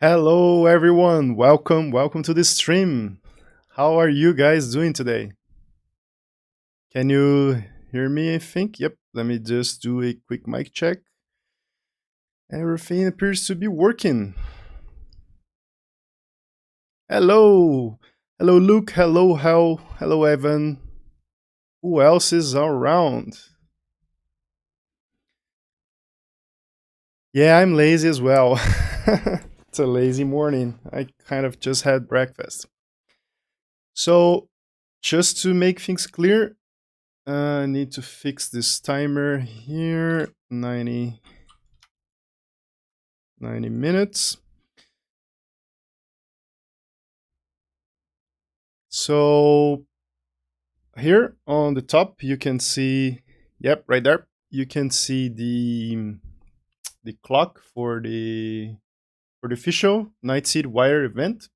Hello, everyone. Welcome to the stream. How are you guys doing today? Can you hear me? I think. Yep. Let me just do a quick mic check. Everything appears to be working. Hello. Hello, Luke. Hello, Hal. Hello, Evan. Who else is around? Yeah, I'm lazy as well. It's a lazy morning. I kind of just had breakfast. So, just to make things clear, I need to fix this timer here. 90 minutes. So here on the top, you can see, yep, right there. You can see the clock for the official Night Seed Wire event.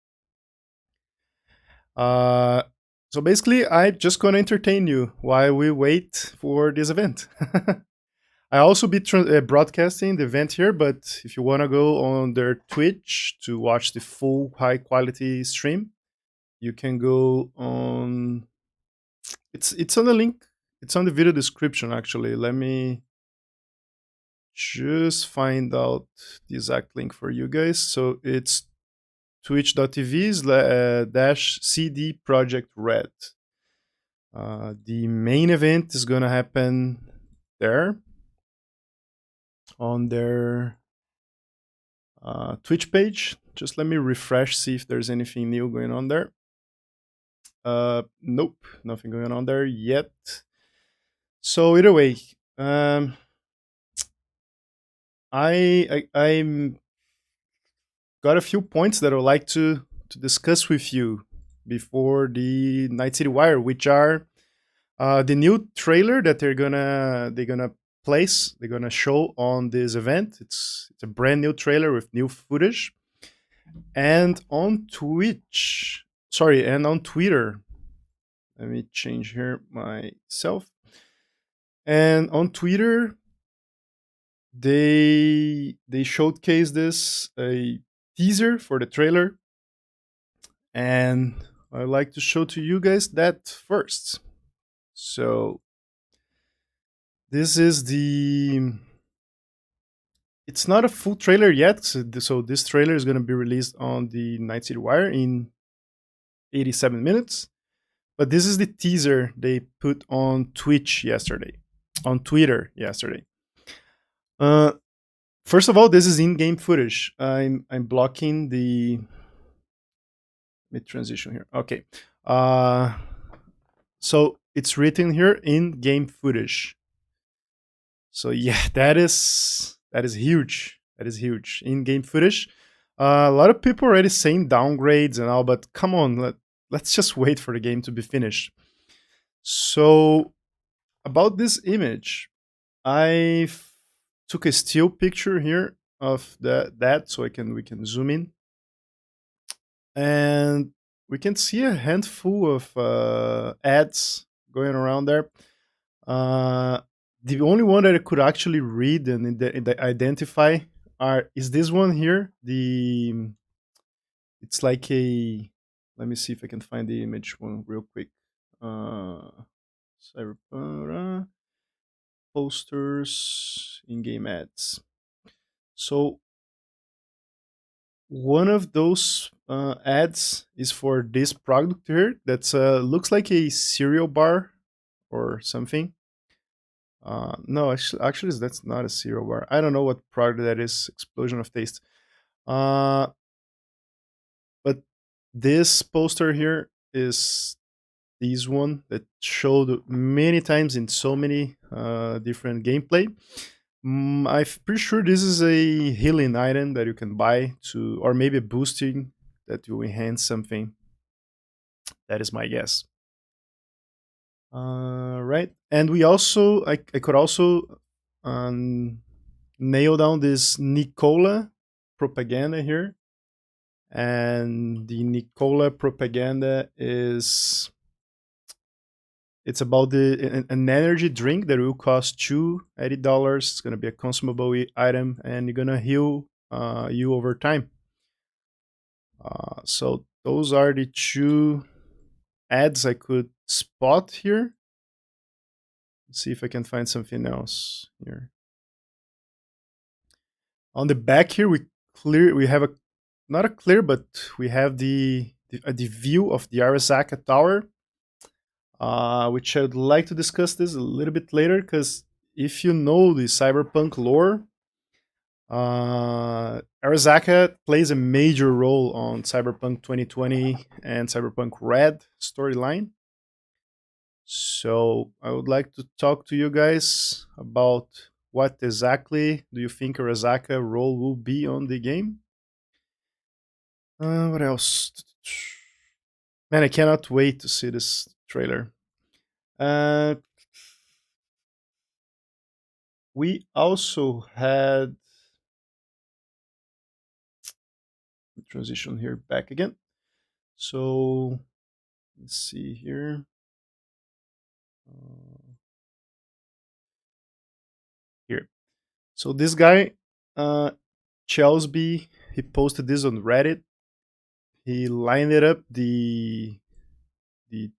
Uh, so basically, I'm just gonna entertain you while we wait for this event. I also be broadcasting the event here, but if you want to go on their Twitch to watch the full high quality stream, you can go on. It's on the link. It's on the video description. Actually, let me just find out the exact link for you guys. So it's twitch.tv dash CD Project Red. The main event is gonna happen there on their Twitch page. Just let me refresh, see if there's anything new going on there. Nope, nothing going on there yet. So either way, I'm got a few points that I would like to discuss with you before the Night City Wire, which are the new trailer that they're gonna place, they're gonna show on this event. It's a brand new trailer with new footage, and on Twitch, sorry, and on Twitter. Let me change here myself. And on Twitter, they showcased this a teaser for the trailer, and I'd like to show to you guys that first. So this is the. It's not a full trailer yet, so this trailer is going to be released on the Night City Wire in 87 minutes. But this is the teaser they put on Twitch yesterday, on Twitter yesterday. Uh, First of all, this is in-game footage. I'm blocking the mid transition here. Okay. So it's written here in-game footage. So yeah, that is huge. That is huge. In-game footage. A lot of people already saying downgrades and all, but come on, let's just wait for the game to be finished. So about this image, I took a still picture here of that so we can zoom in, and we can see a handful of ads going around there. Uh, the only one that I could actually read and identify is this one here. It's like a. Let me see if I can find the image one real quick. Uh, Cyberpunk posters, in-game ads. So one of those ads is for this product here that's looks like a cereal bar or something. No, actually, that's not a cereal bar. I don't know what product that is. Explosion of taste. Uh, but this poster here is this one that showed many times in so many different gameplay. I'm pretty sure this is a healing item that you can buy to, or maybe boosting that will enhance something. That is my guess. Right, and I could also um, nail down this Nicola propaganda here, and the Nicola propaganda is it's about an energy drink that will cost you $80. It's gonna be a consumable item, and you're gonna heal you over time. So those are the two ads I could spot here. Let's see if I can find something else here. On the back here, we have a not a clear, but we have the view of the Arasaka Tower, which I'd like to discuss this a little bit later because if you know the Cyberpunk lore, Arasaka plays a major role on Cyberpunk 2020 and Cyberpunk Red storyline. So I would like to talk to you guys about what exactly do you think Arasaka role will be on the game. What else? Man, I cannot wait to see this trailer. Uh, we also had transition here back again. So let's see here. Here. So this guy, Chelsby, he posted this on Reddit. He lined it up the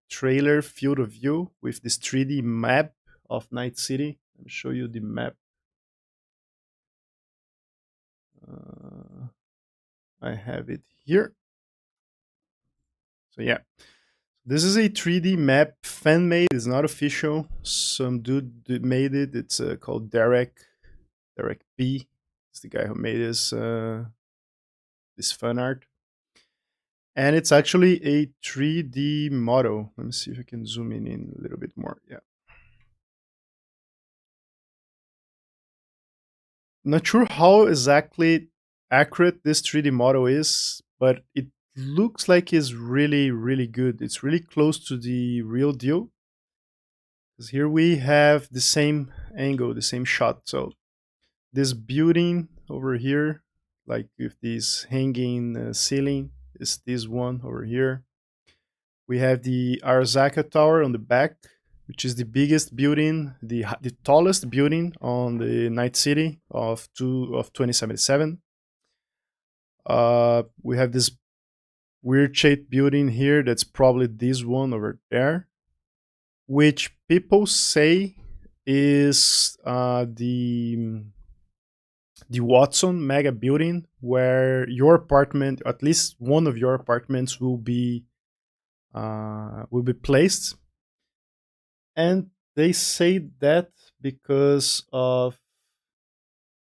trailer field of view with this 3D map of Night City. Let me show you the map. I have it here. So yeah, this is a 3D map fan made. It's not official. Some dude made it. It's called Derek B. It's the guy who made this fan art, and it's actually a 3D model. Let me see if I can zoom in a little bit more. Yeah. Not sure how exactly accurate this 3D model is, but it looks like it's really, really good. It's really close to the real deal. Because here we have the same angle, the same shot. So this building over here, like with this hanging ceiling, is this one over here. We have the Arasaka Tower on the back, which is the biggest building, the tallest building on the Night City of 2077. We have this weird shaped building here that's probably this one over there, which people say is the Watson mega building, where your apartment, at least one of your apartments, will be placed. And they say that because of,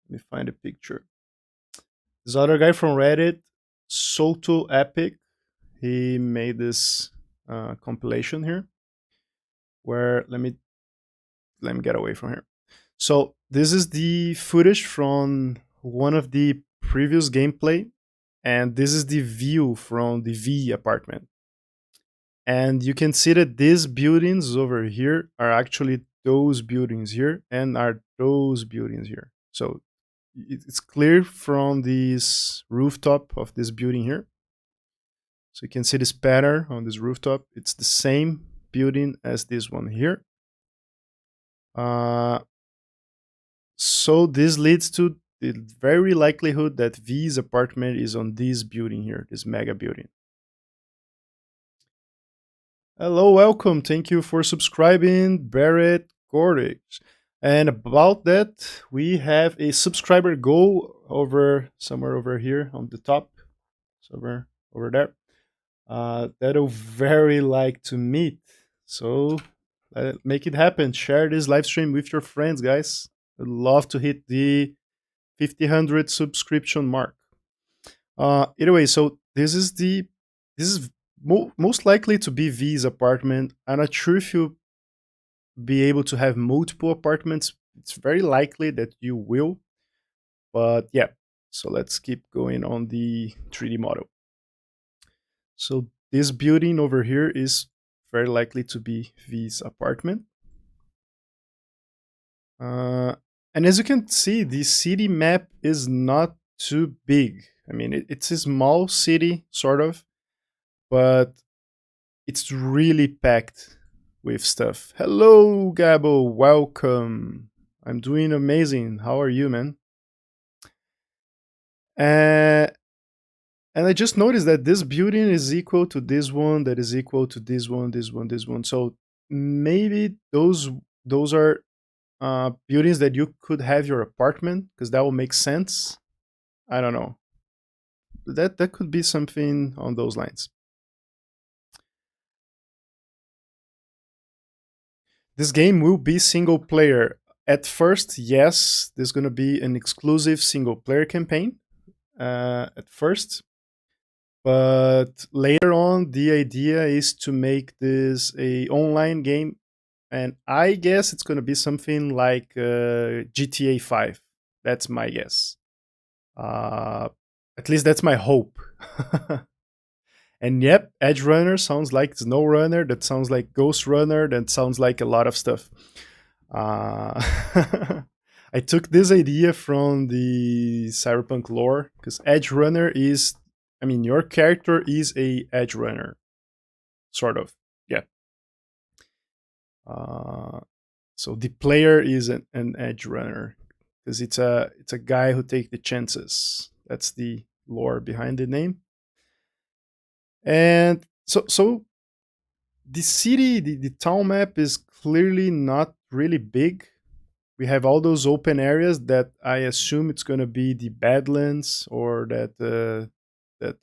let me find a picture. This other guy from Reddit, Soto Epic, he made this compilation here. Where let me get away from here. So this is the footage from one of the previous gameplay, and this is the view from the V apartment. And you can see that these buildings over here are actually those buildings here and are those buildings here. So it's clear from this rooftop of this building here. So you can see this pattern on this rooftop. It's the same building as this one here. So this leads to the very likelihood that V's apartment is on this building here, this mega building. Hello, welcome. Thank you for subscribing, Barrett Gordix. And about that, we have a subscriber goal somewhere over here on the top, somewhere over there. That I'll very like to meet. So make it happen. Share this live stream with your friends, guys. I'd love to hit the 50 subscription mark. Anyway, so this is most likely to be V's apartment. I'm not sure if you'll be able to have multiple apartments. It's very likely that you will, but yeah. So let's keep going on the 3D model. So this building over here is very likely to be V's apartment. And as you can see, the city map is not too big. I mean, it's a small city, sort of, but it's really packed with stuff. Hello, Gabo. Welcome. I'm doing amazing. How are you, man? And And I just noticed that this building is equal to this one, that is equal to this one, this one, this one. So maybe those are buildings that you could have your apartment, because that will make sense. I don't know. That could be something on those lines. This game will be single player. At first, yes, there's going to be an exclusive single player campaign at first. But later on, the idea is to make this a online game, and I guess it's going to be something like GTA 5. That's my guess. Uh, at least that's my hope. And yep, Edge Runner sounds like Snow Runner. That sounds like Ghost Runner. That sounds like a lot of stuff. Uh, I took this idea from the Cyberpunk lore because Edge Runner is, I mean, your character is a Edge Runner, sort of. Yeah. Uh, so the player is an Edge Runner because it's a guy who take the chances. That's the lore behind the name. And so the city, the town map is clearly not really big. We have all those open areas that I assume it's going to be the Badlands or that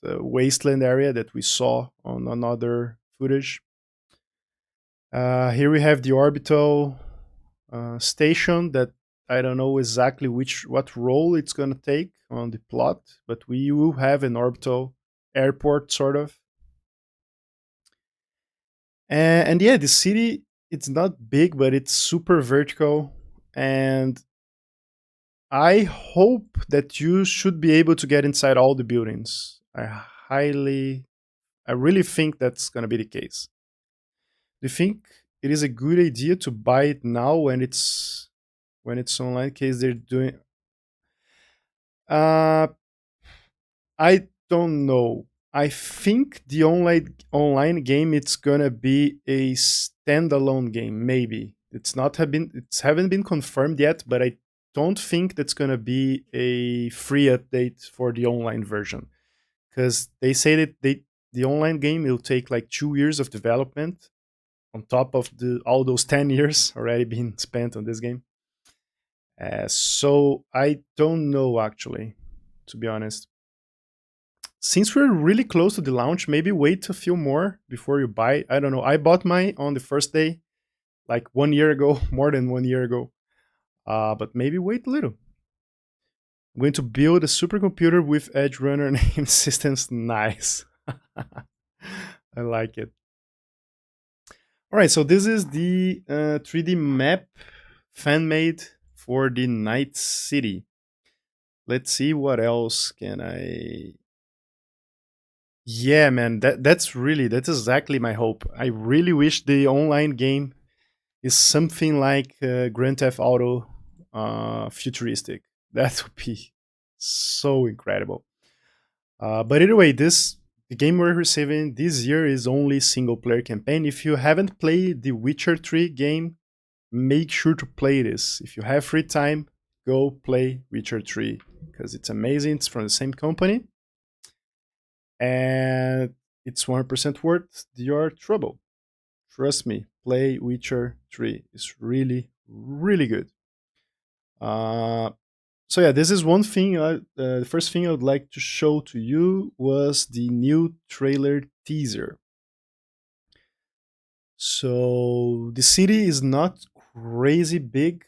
wasteland area that we saw on another footage. Here we have the orbital station that I don't know exactly what role it's going to take on the plot, but we will have an orbital airport sort of. And yeah, the city, it's not big, but it's super vertical, and I hope that you should be able to get inside all the buildings. I really think that's going to be the case. Do you think it is a good idea to buy it now when it's online? Case they're doing. Uh, I don't know. I think the online game it's gonna be a standalone game. Maybe it's haven't been confirmed yet, but I don't think that's gonna be a free update for the online version because they say that the online game will take like 2 years of development on top of the all those 10 years already being spent on this game. So I don't know actually, to be honest. Since we're really close to the launch, maybe wait a few more before you buy. I don't know. I bought mine on the first day, like 1 year ago, more than 1 year ago. But maybe wait a little. I'm going to build a supercomputer with Edge Runner name systems. Nice. I like it. All right, so this is the 3D map fan made for the Night City. Let's see what else can I. Yeah, man, that's exactly my hope. I really wish the online game is something like Grand Theft Auto futuristic. That would be so incredible. But anyway, the game we're receiving this year is only single player campaign. If you haven't played the Witcher 3 game, make sure to play this. If you have free time, go play Witcher 3 because it's amazing. It's from the same company and it's 100% worth your trouble. Trust me, play Witcher 3. It's really, really good. So yeah, this is one thing. The first thing I would like to show to you was the new trailer teaser. So the city is not crazy big.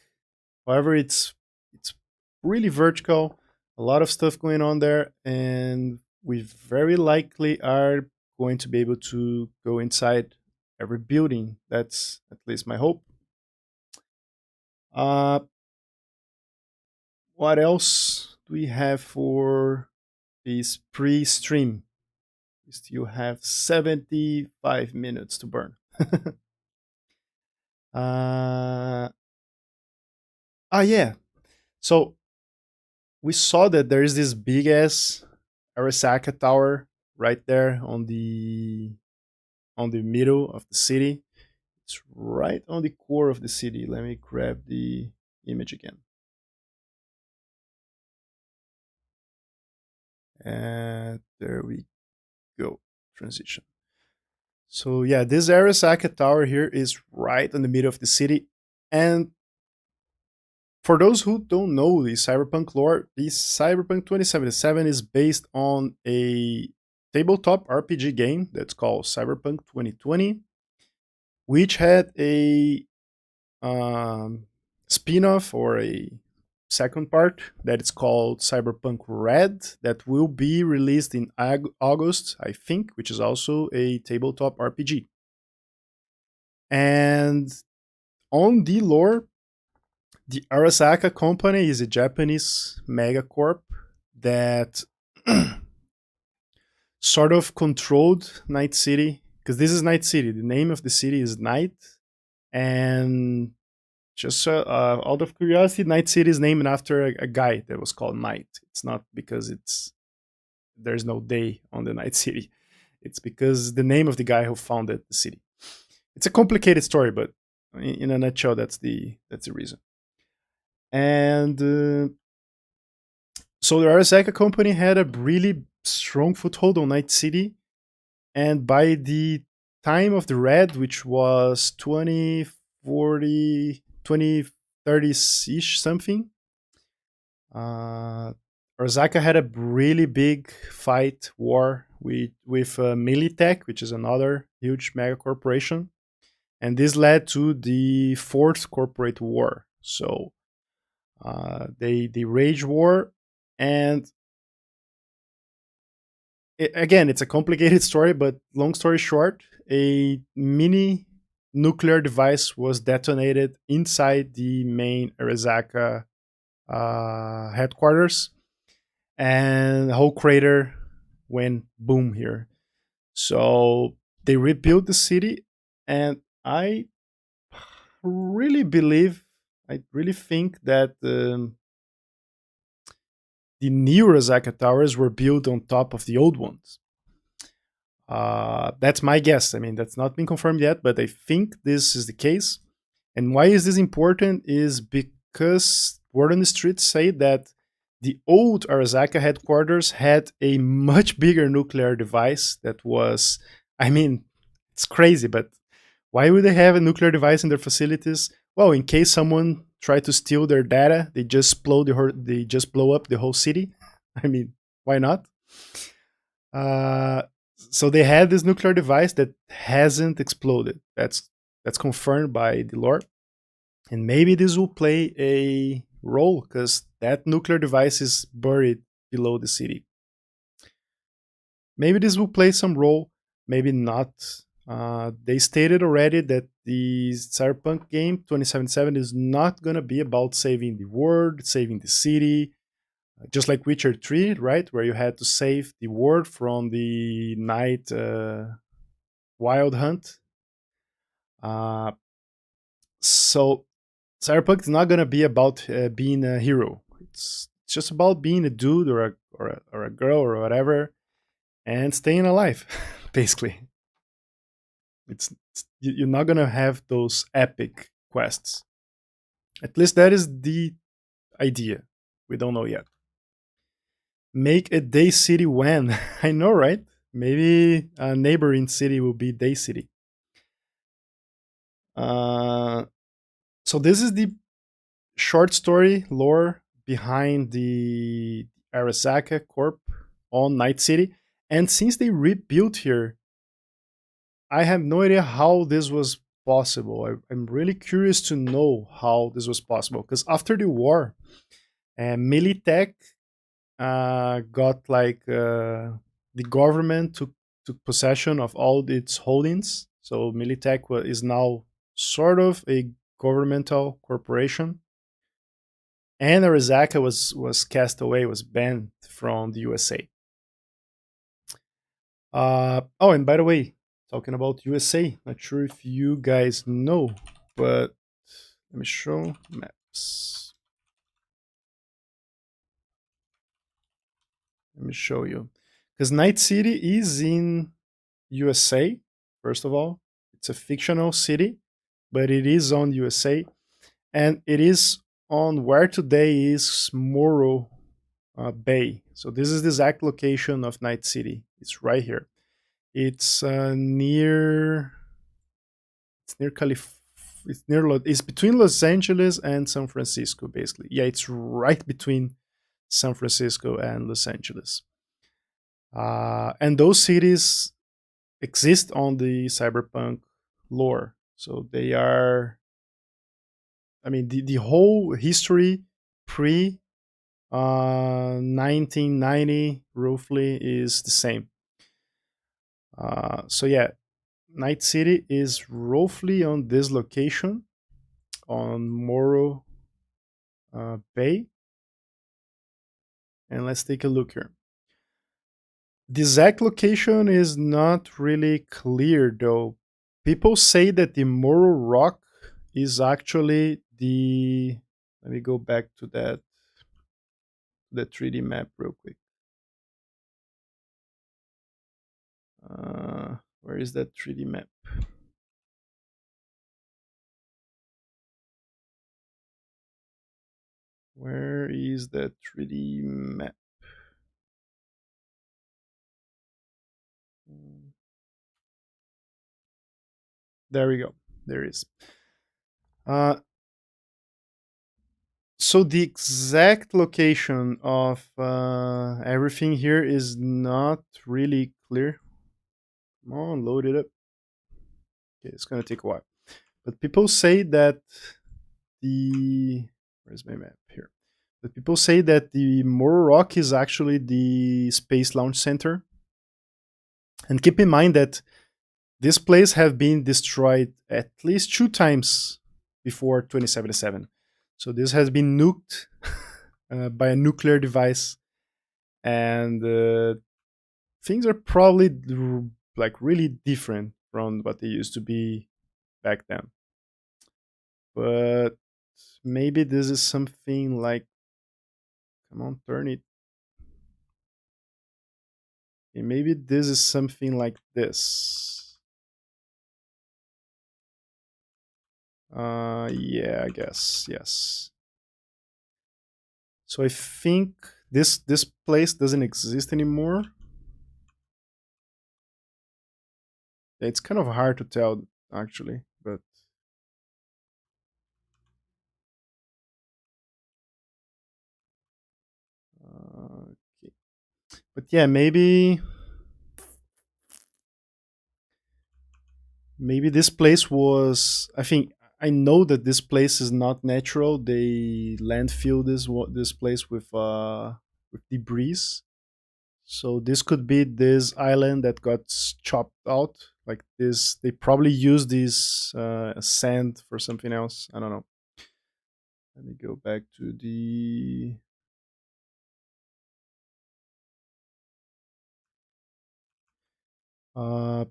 However, it's really vertical. A lot of stuff going on there, and we very likely are going to be able to go inside every building. That's at least my hope. Uh, what else do we have for this pre-stream? We still have 75 minutes to burn. uh, yeah. So we saw that there is this big ass Arasaka tower right there on the middle of the city. It's right on the core of the city. Let me grab the image again. There we go. Transition. So yeah, this Arasaka Tower here is right in the middle of the city. And for those who don't know the Cyberpunk lore, the Cyberpunk 2077 is based on a tabletop RPG game that's called Cyberpunk 2020, which had a um, spin-off or a second part that is called Cyberpunk Red that will be released in August, I think, which is also a tabletop RPG. And on the lore, the Arasaka company is a Japanese megacorp that sort of controlled Night City because this is Night City. The name of the city is Night, and just out of curiosity, Night City is named after a guy that was called Night. It's not because there's no day on the Night City. It's because the name of the guy who founded the city. It's a complicated story, but in a nutshell, that's the reason. And so the Arasaka company had a really strong foothold on Night City, and by the time of the Red, which was 2040, 2030-ish something, uh, Arasaka had a really big fight war with Militech, which is another huge mega corporation, and this led to the Fourth Corporate War. So they rage war, and again, it's a complicated story, but long story short, a mini nuclear device was detonated inside the main Arasaka headquarters, and the whole crater went boom here. So they rebuilt the city, and really believe, I really think that the new Arasaka towers were built on top of the old ones. That's my guess. I mean, that's not been confirmed yet, but I think this is the case. And why is this important? Is because word on the streets say that the old Arasaka headquarters had a much bigger nuclear device that was, I mean, it's crazy, but why would they have a nuclear device in their facilities? Well, in case someone tried to steal their data, they just blow up the whole city. I mean, why not? Uh, so they had this nuclear device that hasn't exploded. That's confirmed by the lore, and maybe this will play a role because that nuclear device is buried below the city. Maybe this will play some role, maybe not. They stated already that the Cyberpunk game 2077 is not going to be about saving the world, saving the city, just like Witcher 3, right? Where you had to save the world from the night wild hunt. Uh, so Cyberpunk is not going to be about being a hero. It's just about being a dude or a girl or whatever and staying alive, basically. You're not gonna have those epic quests. At least that is the idea. We don't know yet. Make a day city when? I know, right? Maybe a neighboring city will be Day City. Uh, so this is the short story lore behind the Arasaka Corp on Night City. And since they rebuilt here, I have no idea how this was possible. I'm really curious to know how this was possible because after the war, Militech got like the government took possession of all its holdings. So Militech is now sort of a governmental corporation, and Arasaka was cast away, was banned from the USA. Oh, and by the way, talking about USA, not sure if you guys know, but let me show maps. Let me show you. Because Night City is in USA, first of all. It's a fictional city, but it is on USA. And it is on where today is Morrow, Bay. So this is the exact location of Night City. It's right here. It's near. It's near Calif. It's between Los Angeles and San Francisco, basically. Yeah, it's right between San Francisco and Los Angeles. And those cities exist on the cyberpunk lore. So they are, I mean, the whole history pre 1990 roughly is the same. So yeah, Night City is roughly on this location on Morro Bay. And let's take a look here. The exact location is not really clear though. People say that the Morro Rock is actually the. Let me go back to the 3D map real quick. Where is that 3D map? Where is that 3D map? There we go. There is. So the exact location of everything here is not really clear. Come on, load it up. Okay, it's gonna take a while. But people say that the where's my map here? But people say that the Morro Rock is actually the Space Launch Center. And keep in mind that this place have been destroyed at least 2 times before 2077. So this has been nuked by a nuclear device, and things are probably like really different from what they used to be back then. But maybe this is something like, come on, turn it. Okay, maybe this is something like this. Yeah, I guess yes. So I think this place doesn't exist anymore. It's kind of hard to tell actually, but okay. But yeah, maybe this place was. I think I know that this place is not natural. They landfill this place with debris. So this could be this island that got chopped out. Like this, they probably use this sand for something else. I don't know. Let me go back to the. Uh,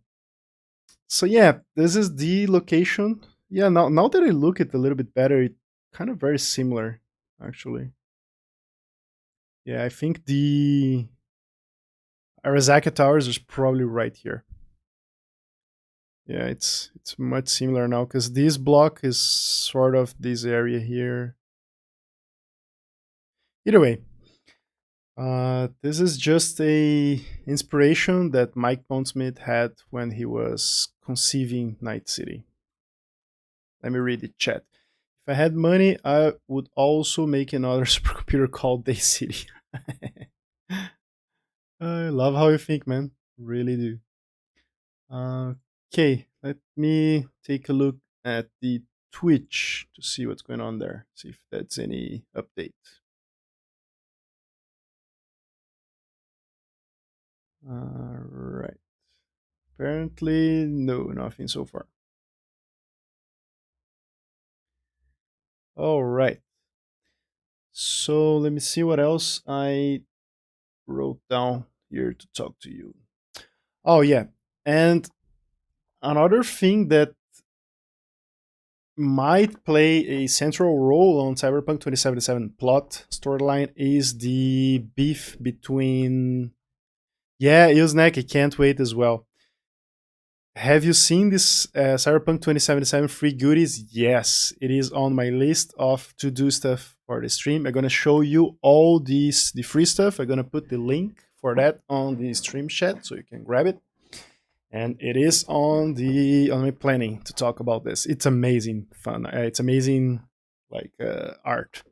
so yeah, this is the location. Yeah, now that I look at it a little bit better, it kind of very similar, actually. Yeah, I think the Arasaka Towers is probably right here. Yeah, it's much similar now because this block is sort of this area here. Either way, this is just a inspiration that Mike Pondsmith had when he was conceiving Night City. Let me read the chat. If I had money, I would also make another supercomputer called Day City. I love how you think, man. Really do. Okay, let me take a look at the Twitch to see what's going on there. See if that's any update. All right. Apparently, no, nothing so far. All right. So let me see what else I wrote down here to talk to you. Oh, yeah. And another thing that might play a central role on Cyberpunk 2077 plot storyline is the beef between. Yeah, Ilsnek, I can't wait as well. Have you seen this Cyberpunk 2077 free goodies? Yes, it is on my list of to do stuff for the stream. I'm gonna show you all these the free stuff. I'm gonna put the link for that on the stream chat so you can grab it. And it is on my planning to talk about this. It's amazing fun. It's amazing art.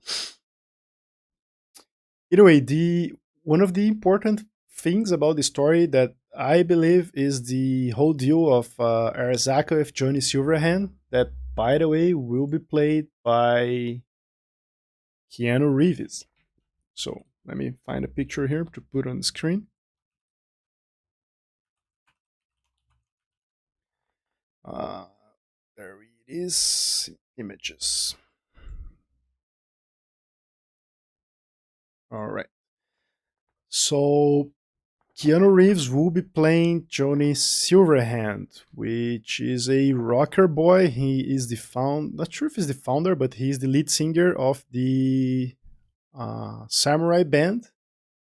Either way, the one of the important things about the story that I believe is the whole deal of Arasaka with Johnny Silverhand. That, by the way, will be played by Keanu Reeves. So let me find a picture here to put on the screen. Uh, there it is. Images. All right. So Keanu Reeves will be playing Johnny Silverhand, which is a rocker boy. He is the not sure if he's the founder, but he's the lead singer of the Samurai Band.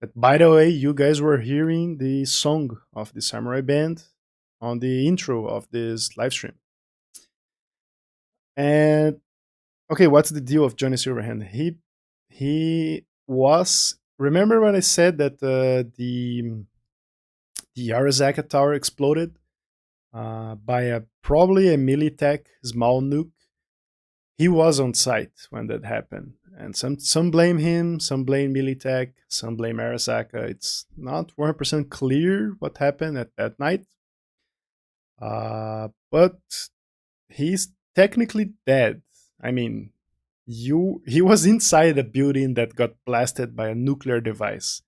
That, by the way, you guys were hearing the song of the Samurai Band on the intro of this live stream. And okay, what's the deal of Johnny Silverhand? He was. Remember when I said that the Arasaka Tower exploded by probably a Militech small nuke? He was on site when that happened, and some blame him, some blame Militech, some blame Arasaka. It's not 100% clear what happened at that night, but he's technically dead. I mean, he was inside a building that got blasted by a nuclear device,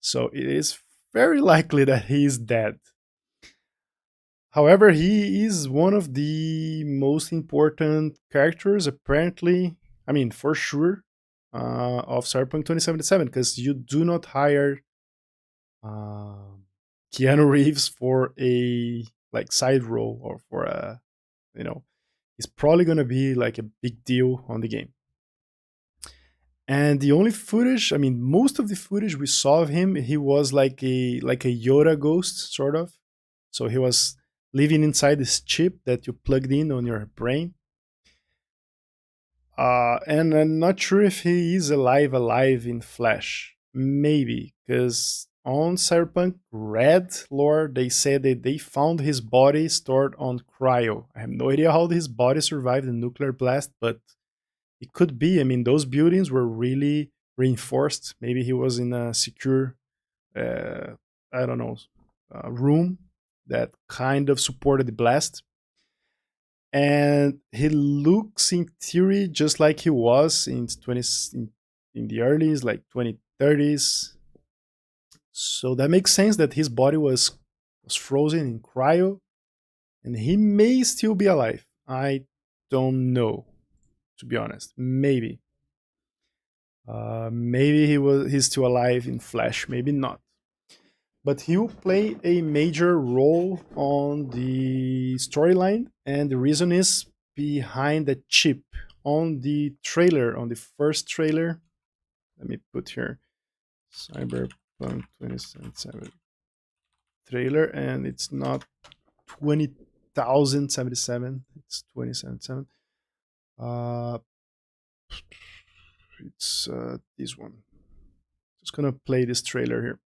so it is very likely that he is dead. However, he is one of the most important characters, apparently. I mean, for sure, of Cyberpunk 2077, because you do not hire uh, Keanu Reeves for a side role or for a you know, it's probably gonna be like a big deal on the game. And the only footage, I mean, most of the footage we saw of him, he was like a Yoda ghost, sort of. So he was living inside this chip that you plugged in on your brain. And I'm not sure if he is alive in flesh. Maybe, because on Cyberpunk Red lore, they said that they found his body stored on cryo. I have no idea how his body survived the nuclear blast, but it could be. I mean, those buildings were really reinforced. Maybe he was in a secure, uh, I don't know, room that kind of supported the blast. And he looks, in theory, just like he was in in the early like 2030s. So that makes sense that his body was frozen in cryo, and he may still be alive. I don't know, to be honest. Maybe. Maybe he's still alive in flesh, maybe not. But he will play a major role on the storyline, and the reason is behind the chip on the trailer, on the first trailer. Let me put here Cyberpunk 2077 trailer, and it's not 20,077, it's 2077. It's this one. Just gonna play this trailer here.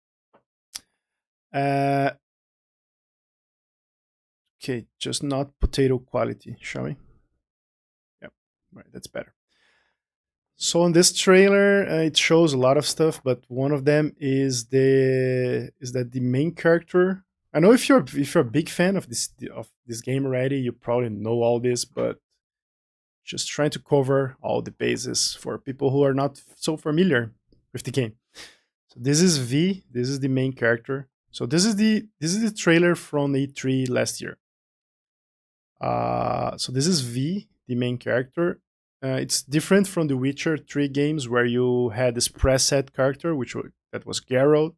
Okay, just not potato quality, shall we? Yep, right, that's better. So in this trailer, it shows a lot of stuff, but one of them is that the main character. I know if you're a big fan of this game already, you probably know all this, but just trying to cover all the bases for people who are not so familiar with the game. So this is V. This is the main character. So this is the trailer from E3 last year. So this is V, the main character. It's different from the Witcher 3 games where you had this preset character, that was Geralt.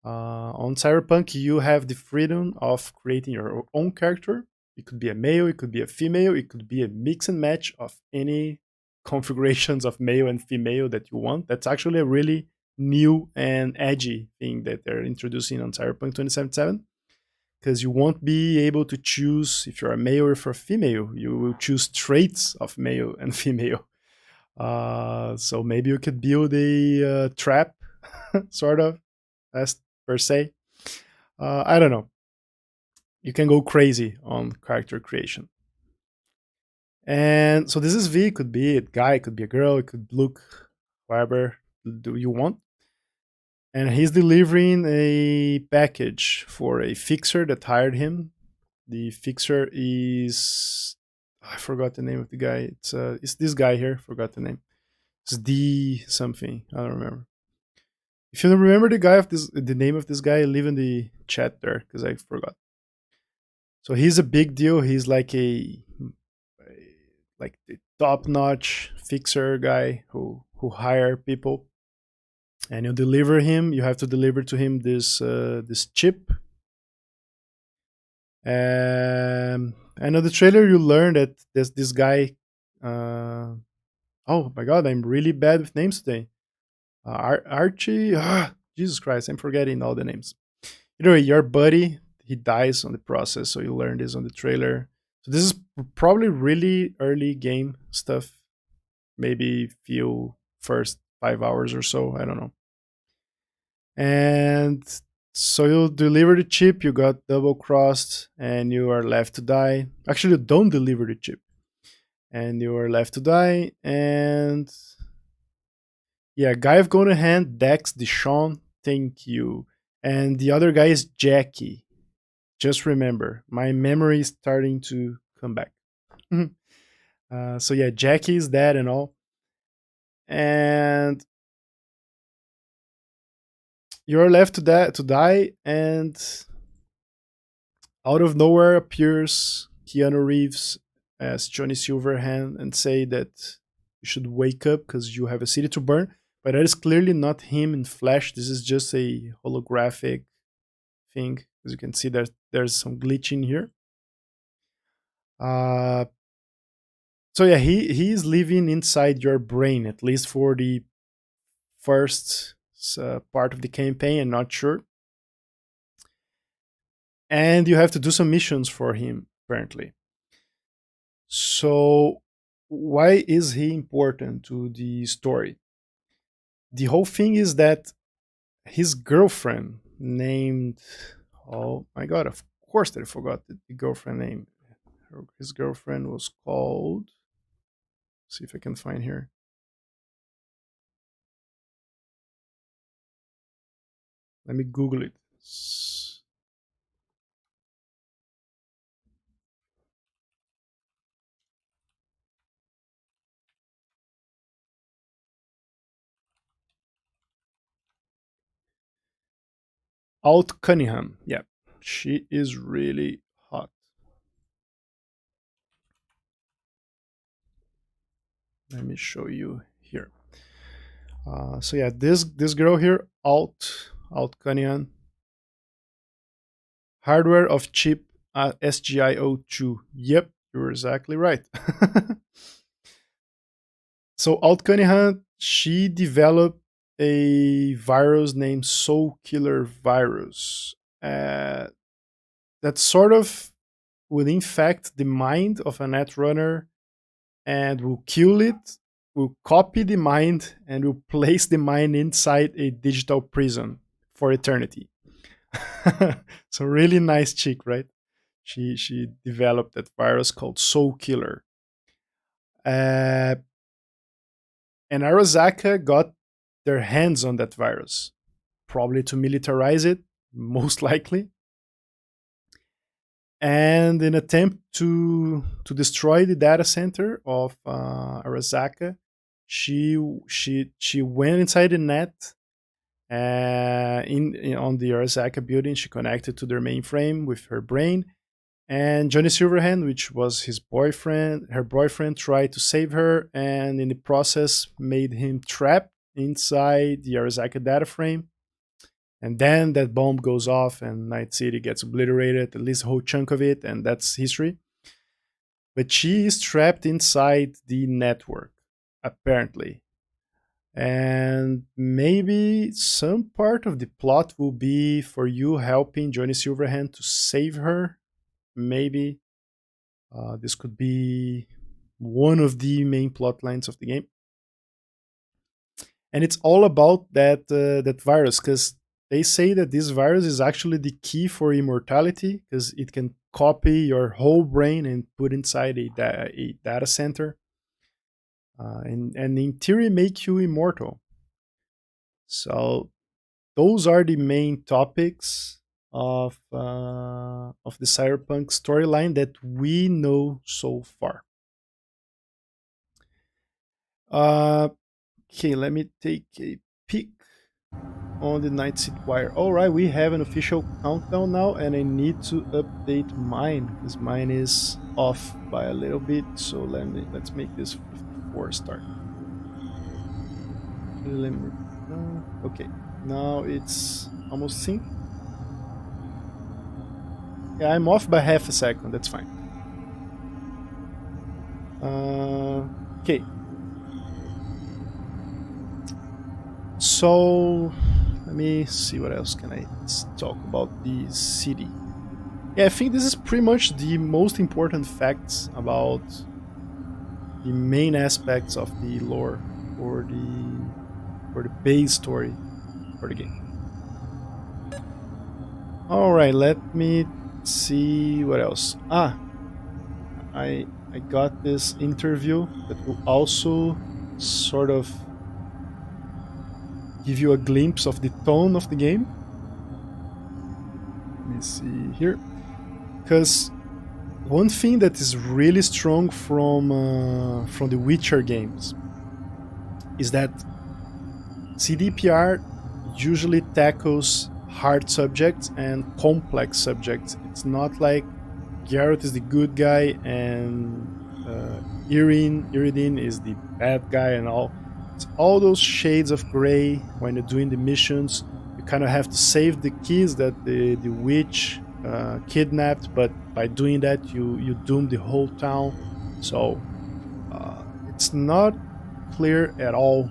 On Cyberpunk, you have the freedom of creating your own character. It could be a male, it could be a female, it could be a mix and match of any configurations of male and female that you want. That's actually a really new and edgy thing that they're introducing on Cyberpunk 2077, because you won't be able to choose if you're a male or if you're a female. You will choose traits of male and female. So maybe you could build a trap, sort of, as per se. I don't know. You can go crazy on character creation. And so this is V. Could be a guy, could be a girl, it could look however do you want. And he's delivering a package for a fixer that hired him. The fixer is, I forgot the name of the guy. It's this guy here. Forgot the name. It's D something. I don't remember. If you remember the name of this guy, leave in the chat there because I forgot. So he's a big deal. He's like like the top-notch fixer guy who hire people, and you deliver him. You have to deliver to him this chip. And on the trailer, you learn that there's this guy. Oh my god, I'm really bad with names today. Archie. Jesus Christ, I'm forgetting all the names. Anyway, your buddy, he dies on the process, so you learn this on the trailer. So this is probably really early game stuff. Maybe few first 5 hours or so. I don't know. And so you deliver the chip, you got double crossed, and you are left to die. Actually, you don't deliver the chip, and you are left to die. And yeah, guy of golden hand, Dex, Deshaun, thank you. And the other guy is Jackie. Just remember, my memory is starting to come back. So yeah, Jackie is dead and all. And you're left to die, and out of nowhere appears Keanu Reeves as Johnny Silverhand and say that you should wake up because you have a city to burn. But that is clearly not him in flesh. This is just a holographic thing. As you can see, there's some glitching here. So yeah, he is living inside your brain, at least for the first part of the campaign. I'm not sure. And you have to do some missions for him, apparently. So why is he important to the story? The whole thing is that his girlfriend named, oh my god, of course that I forgot the girlfriend name. His girlfriend was called, see if I can find here. Let me Google it. Alt Cunningham. Yeah, she is really hot. Let me show you here. So yeah, this girl here, Alt Cunningham, hardware of chip SGIO2. Yep, you're exactly right. So Alt Cunningham, she developed a virus named Soul Killer virus that sort of will infect the mind of a netrunner and will kill it, will copy the mind, and will place the mind inside a digital prison for eternity. So really nice chick, right? She developed that virus called Soul Killer. And Arasaka got their hands on that virus, probably to militarize it, most likely. And in attempt to destroy the data center of Arasaka, she went inside the net on the Arasaka building. She connected to their mainframe with her brain, and Johnny Silverhand, which was her boyfriend, tried to save her, and in the process made him trapped inside the Arasaka data frame. And then that bomb goes off and Night City gets obliterated, at least a whole chunk of it, and that's history. But she is trapped inside the network, apparently. And maybe some part of the plot will be for you helping Johnny Silverhand to save her. Maybe this could be one of the main plot lines of the game. And it's all about that virus, because they say that this virus is actually the key for immortality, because it can copy your whole brain and put inside a data center, and in theory make you immortal. So those are the main topics of the Cyberpunk storyline that we know so far. Okay, let me take a peek on the Night Seat Wire. All right, we have an official countdown now, and I need to update mine because mine is off by a little bit. So let's make this 54 start. Okay, now it's almost synced. Yeah, I'm off by half a second. That's fine. Okay. So let me see what else can I talk about the city. Yeah, I think this is pretty much the most important facts about the main aspects of the lore or the base story for the game. All right, let me see what else. I got this interview that will also sort of give you a glimpse of the tone of the game. Let me see here, because one thing that is really strong from the Witcher games is that CDPR usually tackles hard subjects and complex subjects. It's not like Geralt is the good guy and Iridian is the bad guy and all. It's all those shades of gray when you're doing the missions. You kind of have to save the kids that the witch kidnapped, but by doing that you doom the whole town. So it's not clear at all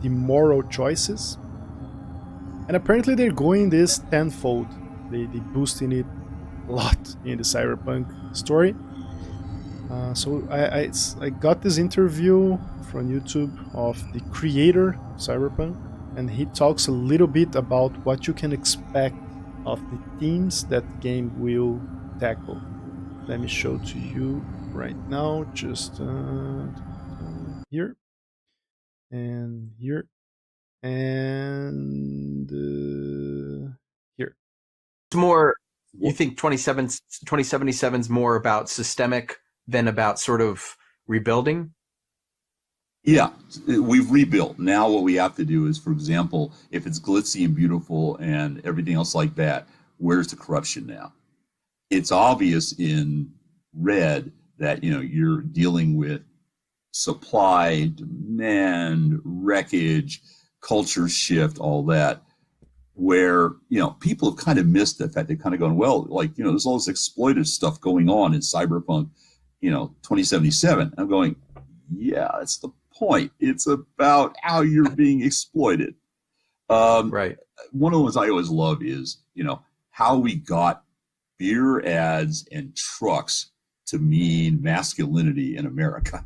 the moral choices. And apparently they're going this tenfold. They boosting it a lot in the Cyberpunk story. So I got this interview from YouTube of the creator of Cyberpunk, and he talks a little bit about what you can expect of the themes that the game will tackle. Let me show to you right now, just here and here and here. It's more, you think 2077 is more about systemic than about sort of rebuilding? Yeah, we've rebuilt. Now what we have to do is, for example, if it's glitzy and beautiful and everything else like that, where's the corruption now? It's obvious in Red that, you're dealing with supply, demand, wreckage, culture shift, all that, where, people have kind of missed the fact. They've kind of gone, well, there's all this exploitive stuff going on in Cyberpunk, 2077. I'm going, yeah, that's the point. It's about how you're being exploited. Right. One of the ones I always love is, how we got beer ads and trucks to mean masculinity in America,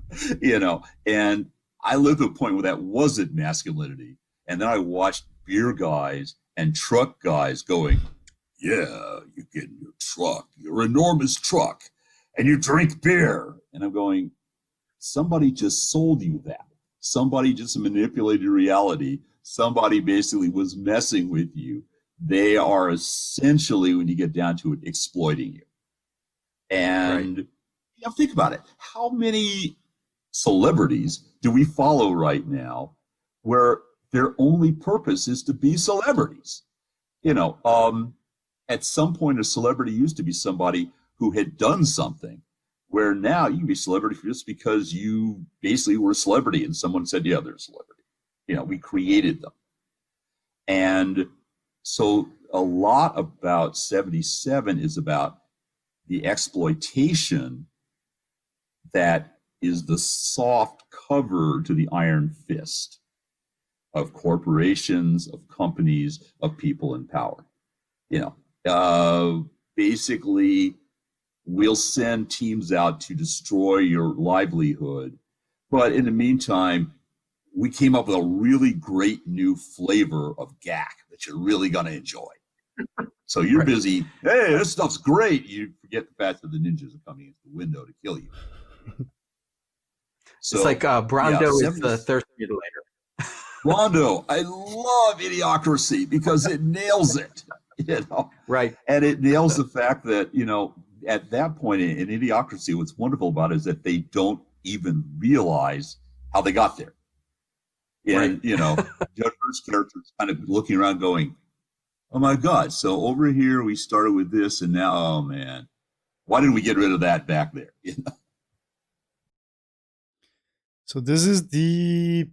and I lived to a point where that wasn't masculinity. And then I watched beer guys and truck guys going, yeah, you get in your truck, your enormous truck, and you drink beer. And I'm going, somebody just sold you that. Somebody just manipulated reality. Somebody basically was messing with you. They are essentially, when you get down to it, exploiting you. And think about it. How many celebrities do we follow right now where their only purpose is to be celebrities? At some point, a celebrity used to be somebody who had done something, where now you can be a celebrity just because you basically were a celebrity and someone said, yeah, they're a celebrity. We created them. And so a lot about 77 is about the exploitation that is the soft cover to the iron fist. of corporations, of companies, of people in power. Basically, we'll send teams out to destroy your livelihood. But in the meantime, we came up with a really great new flavor of GAC that you're really going to enjoy. So you're busy, hey, this stuff's great. You forget the fact that the ninjas are coming into the window to kill you. So, it's like Brando is the thirst mutilator. Brando, I love Idiocracy because it nails it. Right. And it nails the fact that, at that point in Idiocracy, what's wonderful about it is that they don't even realize how they got there. And, Judge Hurt's character is kind of looking around going, oh my God, so over here we started with this and now, oh man, why didn't we get rid of that back there? So this is the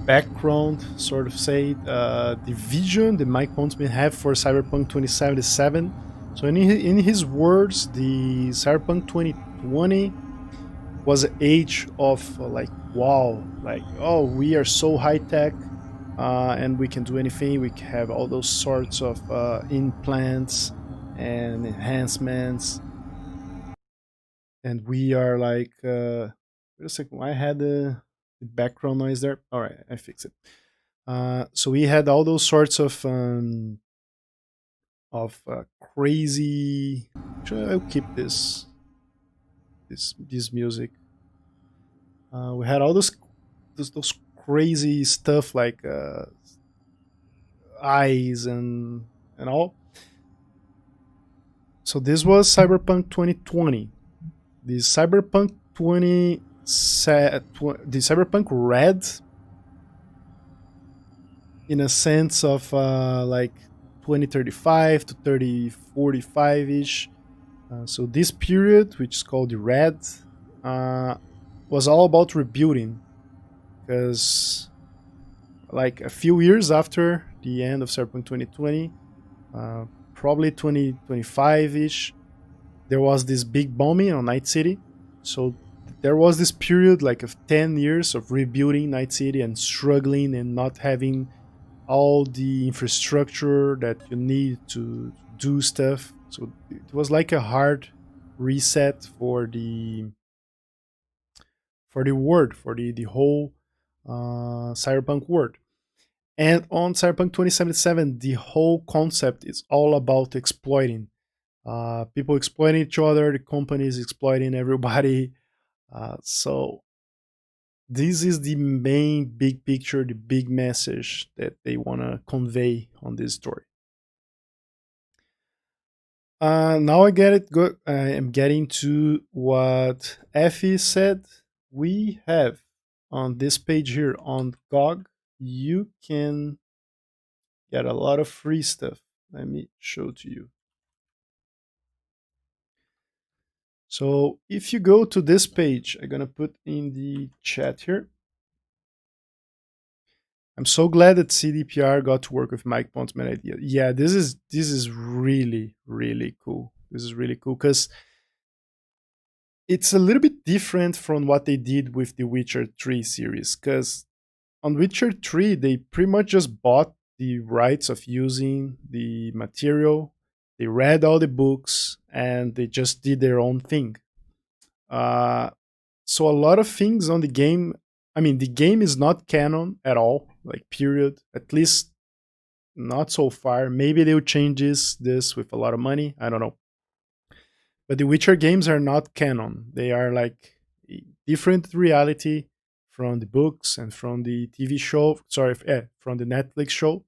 background, sort of say, the vision that Mike Pondsman had for Cyberpunk 2077. So in his words, the Cyberpunk 2020 was an age of wow, oh, we are so high tech, and we can do anything. We can have all those sorts of implants and enhancements, and we are wait a second, I had the background noise there. All right, I fixed it. So we had all those sorts of crazy. Actually, I'll keep this music. We had all those crazy stuff like eyes and all. So this was Cyberpunk 2020. The Cyberpunk the Cyberpunk Red, in a sense of 2035 to 3045 ish. So this period, which is called the Red, was all about rebuilding, because a few years after the end of Cyberpunk 2020, probably 2025 ish, there was this big bombing on Night City. So there was this period of 10 years of rebuilding Night City and struggling and not having all the infrastructure that you need to do stuff. So it was like a hard reset for the world, for the whole Cyberpunk world. And on Cyberpunk 2077, the whole concept is all about exploiting. People exploiting each other, the companies exploiting everybody. So this is the main big picture, the big message that they want to convey on this story. Now I get it. Good. I am getting to what Effie said. We have on this page here on GOG, you can get a lot of free stuff. Let me show to you. So if you go to this page, I'm gonna put in the chat here. I'm so glad that CDPR got to work with Mike Pondsman idea. Yeah, this is really, really cool. This is really cool because it's a little bit different from what they did with the Witcher 3 series. Because on Witcher 3, they pretty much just bought the rights of using the material. They read all the books and they just did their own thing. So a lot of things on the game, I mean, the game is not canon at all, period. At least not so far. Maybe they'll change this with a lot of money. I don't know. But the Witcher games are not canon. They are a different reality from the books and from the TV show. Sorry, from the Netflix show.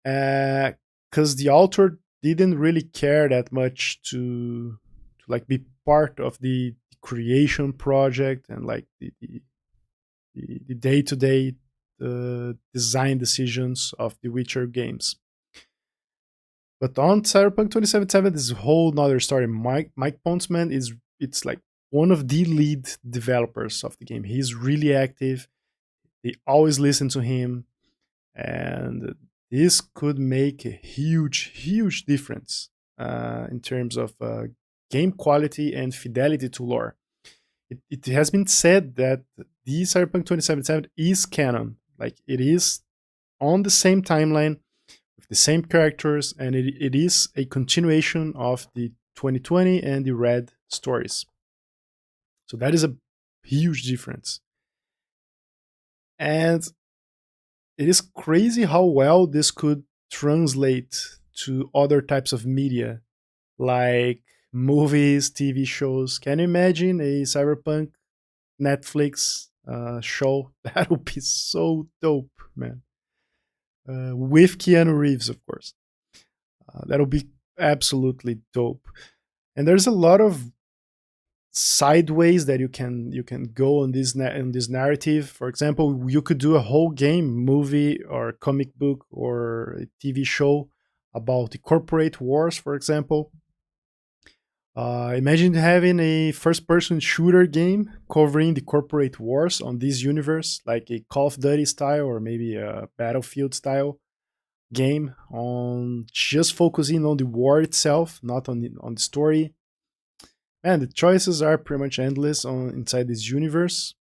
Because the author didn't really care that much to be part of the creation project and the day-to-day design decisions of the Witcher games. But on Cyberpunk 2077, this is a whole nother story. Mike Pondsman it's one of the lead developers of the game. He's really active. They always listen to him, and this could make a huge difference in terms of game quality and fidelity to lore. It has been said that the Cyberpunk 2077 is canon. Like it is on the same timeline with the same characters, and it is a continuation of the 2020 and the Red stories. So that is a huge difference. And it is crazy how well this could translate to other types of media, like movies, TV shows. Can you imagine a Cyberpunk Netflix show? That would be so dope, man. With Keanu Reeves, of course. That'll be absolutely dope. And there's a lot of sideways that you can go on this narrative. For example, you could do a whole game, movie, or comic book, or a TV show about the corporate wars, for example. Imagine having a first-person shooter game covering the corporate wars on this universe, like a Call of Duty style or maybe a Battlefield style game, on just focusing on the war itself, not on the story. And the choices are pretty much endless on inside this universe.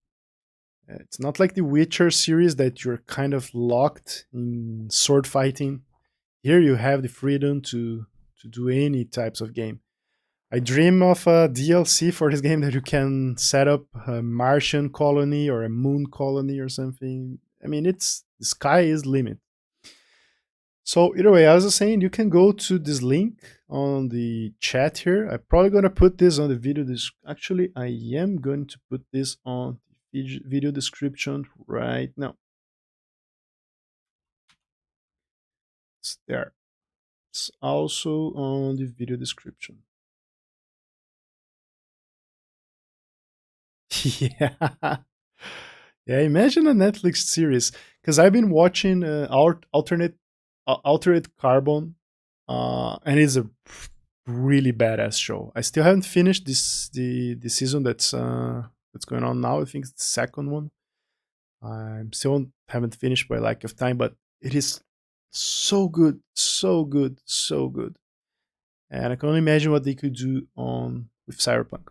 It's not like the Witcher series that you're kind of locked in sword fighting. Here you have the freedom to do any types of game. I dream of a DLC for this game that you can set up a Martian colony or a moon colony or something. I mean, it's the sky is limit. So either way, as I was saying, you can go to this link on the chat here. I'm probably gonna put this on the video. Actually, I am going to put this on the video description right now. It's there. It's also on the video description. Yeah. Yeah, imagine a Netflix series, because I've been watching Altered Carbon, and it's a really badass show. I still haven't finished the season that's going on now. I think it's the second one. I'm still haven't finished by lack of time, but it is so good, so good, so good. And I can only imagine what they could do on with Cyberpunk.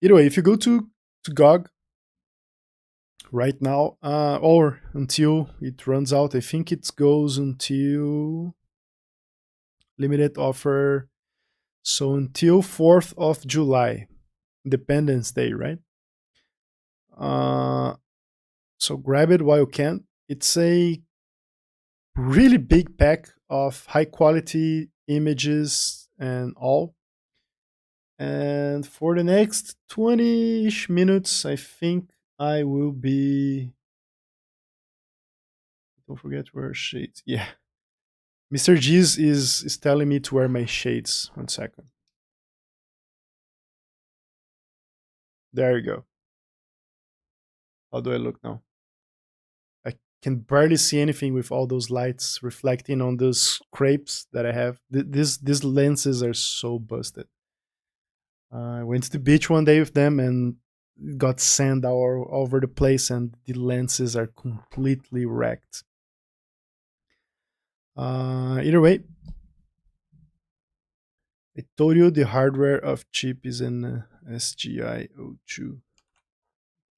Either way, if you go to GOG right now, or until it runs out, I think it goes until limited offer. So until 4th of July, Independence Day, right? So grab it while you can. It's a really big pack of high quality images and all. And for the next 20-ish minutes, I think I will be. Don't forget to wear shades. Yeah. Mr. G's is telling me to wear my shades. 1 second. There you go. How do I look now? I can barely see anything with all those lights reflecting on those scrapes that I have. These lenses are so busted. I went to the beach one day with them and got sand all over the place, and the lenses are completely wrecked. Either way, I told you the hardware of chip is in SGI02.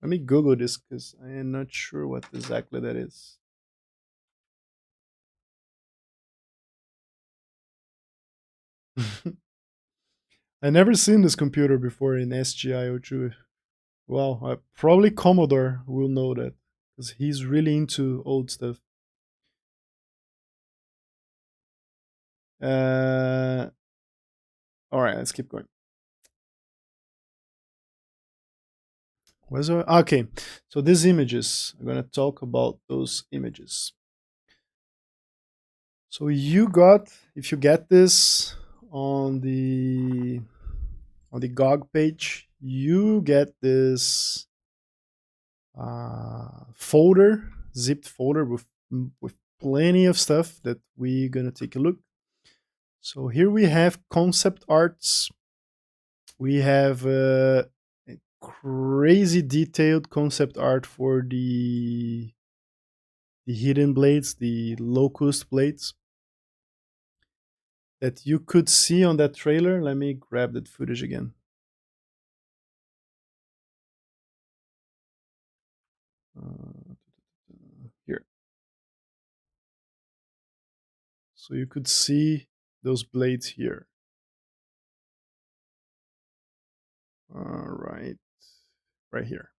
Let me Google this because I am not sure what exactly that is. I never seen this computer before in SGI02. Well, probably Commodore will know that because he's really into old stuff. All right, let's keep going. Okay, so these images, I'm gonna talk about those images. So if you get this on the GOG page, you get this folder, zipped folder with plenty of stuff that we're gonna take a look. So here we have concept arts. We have a crazy detailed concept art for the hidden blades, the locust blades that you could see on that trailer. Let me grab that footage again. So you could see those blades here. All right, right here.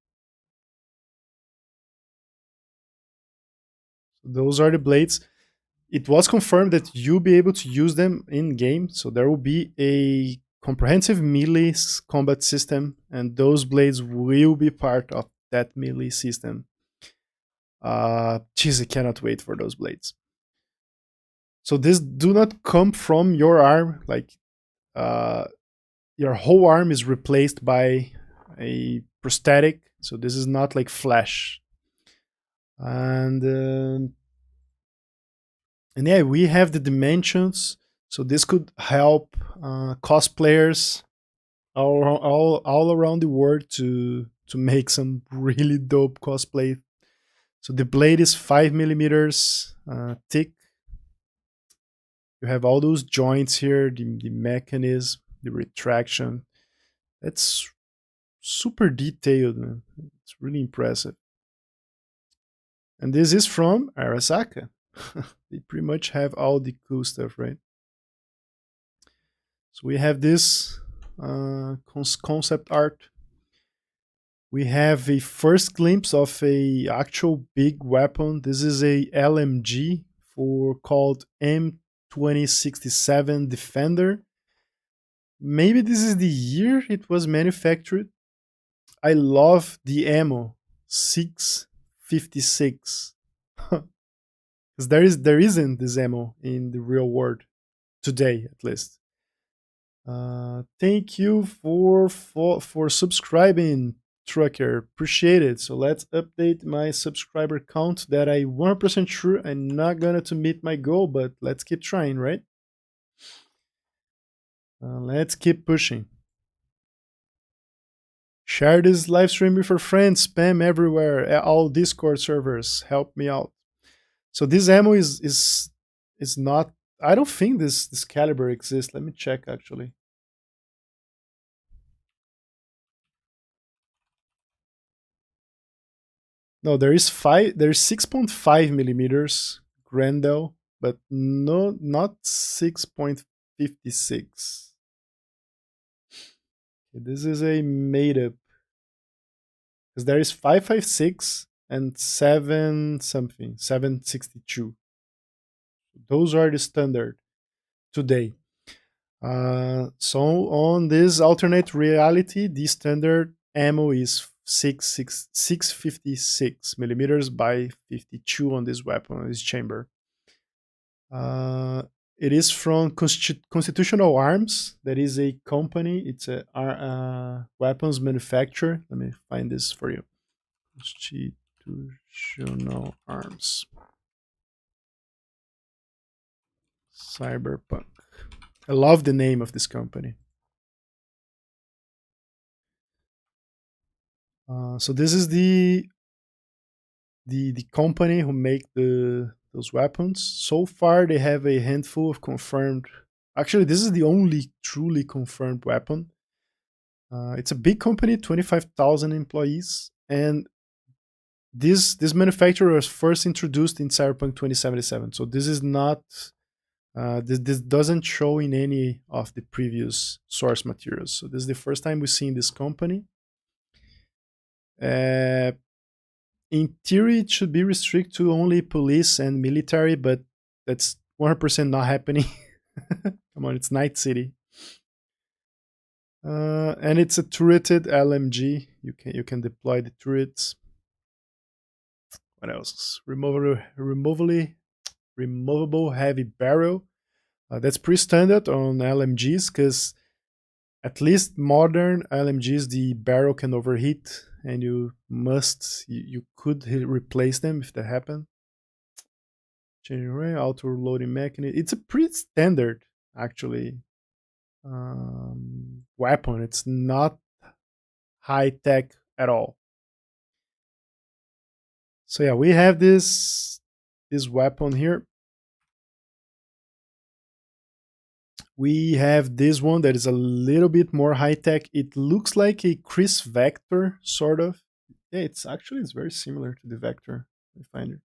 So those are the blades. It was confirmed that you'll be able to use them in game. So there will be a comprehensive melee combat system, and those blades will be part of that melee system. Jeez, I cannot wait for those blades. So this do not come from your arm, like your whole arm is replaced by a prosthetic. So this is not like flesh. And yeah, we have the dimensions. So this could help cosplayers all around the world to make some really dope cosplay. So the blade is 5 millimeters thick. You have all those joints here, the mechanism, the retraction. That's super detailed, man. It's really impressive. And this is from Arasaka. They pretty much have all the cool stuff, right? So we have this concept art. We have a first glimpse of a actual big weapon. This is a LMG called M2067 Defender. Maybe this is the year it was manufactured. I love the ammo 656. Because there isn't this ammo in the real world today, at least. Thank you for subscribing, Trucker. Appreciate it. So let's update my subscriber count. That I 100% sure I'm not gonna to meet my goal, but let's keep trying, right? Let's keep pushing. Share this live stream with your friends. Spam everywhere. All Discord servers. Help me out. So this ammo is not. I don't think this caliber exists. Let me check actually. No, there's 6.5 millimeters Grendel, but not 6.56. This is a made up, because there is 556 and 762. Those are the standard today. So on this alternate reality, the standard ammo is 656 millimeters by 52 on this weapon, on this chamber. It is from Constitutional Arms. That is a company. It's a weapons manufacturer. Let me find this for you. Constitutional Arms. Cyberpunk. I love the name of this company. So this is the company who make those weapons. So far, they have a handful of confirmed. Actually, this is the only truly confirmed weapon. It's a big company, 25,000 employees, and this manufacturer was first introduced in Cyberpunk 2077. So this is not. This doesn't show in any of the previous source materials. So this is the first time we've seen this company. In theory, it should be restricted to only police and military, but that's 100% not happening. Come on, it's Night City. And it's a turreted LMG. You can deploy the turrets. What else? Removable heavy barrel. That's pretty standard on LMGs, because at least modern LMGs, the barrel can overheat, and you could replace them if that happened. Changing array, auto loading mechanism. It's a pretty standard, actually, weapon. It's not high tech at all. So yeah, we have this weapon here. We have this one that is a little bit more high tech. It looks like a Chris Vector, sort of. Yeah, it's very similar to the Vector. I find it.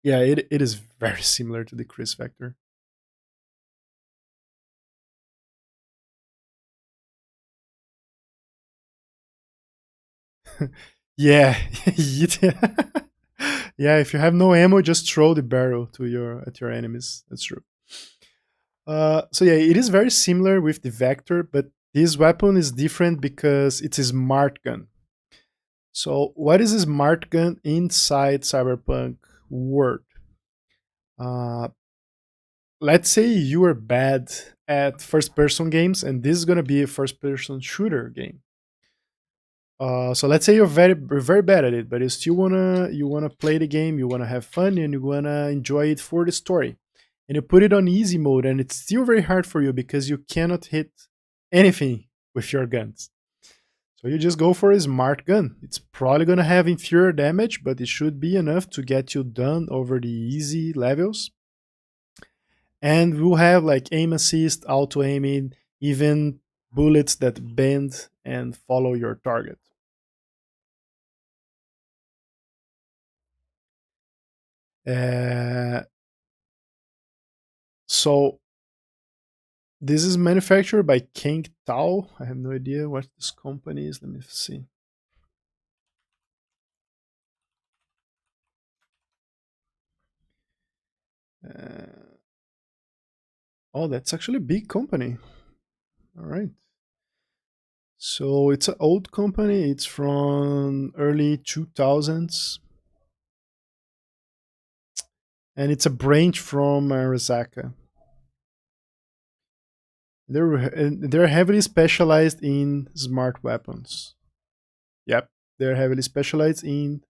Yeah, it is very similar to the Chris Factor. Yeah, yeah. If you have no ammo, just throw the barrel to your at your enemies. That's true. So yeah, it is very similar with the Vector, but this weapon is different because it's a smart gun. So what is a smart gun inside Cyberpunk world? Uh, let's say you are bad at first-person games, and this is gonna be a first-person shooter game. So let's say you're very bad at it, but you wanna play the game, you wanna have fun, and you wanna enjoy it for the story. And you put it on easy mode, and it's still very hard for you because you cannot hit anything with your guns. So you just go for a smart gun. It's probably gonna have inferior damage, but it should be enough to get you done over the easy levels. And we'll have like aim assist, auto aiming, even bullets that bend and follow your target. Uh, so this is manufactured by King Tao. I have no idea what this company is. Let me see. Uh, oh, that's actually a big company. All right. So it's an old company. It's from early 2000s, and it's a branch from Arizaka. They're heavily specialized in smart weapons. Yep, they're heavily specialized in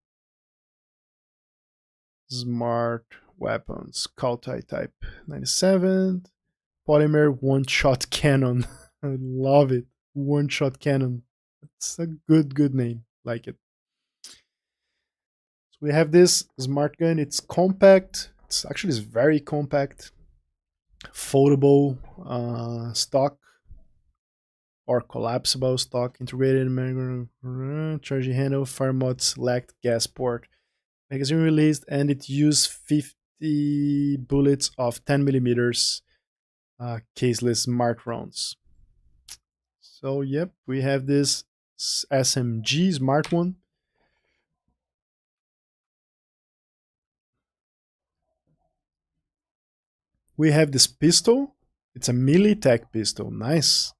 smart weapons. Kautai Type 97, polymer one-shot cannon. I love it. One-shot cannon. It's a good name. Like it. So we have this smart gun. It's compact. It's very compact, foldable stock or collapsible stock, integrated charging handle, fire mod select gas port. Magazine released, and it used 50 bullets of 10 millimeters caseless smart rounds. So yep, we have this SMG smart one. We have this pistol. It's a Militech pistol. Nice.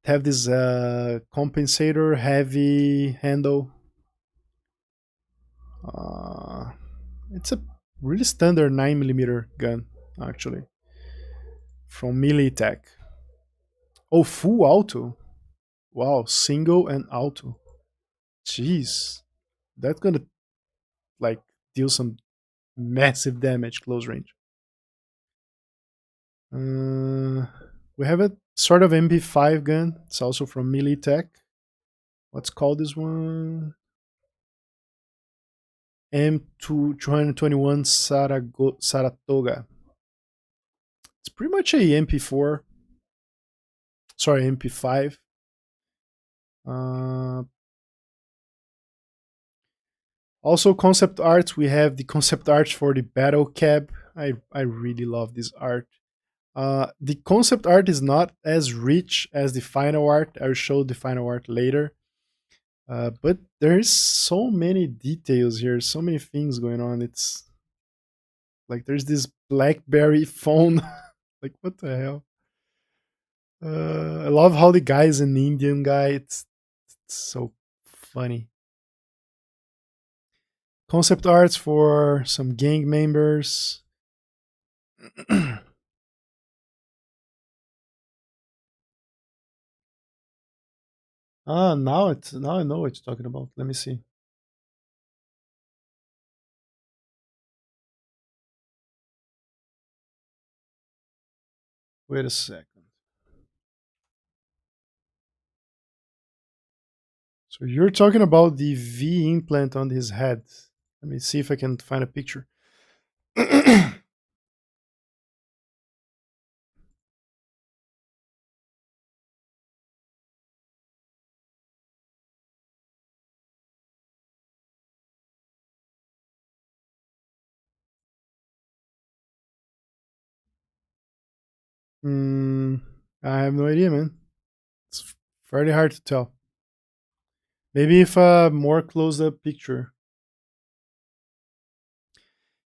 Have this compensator heavy handle. Uh, it's a really standard 9 millimeter gun, actually, from Militech. Oh, full auto. Wow, single and auto. Jeez, that's gonna like deal some massive damage close range. Uh, we have a sort of MP5 gun. It's also from Militech. What's called this one? M221 Saratoga. It's pretty much a MP4. Sorry, MP5. Uh, Also, concept art. We have the concept art for the battle cab. I really love this art. The concept art is not as rich as the final art. I'll show the final art later. But there's so many details here, so many things going on. It's like there's this BlackBerry phone. Like what the hell? I love how the guy is an Indian guy. It's so funny. Concept arts for some gang members. Now I know what you're talking about. Let me see. Wait a second. So you're talking about the V implant on his head. Let me see if I can find a picture. Mm, I have no idea, man. It's fairly hard to tell. Maybe if a more close up picture.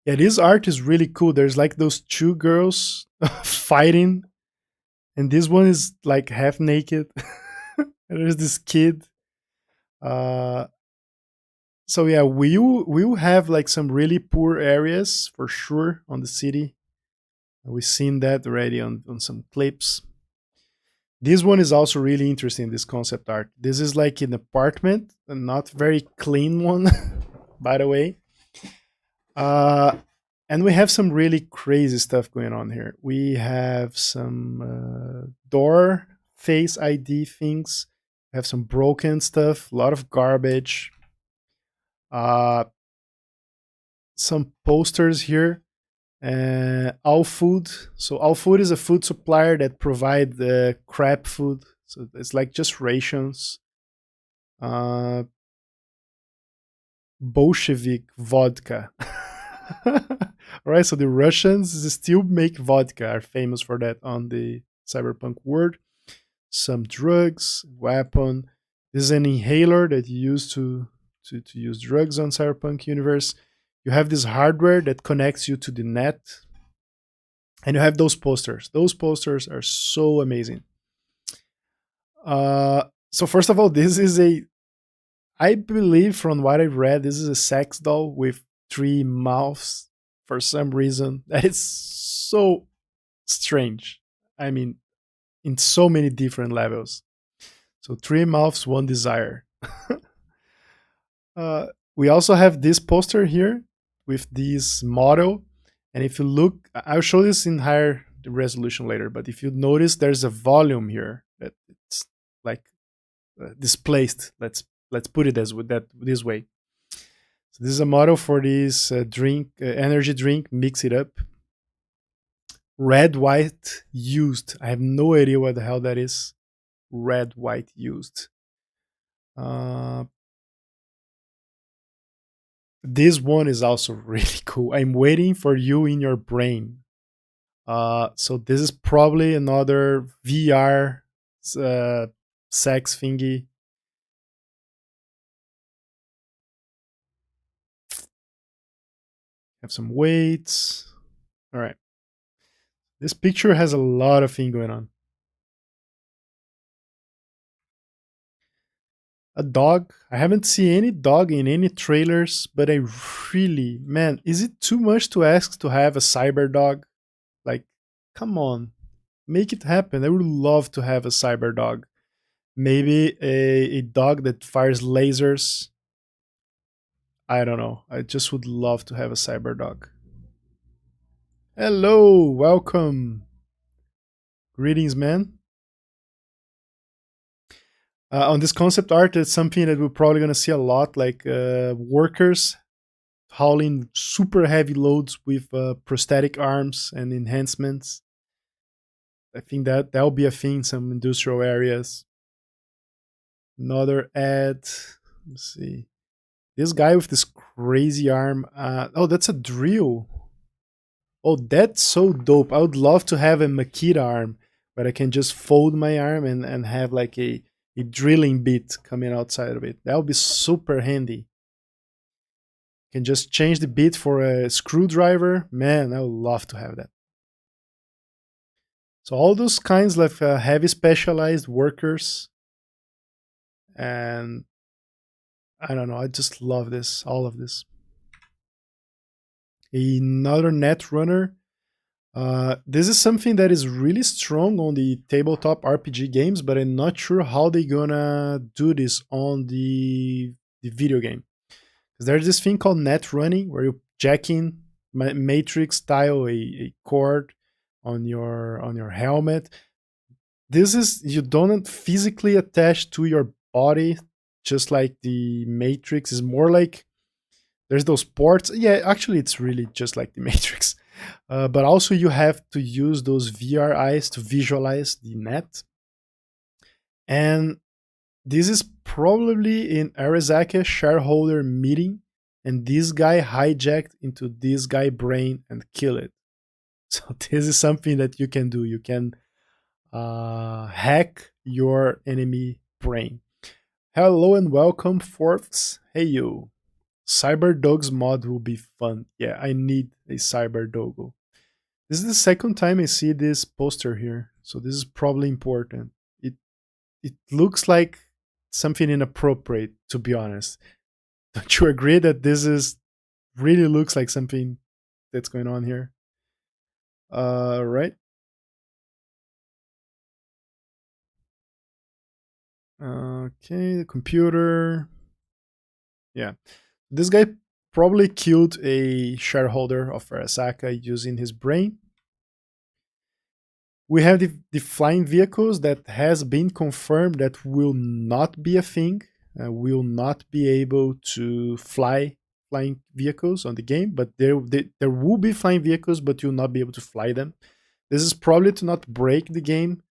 Yeah, this art is really cool. There's like those two girls fighting, and this one is like half naked. And there's this kid. Uh, so yeah, we will have like some really poor areas for sure on the city. We've seen that already on some clips. This one is also really interesting. This concept art. This is like an apartment, a not very clean one, by the way. Uh, and we have some really crazy stuff going on here. We have some door face ID things. We have some broken stuff, a lot of garbage. Uh, some posters here. All Food. So All Food is a food supplier that provide the crap food. So it's like just rations. Uh, Bolshevik vodka. All right, so the Russians still make vodka, are famous for that on the cyberpunk world. Some drugs, weapon. This is an inhaler that you use to use drugs on cyberpunk universe. You have this hardware that connects you to the net, and you have those posters. Those posters are so amazing. So first of all, this is I believe from what I've read, this is a sex doll with three mouths for some reason. That is so strange. I mean, in so many different levels. So three mouths, one desire. uh, we also have this poster here with this model. And if you look, I'll show this in higher resolution later. But if you notice, there's a volume here that it's like displaced. Let's put it as with that this way. So this is a model for this drink, energy drink. Mix it up. Red, white, used. I have no idea what the hell that is. Red, white, used. This one is also really cool. I'm waiting for you in your brain. So this is probably another VR sex thingy. Have some weights. All right. This picture has a lot of thing going on. A dog. I haven't seen any dog in any trailers, but I really, man, is it too much to ask to have a cyber dog? Like, come on, make it happen. I would love to have a cyber dog. Maybe a dog that fires lasers. I don't know. I just would love to have a cyber dog. Hello, welcome. Greetings, man. On this concept art, it's something that we're probably going to see a lot, like workers hauling super heavy loads with prosthetic arms and enhancements. I think that'll be a thing in some industrial areas. Another ad. Let's see. This guy with this crazy arm. Oh, that's a drill. Oh, that's so dope. I would love to have a Makita arm, but I can just fold my arm and have like a drilling bit coming outside of it. That would be super handy. Can just change the bit for a screwdriver. Man, I would love to have that. So all those kinds of heavy specialized workers, and I don't know, I just love this, all of this. Another net runner. This is something that is really strong on the tabletop RPG games, but I'm not sure how they're gonna do this on the video game. Because there's this thing called net running where you jack in matrix style a cord on your helmet. This is, you don't physically attach to your body, just like the matrix is more like there's those ports. Yeah, actually it's really just like the matrix. But also you have to use those VR eyes to visualize the net. And this is probably in Arizaki's shareholder meeting, and this guy hijacked into this guy brain and kill it. So this is something that you can do. You can hack your enemy brain. Hello and welcome, fourths. Hey you. Cyber Dogs mod will be fun. Yeah, I need a Cyber Doggo. This is the second time I see this poster here, so this is probably important. It it looks like something inappropriate, to be honest. Don't you agree that this is really looks like something that's going on here? Right. Okay, the computer. Yeah, this guy probably killed a shareholder of Arasaka using his brain. We have the flying vehicles that has been confirmed that will not be a thing. Will not be able to fly flying vehicles on the game, but there will be flying vehicles, but you'll not be able to fly them. This is probably to not break the game.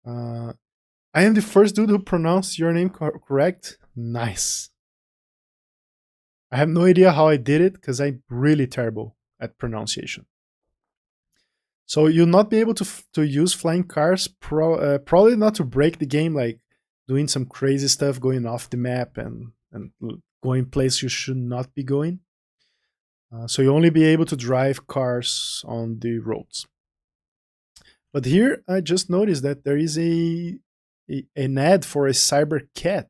Uh, I am the first dude who pronounced your name correct. Nice. I have no idea how I did it because I'm really terrible at pronunciation. So you'll not be able to use flying cars, probably not to break the game, like doing some crazy stuff, going off the map and going places you should not be going. So you only be able to drive cars on the roads. But here I just noticed that there is an ad for a cyber cat.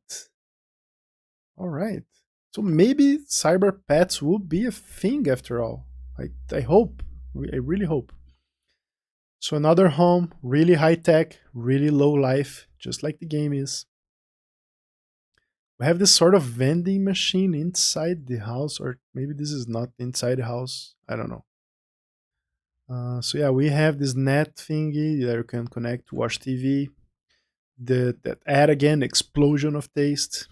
All right. So maybe cyber pets will be a thing after all. I hope. I really hope. So another home, really high tech, really low life, just like the game is. We have this sort of vending machine inside the house, or maybe this is not inside the house. I don't know. So yeah, we have this net thingy that you can connect to watch TV. That ad again, explosion of taste.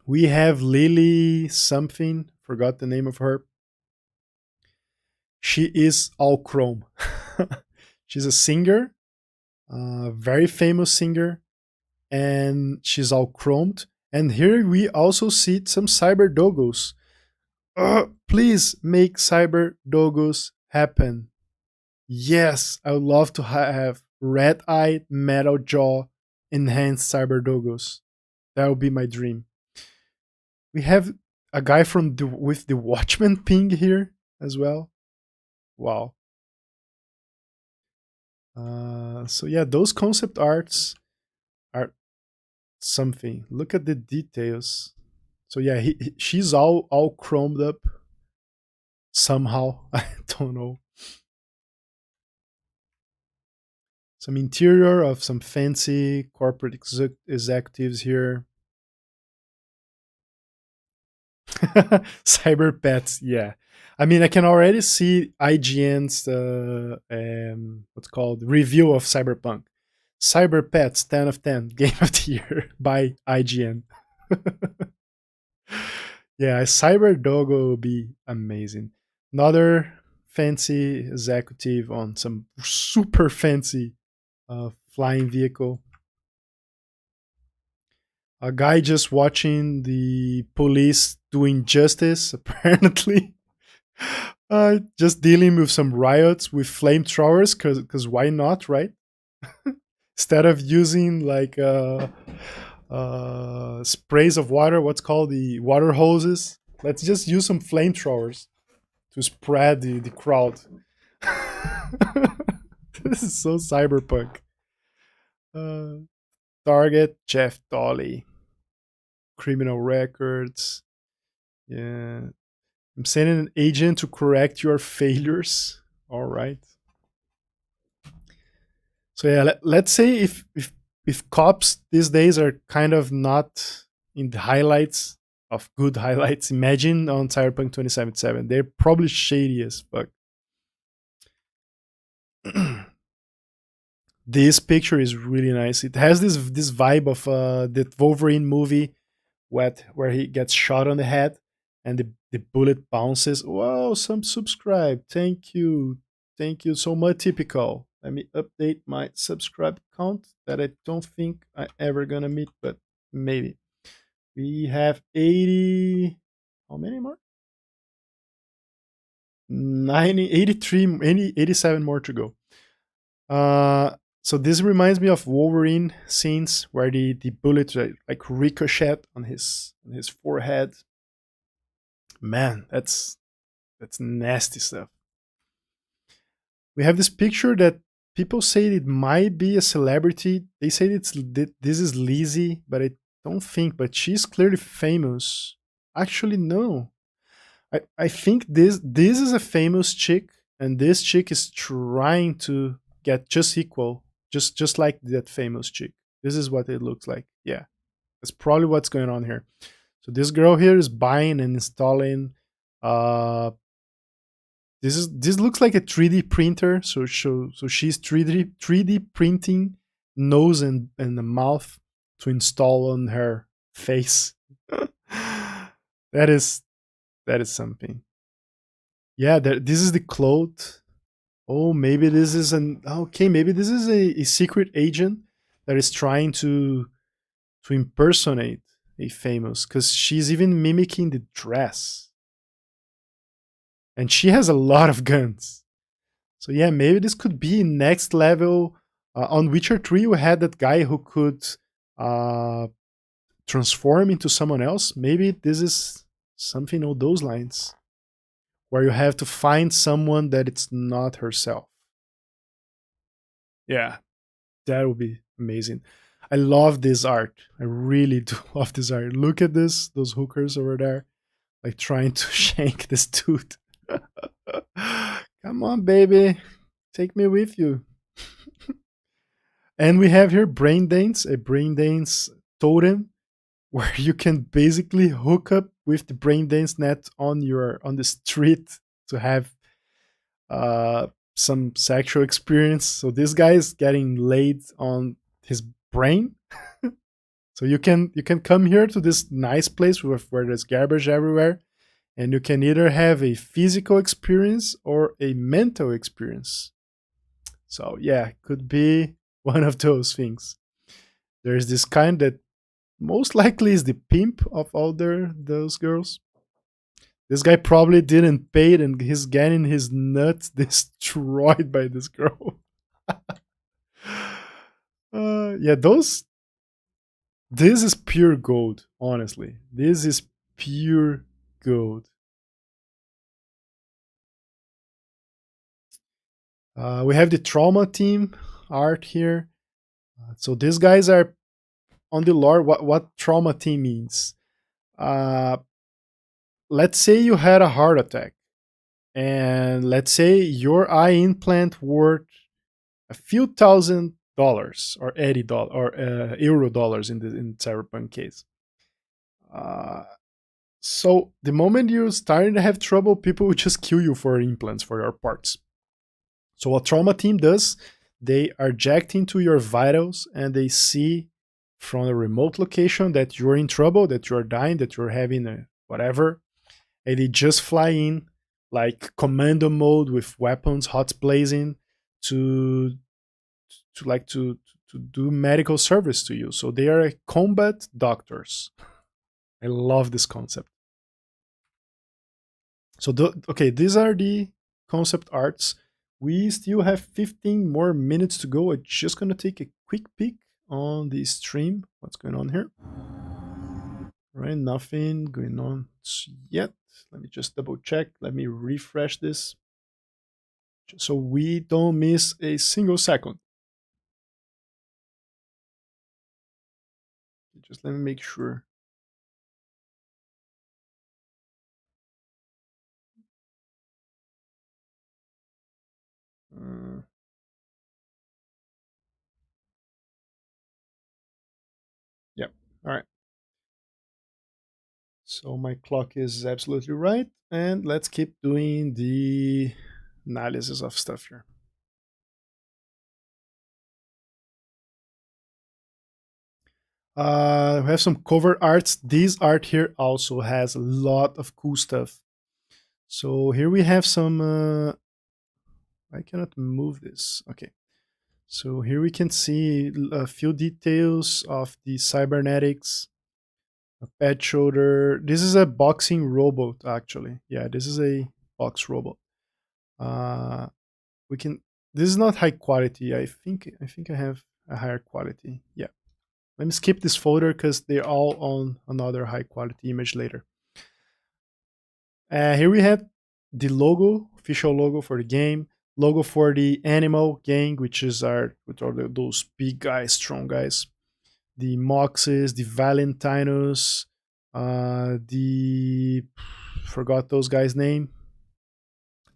We have Lily something, forgot the name of her. She is all chrome. She's a singer, a very famous singer, and she's all chromed. And here we also see some cyber doggos. Please make cyber doggos happen. Yes, I would love to have red eyed, metal jaw, enhanced cyber doggos. That would be my dream. We have a guy from with the Watchman ping here as well. Wow. So yeah, those concept arts are something. Look at the details. So yeah, she's all chromed up somehow. I don't know. Some interior of some fancy corporate executives here. Cyber pets, yeah. I mean, I can already see IGN's what's called review of Cyberpunk. Cyber Pets 10 of 10 Game of the Year by IGN. Yeah, a Cyber Doggo will be amazing. Another fancy executive on some super fancy flying vehicle. A guy just watching the police doing justice, apparently. Just dealing with some riots with flamethrowers, because why not, right? Instead of using like sprays of water, what's called the water hoses, let's just use some flamethrowers to spread the crowd. This is so cyberpunk. Uh, Target Jeff Dolly. Criminal records. Yeah. I'm sending an agent to correct your failures. All right. So yeah, let's say if cops these days are kind of not in the highlights of good highlights, imagine on Cyberpunk 2077. They're probably shady as fuck. This picture is really nice. It has this vibe of the Wolverine movie where he gets shot on the head and the bullet bounces. Wow, some subscribe. Thank you. Thank you so much, typical. Let me update my subscribe count that I don't think I ever gonna meet, but maybe. We have 80. How many more? 90, 83, 80, 87 more to go. So this reminds me of Wolverine scenes where the bullet like ricochet on his forehead. Man, that's nasty stuff. We have this picture that people say it might be a celebrity. They say this is Lizzie, but I don't think. But she's clearly famous. Actually, no. I think this is a famous chick, and this chick is trying to get just equal, just like that famous chick. This is what it looks like. Yeah, that's probably what's going on here. So this girl here is buying and installing. Uh, this looks like a 3D printer. So she's 3D printing nose and the mouth to install on her face. that is that is something. Yeah, this is the cloth. Oh, maybe this is an okay. Maybe this is a secret agent that is trying to impersonate a famous, because she's even mimicking the dress, and she has a lot of guns. So yeah, maybe this could be next level. On Witcher 3, we had that guy who could uh, transform into someone else. Maybe this is something on those lines, where you have to find someone that it's not herself. Yeah, that would be amazing. I love this art. I really do love this art. Look at this, those hookers over there, like trying to shank this dude. Come on, baby. Take me with you. And we have here a brain dance totem, where you can basically hook up with the brain dance net on the street to have some sexual experience. So this guy is getting laid on his brain. So you can come here to this nice place where there's garbage everywhere, and you can either have a physical experience or a mental experience. So yeah, could be one of those things. There's this kind that most likely is the pimp of all those girls. This guy probably didn't pay it, and he's getting his nuts destroyed by this girl. Yeah, those. This is pure gold, honestly. This is pure gold. We have the trauma team art here. So these guys are on the lore. What trauma team means? Uh, let's say you had a heart attack, and let's say your eye implant worth a few $1,000 or $80 or euro dollars in Cyberpunk case. Uh, so the moment you're starting to have trouble, people will just kill you for implants for your parts. So what trauma team does, they are jacked into your vitals, and they see from a remote location that you're in trouble, that you're dying, that you're having a whatever, and they just fly in like commando mode with weapons hot blazing to to do medical service to you. So they are combat doctors. I love this concept. So okay, these are the concept arts. We still have 15 more minutes to go. I'm just gonna take a quick peek on the stream. What's going on here? Right, nothing going on yet. Let me just double check. Let me refresh this so we don't miss a single second. Just let me make sure. Yeah. All right. So my clock is absolutely right. And let's keep doing the analysis of stuff here. We have some cover arts. This art here also has a lot of cool stuff. So here we have some. I cannot move this. Okay. So here we can see a few details of the cybernetics, a pet shoulder. This is a boxing robot, actually. Yeah, this is a box robot. Uh, we can. This is not high quality. I think I have a higher quality. Yeah. Let me skip this folder because they're all on another high quality image later. Here we have the logo, official logo for the game, logo for the animal gang, which is our with all those big guys, strong guys. The Moxes, the Valentinos, the forgot those guys' name,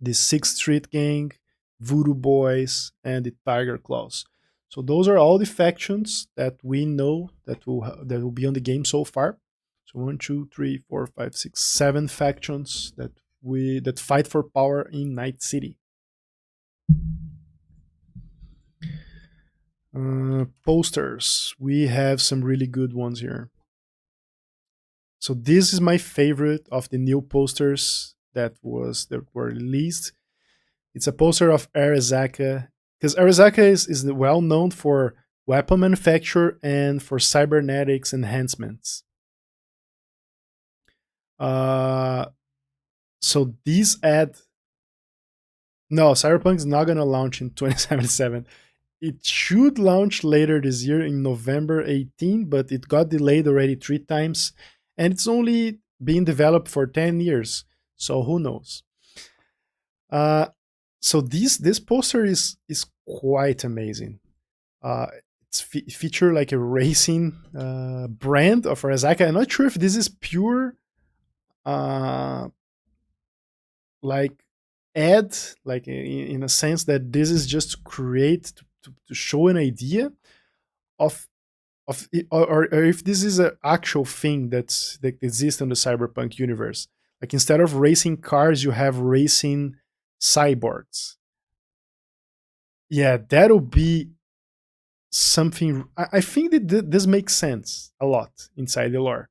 the Sixth Street Gang, Voodoo Boys, and the Tiger Claws. So those are all the factions that we know that will be on the game so far. So one, two, three, four, five, six, 7 factions that fight for power in Night City. Posters. We have some really good ones here. So this is my favorite of the new posters that were released. It's a poster of Arazaka because Arazaka is well known for weapon manufacture and for cybernetics enhancements. Uh, so these add no Cyberpunk is not gonna launch in 2077. It should launch later this year in November 18, but it got delayed already 3 times, and it's only being developed for 10 years. So who knows? Uh, so this poster is quite amazing. Uh, it's feature like a racing brand of Arazaka. I'm not sure if this is pure uh, like ad, like in a sense that this is just to create to show an idea of or if this is an actual thing that exists in the cyberpunk universe. Like instead of racing cars, you have racing cyborgs. Yeah, that'll be something. I think that this makes sense a lot inside the lore.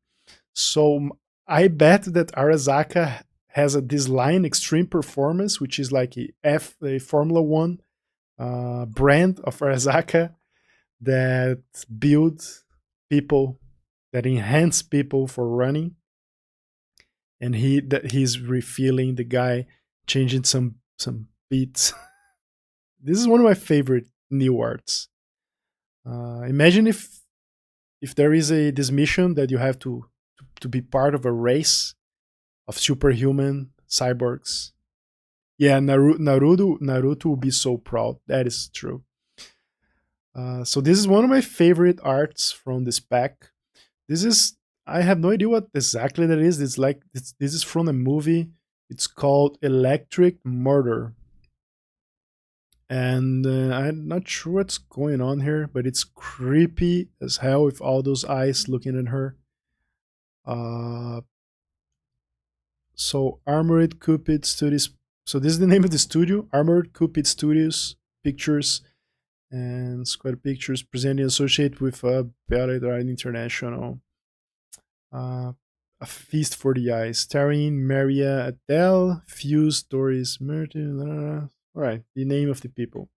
So I bet that Arazaka has this line, Extreme Performance, which is like a Formula One brand of Arazaka that build people, that enhance people for running, and he's refilling the guy, changing some beats. This is one of my favorite new arts. Imagine if there is this mission that you have to be part of a race of superhuman cyborgs. Yeah, Naruto will be so proud. That is true. So this is one of my favorite arts from this pack. This is I have no idea what exactly that is. This is from a movie. It's called Electric Murder, and I'm not sure what's going on here, but it's creepy as hell with all those eyes looking at her. Uh, so Armored Cupid Studios. So this is the name of the studio, Armored Cupid Studios Pictures and Square Pictures, presenting associate with Ballet Ride International. Uh, a Feast for the Eyes, starring Maria Adele, Fuse, Doris Merton. All right, the name of the people.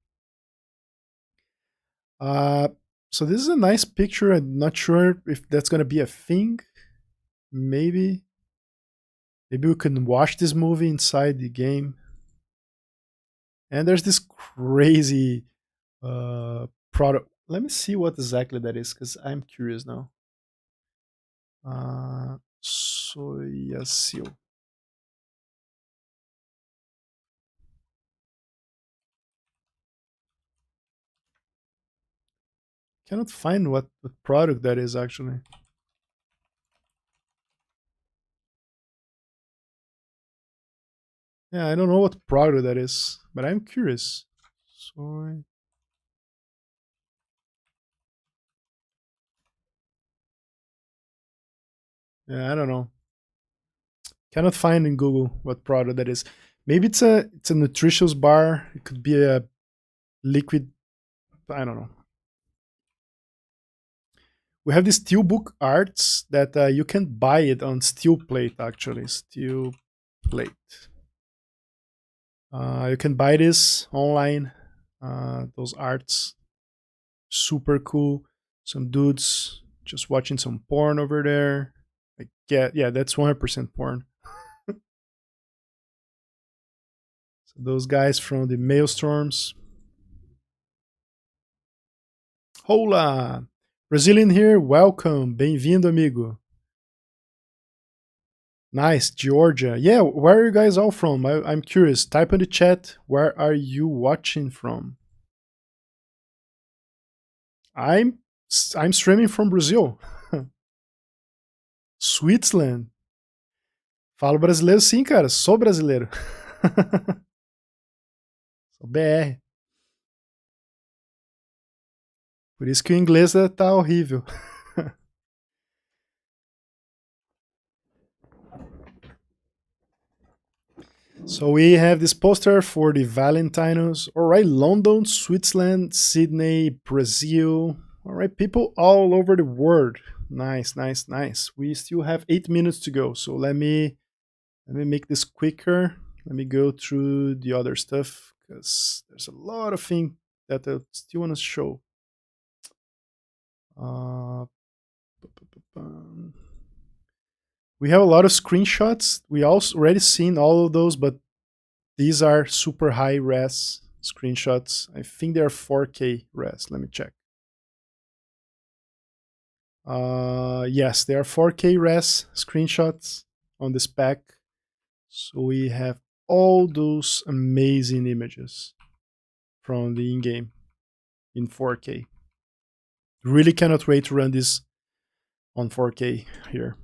Uh, so this is a nice picture. I'm not sure if that's gonna be a thing. Maybe we can watch this movie inside the game. And there's this crazy product. Let me see what exactly that is because I'm curious now. Soya seal. Cannot find what product that is actually. Yeah, I don't know what product that is, but I'm curious. Soy. Yeah, I don't know. Cannot find in Google what product that is. Maybe it's a nutritious bar. It could be a liquid. I don't know. We have this steelbook arts that you can buy it on steel plate. Actually, steel plate. You can buy this online. Those arts, super cool. Some dudes just watching some porn over there. Yeah, that's 100% porn. Those guys from the Maelstorms. Hola! Brazilian here, welcome. Bem-vindo, amigo. Nice, Georgia. Yeah, where are you guys all from? I'm curious. Type in the chat, where are you watching from? I'm streaming from Brazil. Switzerland. Falo brasileiro sim, cara. Sou brasileiro. Sou BR. Por isso que o inglês tá horrível. So we have this poster for the Valentinos. All right, London, Switzerland, Sydney, Brazil. All right, people all over the world. Nice, nice, nice. We still have 8 minutes to go. So let me make this quicker. Let me go through the other stuff because there's a lot of things that I still want to show. We have a lot of screenshots. We also already seen all of those, but these are super high res screenshots. I think they are 4K res. Let me check. Yes, they are 4K res screenshots on this pack. So we have all those amazing images from the in-game in 4K. Really cannot wait to run this on 4K here.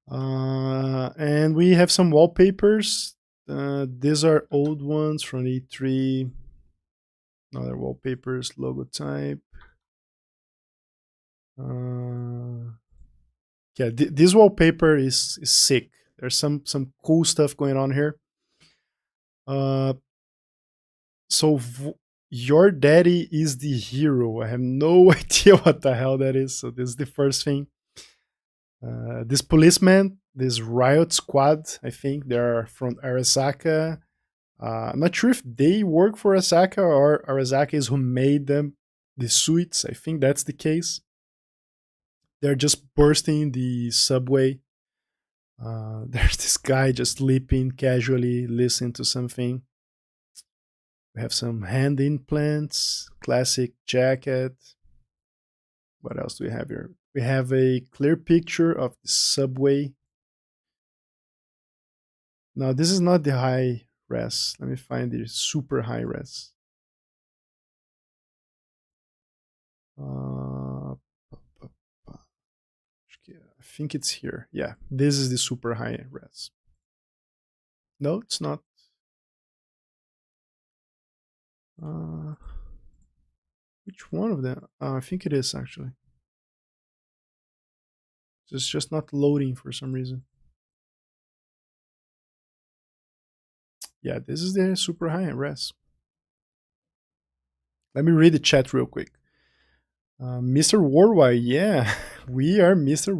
And we have some wallpapers. These are old ones from E3. Other wallpapers, logo type. Yeah, this wallpaper is sick. There's some cool stuff going on here. So your daddy is the hero. I have no idea what the hell that is. So this is the first thing. This policeman, this riot squad, I think they're from Arasaka. I'm not sure if they work for Arasaka or Arasaka is who made them the suits. I think that's the case. They're just bursting the subway. There's this guy just sleeping casually, listening to something. We have some hand implants, classic jacket. What else do we have here? We have a clear picture of the subway. Now, this is not the high res. Let me find the super high res. I think it's here. Yeah, this is the super high res. No, it's not. Which one of them? I think it is actually. It's just not loading for some reason. Yeah, this is the super high res. Let me read the chat real quick. Mr. Worldwide, yeah, we are Mr.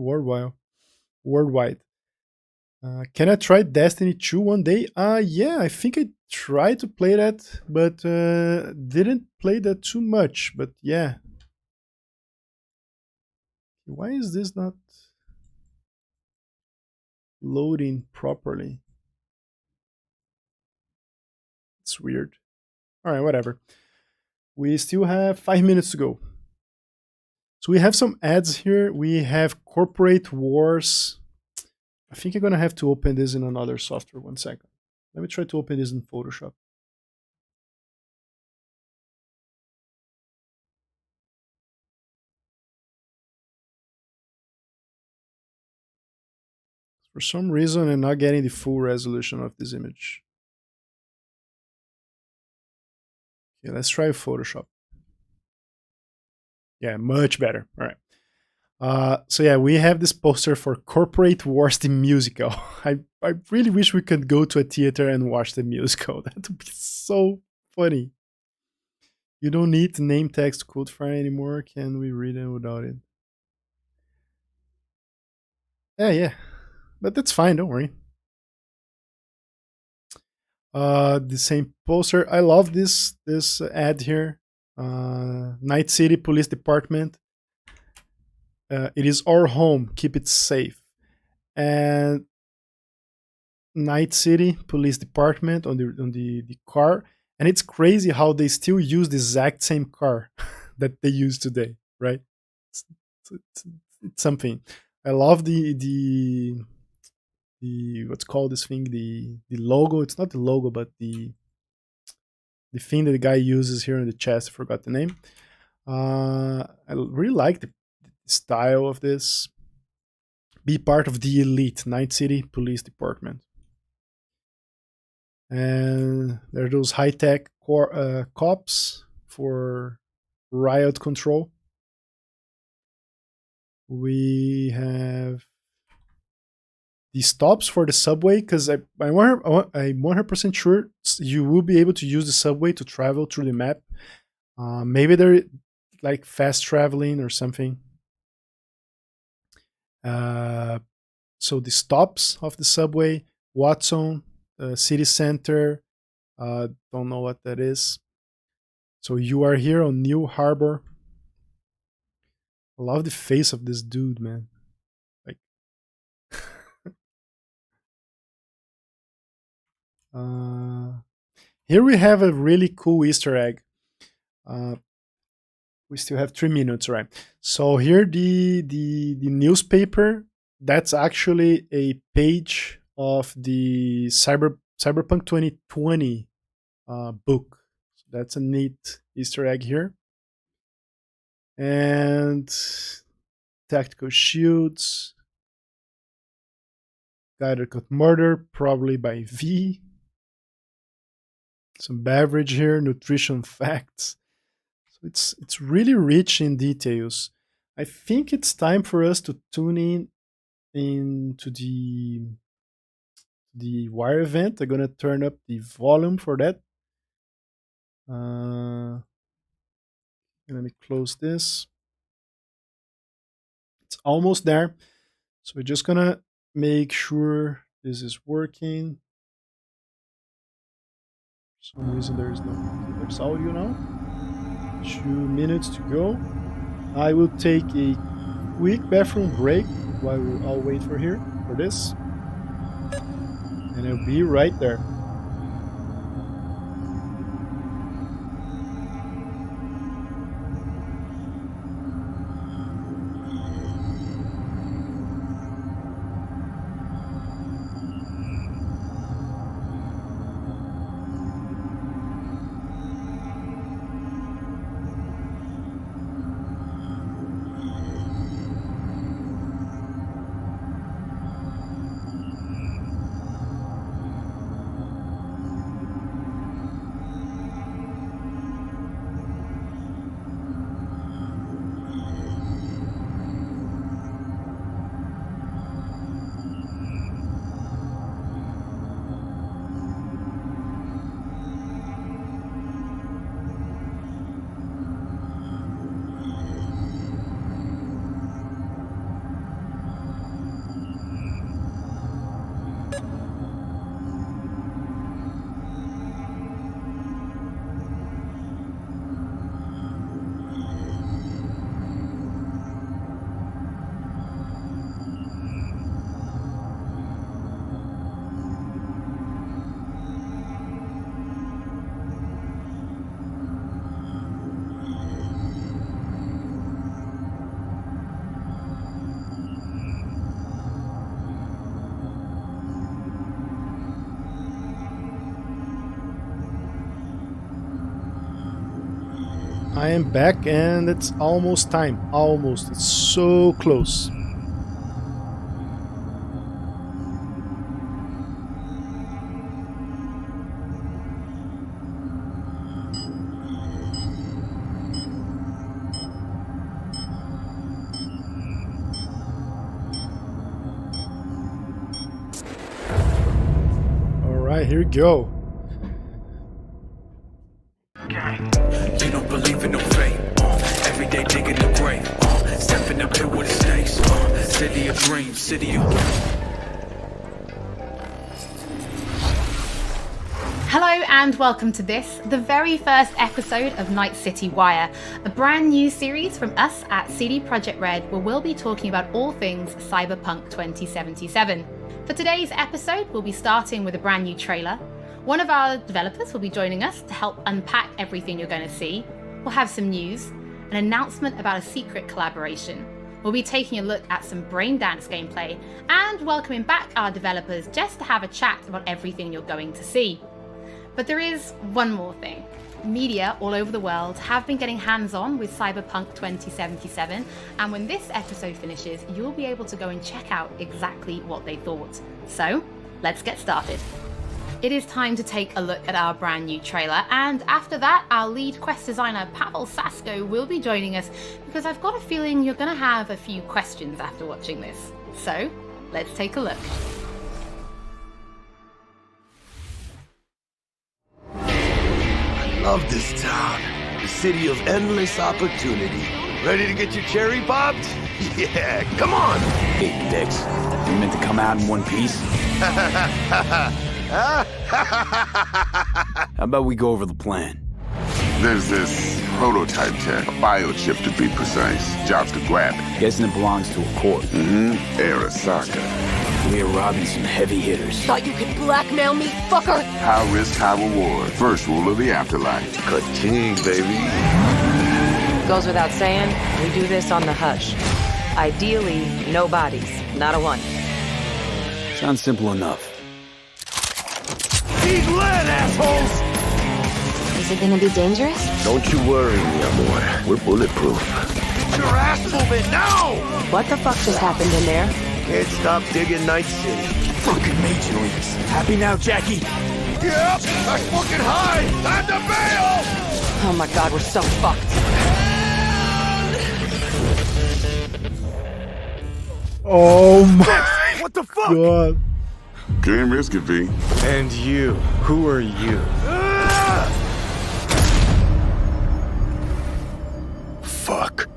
Worldwide. Can I try Destiny 2 one day? Yeah, I think I tried to play that, but didn't play that too much. But yeah. Why is this not loading properly? It's weird. All right, whatever. We still have 5 minutes to go. So we have some ads here. We have Corporate Wars. I think I'm going to have to open this in another software. 1 second. Let me try to open this in Photoshop. For some reason, I'm not getting the full resolution of this image. Okay, let's try Photoshop. Yeah, much better. All right. So yeah, we have this poster for Corporate Wars the musical. I really wish we could go to a theater and watch the musical. That would be so funny. You don't need name text code file anymore. Can we read it without it? Yeah. But that's fine, don't worry. The same poster. I love this ad here. Night City Police Department. It is our home. Keep it safe. And Night City Police Department on the car, and it's crazy how they still use the exact same car that they use today, right? It's, it's something. I love the what's called this thing, the logo. It's not the logo, but the thing that the guy uses here in the chest. I forgot the name. I really like the style of this. Be part of the elite Night City Police Department. And there are those high-tech cops for riot control. We have the stops for the subway, because I'm 100% sure you will be able to use the subway to travel through the map. Maybe they're like fast traveling or something. So the stops of the subway: Watson, city center. Don't know what that is. So you are here on New Harbor. I love the face of this dude, man. Like, here we have a really cool Easter egg. We still have 3 minutes, right? So here the newspaper, that's actually a page of the Cyberpunk 2020 book. So that's a neat Easter egg here. And tactical shields. Guy that got murdered, probably by V. Some beverage here, nutrition facts. So it's really rich in details. I think it's time for us to tune into the wire event. I'm gonna turn up the volume for that. Let me close this. It's almost there. So we're just gonna make sure this is working. For some reason there's audio now. 2 minutes to go. I will take a quick bathroom break while I'll wait for this. And I'll be right there. I am back and it's almost time. Almost. It's so close. All right, here we go. You don't believe in no fate. Every day digging the grave. Stepping up here with the stakes. City of dreams, city of. Hello and welcome to this, the very first episode of Night City Wire, a brand new series from us at CD Projekt Red, where we'll be talking about all things Cyberpunk 2077. For today's episode, we'll be starting with a brand new trailer. One of our developers will be joining us to help unpack everything you're going to see. We'll have some news, an announcement about a secret collaboration. We'll be taking a look at some braindance gameplay and welcoming back our developers just to have a chat about everything you're going to see. But there is one more thing. Media all over the world have been getting hands-on with Cyberpunk 2077, and when this episode finishes, you'll be able to go and check out exactly what they thought. So, let's get started. It is time to take a look at our brand new trailer, and after that, our lead quest designer Pavel Sasko will be joining us, because I've got a feeling you're going to have a few questions after watching this. So, let's take a look. I love this town, the city of endless opportunity. Ready to get your cherry popped? Yeah, come on! Hey, Dex, you meant to come out in one piece? How about we go over the plan? There's this prototype tech, a biochip to be precise. Job's to grab it. Guessing it belongs to a corp. Arasaka. We're robbing some heavy hitters. Thought you could blackmail me, fucker? High risk, high reward. First rule of the afterlife. Ka-ching, baby. Goes without saying, we do this on the hush. Ideally, no bodies, not a one. Sounds simple enough. Eat lead, assholes! Is it gonna be dangerous? Don't you worry, mi amor. We're bulletproof. Get your ass moving now! What the fuck just happened in there? Can't stop digging Night City. Fucking major leagues. Happy now, Jackie? Yep, that's fucking high! Time to bail! Oh my god, we're so fucked. Oh my What the fuck? god. Can't risk it, V. And you, who are you? Fuck.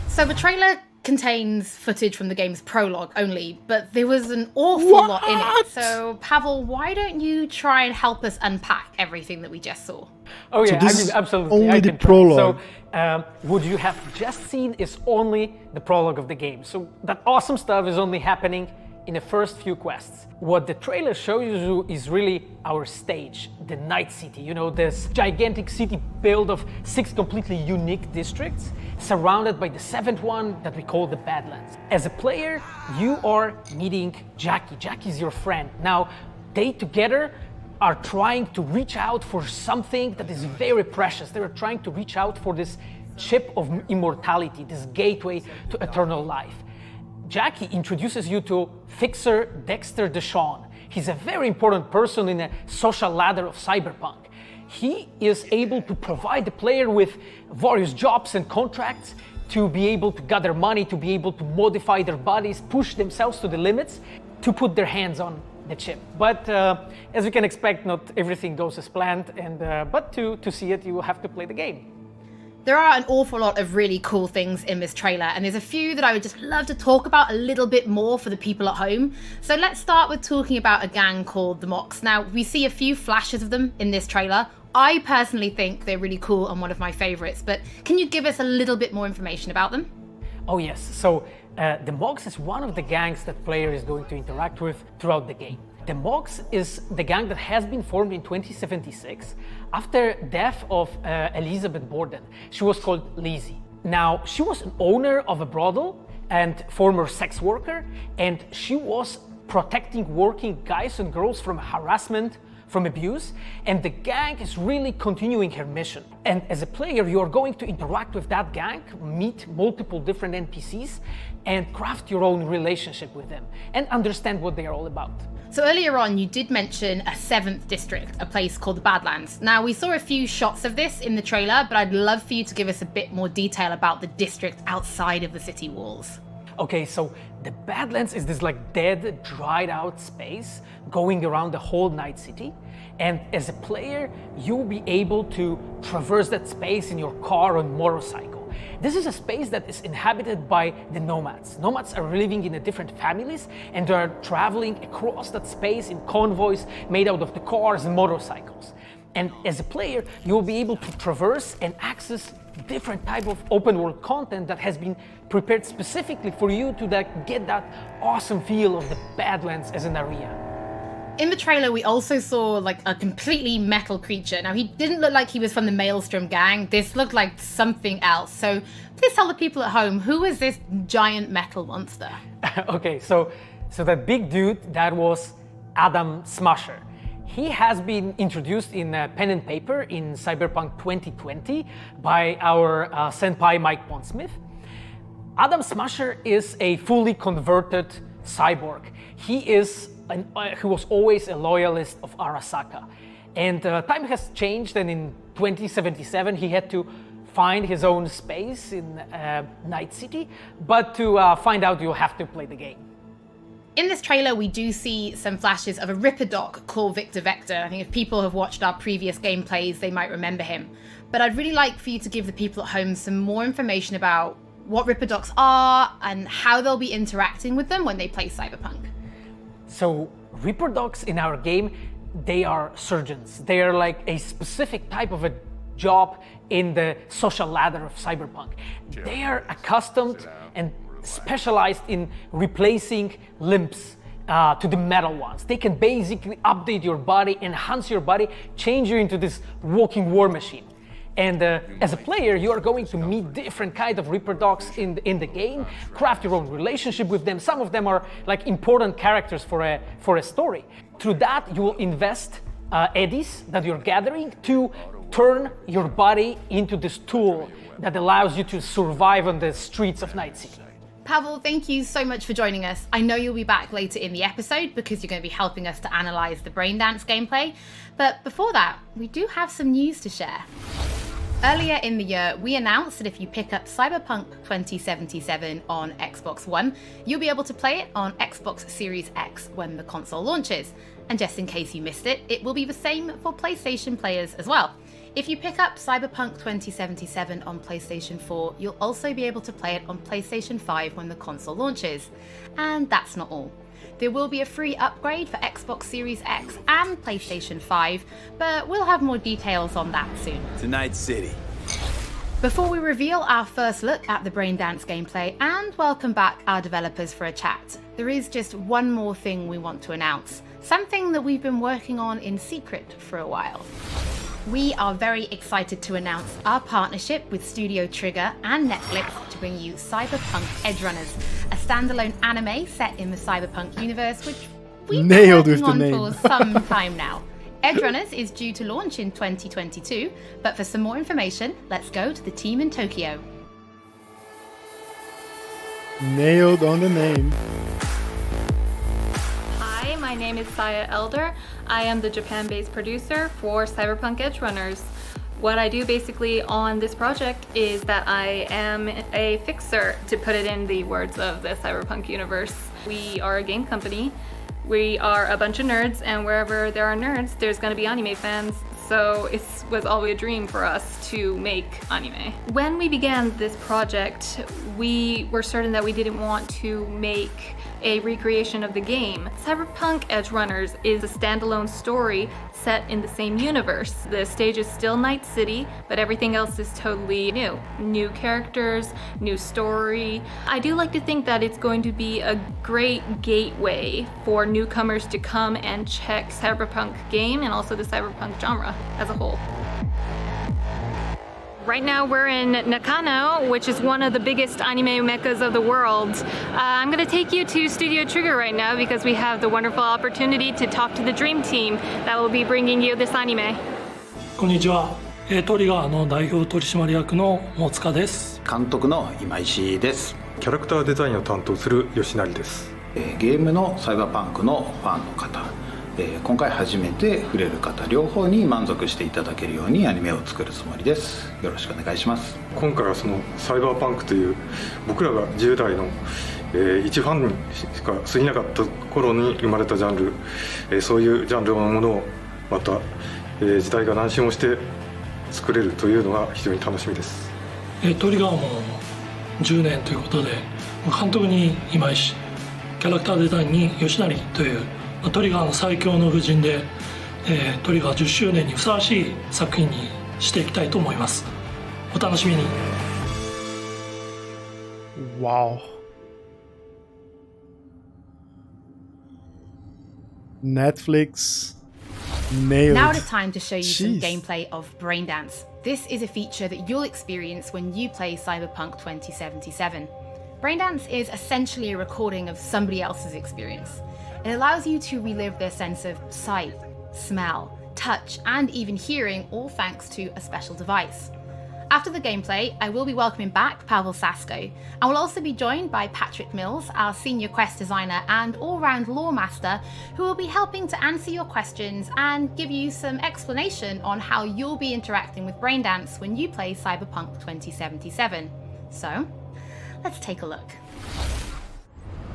So the trailer contains footage from the game's prologue only, but there was an awful lot in it. So Pavel, why don't you try and help us unpack everything that we just saw? Oh yeah, this I is mean, absolutely. only I the can try. prologue. So, what you have just seen is only the prologue of the game. So that awesome stuff is only happening in the first few quests. What the trailer shows you is really our stage, the Night City. You know, this gigantic city built of 6 completely unique districts, surrounded by the 7th one that we call the Badlands. As a player, you are meeting Jackie. Jackie's your friend. Now, they together are trying to reach out for something that is very precious. They are trying to reach out for this chip of immortality, this gateway to eternal life. Jackie introduces you to Fixer Dexter Deshawn. He's a very important person in a social ladder of Cyberpunk. He is able to provide the player with various jobs and contracts to be able to gather money, to be able to modify their bodies, push themselves to the limits, to put their hands on the chip. But as you can expect, not everything goes as planned, and but to see it, you will have to play the game. There are an awful lot of really cool things in this trailer, and there's a few that I would just love to talk about a little bit more for the people at home. So let's start with talking about a gang called the Mox. Now, we see a few flashes of them in this trailer. I personally think they're really cool and one of my favorites, but can you give us a little bit more information about them? Oh yes, so the Mox is one of the gangs that player is going to interact with throughout the game. The Mox is the gang that has been formed in 2076 after death of Elizabeth Borden. She was called Lizzie. Now, she was an owner of a brothel and former sex worker, and she was protecting working guys and girls from harassment, from abuse, and the gang is really continuing her mission. And as a player, you are going to interact with that gang, meet multiple different NPCs, and craft your own relationship with them, and understand what they are all about. So earlier on, you did mention a 7th district, a place called the Badlands. Now, we saw a few shots of this in the trailer, but I'd love for you to give us a bit more detail about the district outside of the city walls. Okay, so the Badlands is this like dead, dried out space going around the whole Night City. And as a player, you'll be able to traverse that space in your car or motorcycle. This is a space that is inhabited by the nomads. Nomads are living in different families and they are traveling across that space in convoys made out of the cars and motorcycles. And as a player, you will be able to traverse and access different type of open world content that has been prepared specifically for you to get that awesome feel of the Badlands as an area. In the trailer, we also saw like a completely metal creature. Now, he didn't look like he was from the Maelstrom gang. This looked like something else. So please tell the people at home, who is this giant metal monster? Okay, so that big dude, that was Adam Smasher. He has been introduced in pen and paper in Cyberpunk 2020 by our senpai Mike Pondsmith. Adam Smasher is a fully converted cyborg. He was always a loyalist of Arasaka. And time has changed, and in 2077 he had to find his own space in Night City. But to find out, you'll have to play the game. In this trailer, we do see some flashes of a Ripper Doc called Victor Vector. I think if people have watched our previous gameplays, they might remember him. But I'd really like for you to give the people at home some more information about what Ripper Docs are and how they'll be interacting with them when they play Cyberpunk. So Ripper Docs in our game, they are surgeons. They are like a specific type of a job in the social ladder of Cyberpunk. They are accustomed and specialized in replacing limbs to the metal ones. They can basically update your body, enhance your body, change you into this walking war machine. And as a player, you are going to meet different kind of Ripper Docs in the game, craft your own relationship with them. Some of them are like important characters for a story. Through that, you will invest eddies that you're gathering to turn your body into this tool that allows you to survive on the streets of Night City. Pavel, thank you so much for joining us. I know you'll be back later in the episode because you're going to be helping us to analyze the braindance gameplay. But before that, we do have some news to share. Earlier in the year, we announced that if you pick up Cyberpunk 2077 on Xbox One, you'll be able to play it on Xbox Series X when the console launches. And just in case you missed it, it will be the same for PlayStation players as well. If you pick up Cyberpunk 2077 on PlayStation 4, you'll also be able to play it on PlayStation 5 when the console launches. And that's not all. There will be a free upgrade for Xbox Series X and PlayStation 5, but we'll have more details on that soon. To Night City. Before we reveal our first look at the braindance gameplay and welcome back our developers for a chat, there is just one more thing we want to announce, something that we've been working on in secret for a while. We are very excited to announce our partnership with Studio Trigger and Netflix to bring you Cyberpunk Edgerunners, a standalone anime set in the Cyberpunk universe, which we've been working on for some time now. Edgerunners is due to launch in 2022, but for some more information, let's go to the team in Tokyo. Nailed on the name. Hi, my name is Saya Elder. I am the Japan-based producer for Cyberpunk Edgerunners. What I do basically on this project is that I am a fixer, to put it in the words of the Cyberpunk universe. We are a game company. We are a bunch of nerds, and wherever there are nerds, there's going to be anime fans. So it was always a dream for us to make anime. When we began this project, we were certain that we didn't want to make a recreation of the game. Cyberpunk Edgerunners is a standalone story set in the same universe. The stage is still Night City, but everything else is totally new. New characters, new story. I do like to think that it's going to be a great gateway for newcomers to come and check Cyberpunk game and also the Cyberpunk genre as a whole. Right now we're in Nakano, which is one of the biggest anime meccas of the world. I'm going to take you to Studio Trigger right now because we have the wonderful opportunity to talk to the dream team that will be bringing you this anime. こんにちは。トリガーの代表取締役の大塚です。監督の今石です。キャラクターデザインを担当する吉成です。ゲームのサイバーパンクのファンの方、今回初めて触れる方両方に満足していただけるようにアニメを作るつもりです。よろしくお願いします。今回はそのサイバーパンクという僕らが10代の、一ファンにしか過ぎなかった頃に生まれたジャンル、そういうジャンルのものをまた、時代が何周もして作れるというのが非常に楽しみです。トリガーも10年ということで、監督に今井氏、キャラクターデザインに吉成という、トリガーの最強の布陣で、トリガー10周年にふさわしい作品にしていきたいと思います。お楽しみに。Wow. Netflix nailed. Now it's time to show you some Jeez. gameplay of Braindance. This is a feature that you'll experience when you play Cyberpunk 2077. Braindance is essentially a recording of somebody else's experience. It allows you to relive their sense of sight, smell, touch, and even hearing, all thanks to a special device. After the gameplay, I will be welcoming back Pavel Sasko, and we'll also be joined by Patrick Mills, our senior quest designer and all-round lore master, who will be helping to answer your questions and give you some explanation on how you'll be interacting with Braindance when you play Cyberpunk 2077. So, let's take a look.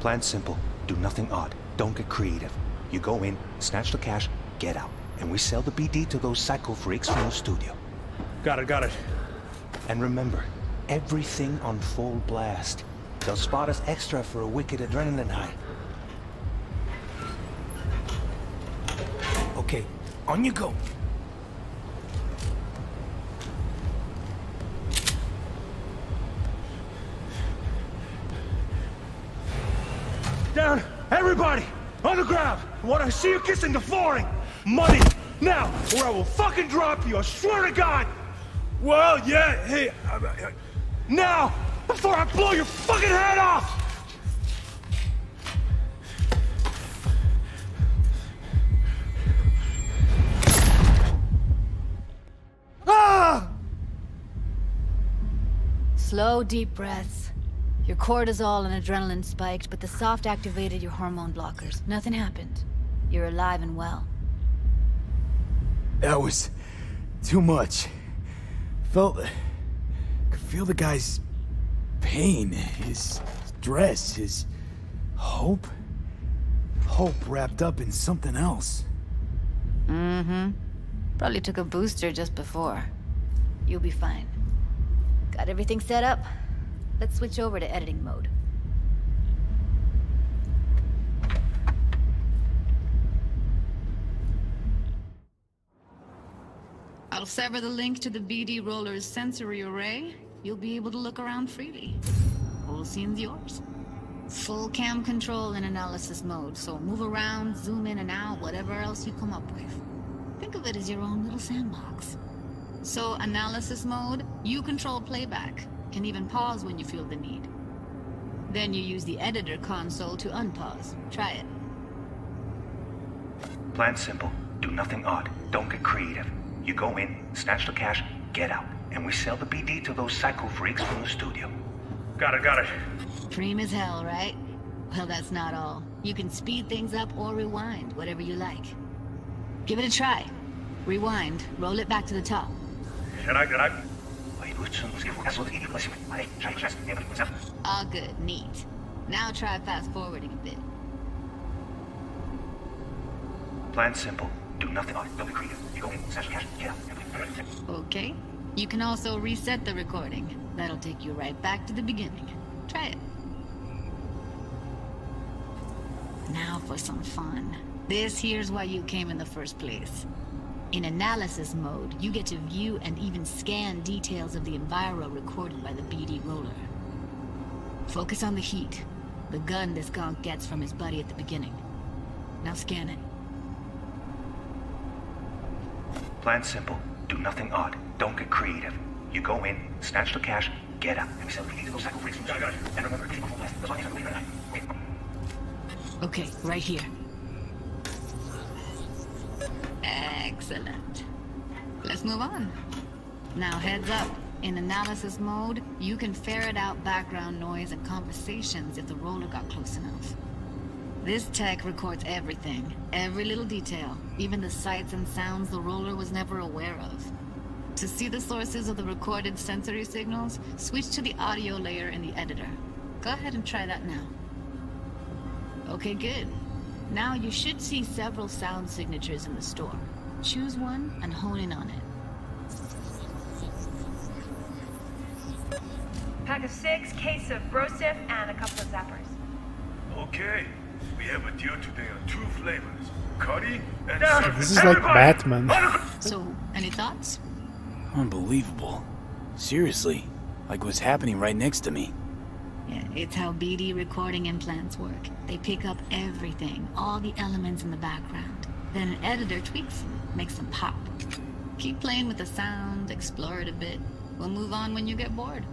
Plan simple. Do nothing odd. Don't get creative. You go in, snatch the cash, get out, and we sell the BD to those psycho freaks from the studio. Got it. And remember, everything on full blast. They'll spot us extra for a wicked adrenaline high. Okay, on you go. Down! Everybody! On the ground! I want to see you kissing the flooring! Money! Now! Or I will fucking drop you! I swear to God! Well, yeah, hey... now! Before I blow your fucking head off! Ah! Slow, deep breaths. Your cortisol and adrenaline spiked, but the soft activated your hormone blockers. Nothing happened. You're alive and well. That was... too much. Could feel the guy's pain, his stress, his hope. Hope wrapped up in something else. Mm-hmm. Probably took a booster just before. You'll be fine. Got everything set up? Let's switch over to editing mode. I'll sever the link to the BD Roller's sensory array. You'll be able to look around freely. Whole scene's yours. Full cam control in analysis mode, so move around, zoom in and out, whatever else you come up with. Think of it as your own little sandbox. So, analysis mode, you control playback. Can even pause when you feel the need. Then you use the editor console to unpause. Try it. Plan simple. Do nothing odd. Don't get creative. You go in, snatch the cash, get out, and we sell the BD to those psycho freaks from the studio. Got it. Preem as hell, right? Well, that's not all. You can speed things up or rewind, whatever you like. Give it a try. Rewind, roll it back to the top. Can I? All good, neat. Now try fast forwarding a bit. Plan simple. Do nothing odd. Don't be creative. You go in, snatch the cash, get out. Okay. You can also reset the recording. That'll take you right back to the beginning. Try it. Now for some fun. This here's why you came in the first place. In analysis mode, you get to view and even scan details of the enviro recorded by the BD Roller. Focus on the heat, the gun this gonk gets from his buddy at the beginning. Now scan it. Plan simple. Do nothing odd. Don't get creative. You go in, snatch the cash, get out, and we sell the BD to those psycho freaks from the studio. And remember, okay, right here. Excellent. Let's move on. Now heads up. In analysis mode, you can ferret out background noise and conversations if the roller got close enough. This tech records everything, every little detail, even the sights and sounds the roller was never aware of. To see the sources of the recorded sensory signals, switch to the audio layer in the editor. Go ahead and try that now. Okay, good. Now you should see several sound signatures in the store. Choose one and hone in on it. pack of 6, case of Brosif, and a couple of zappers. Okay. We have a deal today on 2 flavors. Cuddy and So this is like Batman. So, any thoughts? Unbelievable. Seriously, like what's happening right next to me. Yeah, it's how BD recording implants work. They pick up everything, all the elements in the background. Then an editor tweaks them, makes them pop. Keep playing with the sound, explore it a bit. We'll move on when you get bored.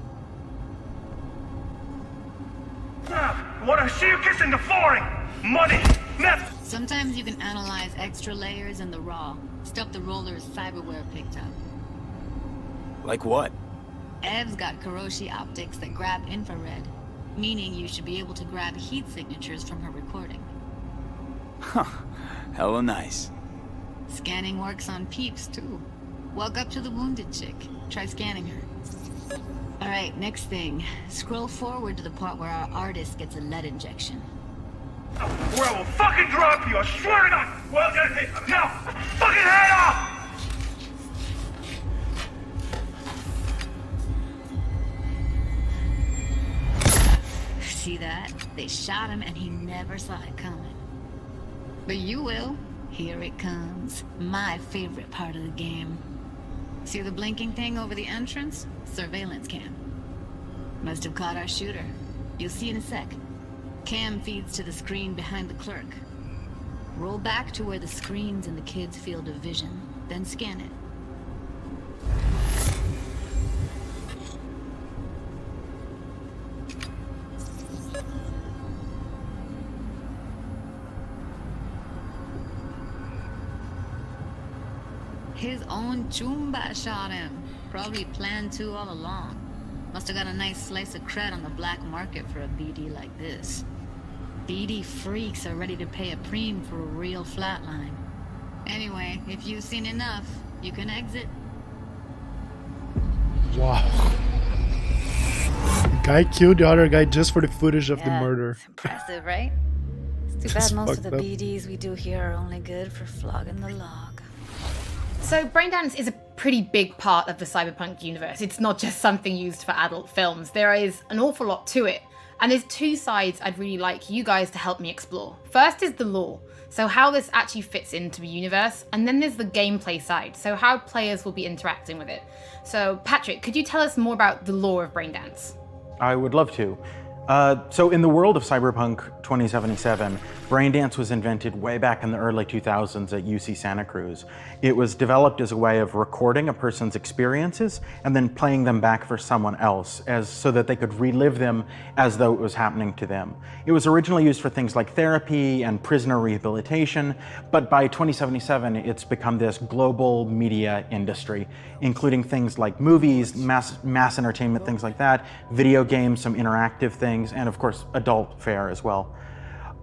Wanna see you kissing the flooring? Money! Now! Sometimes you can analyze extra layers in the raw, stuff the roller's cyberware picked up. Like what? Ev's got Kiroshi optics that grab infrared, meaning you should be able to grab heat signatures from her recording. Huh. Hella nice. Scanning works on peeps, too. Walk up to the wounded chick. Try scanning her. Alright, next thing. Scroll forward to the part where our artist gets a lead injection. Or I will fucking drop you, I swear to God! Well, now, fucking head off! See that? They shot him and he never saw it coming. But you will. Here it comes. My favorite part of the game. See the blinking thing over the entrance? Surveillance cam. Must have caught our shooter. You'll see in a sec. Cam feeds to the screen behind the clerk. Roll back to where the screen's in the kid's field of vision, then scan it. His own Chumba shot him. Probably planned to all along. Must have got a nice slice of cred on the black market for a BD like this. BD freaks are ready to pay a preem for a real flatline. Anyway, if you've seen enough, you can exit. Wow. The guy killed the other guy just for the footage of the murder. Impressive, right? It's too That's bad most of the fucked up. BDs we do here are only good for flogging the log. So braindance is a pretty big part of the Cyberpunk universe. It's not just something used for adult films. There is an awful lot to it. And there's 2 sides I'd really like you guys to help me explore. First is the lore, so how this actually fits into the universe. And then there's the gameplay side, so how players will be interacting with it. So Patrick, could you tell us more about the lore of braindance? I would love to. So in the world of Cyberpunk 2077, braindance was invented way back in the early 2000s at UC Santa Cruz. It was developed as a way of recording a person's experiences and then playing them back for someone else so that they could relive them as though it was happening to them. It was originally used for things like therapy and prisoner rehabilitation, but by 2077 it's become this global media industry, including things like movies, mass entertainment, things like that, video games, some interactive things, and of course adult fare as well.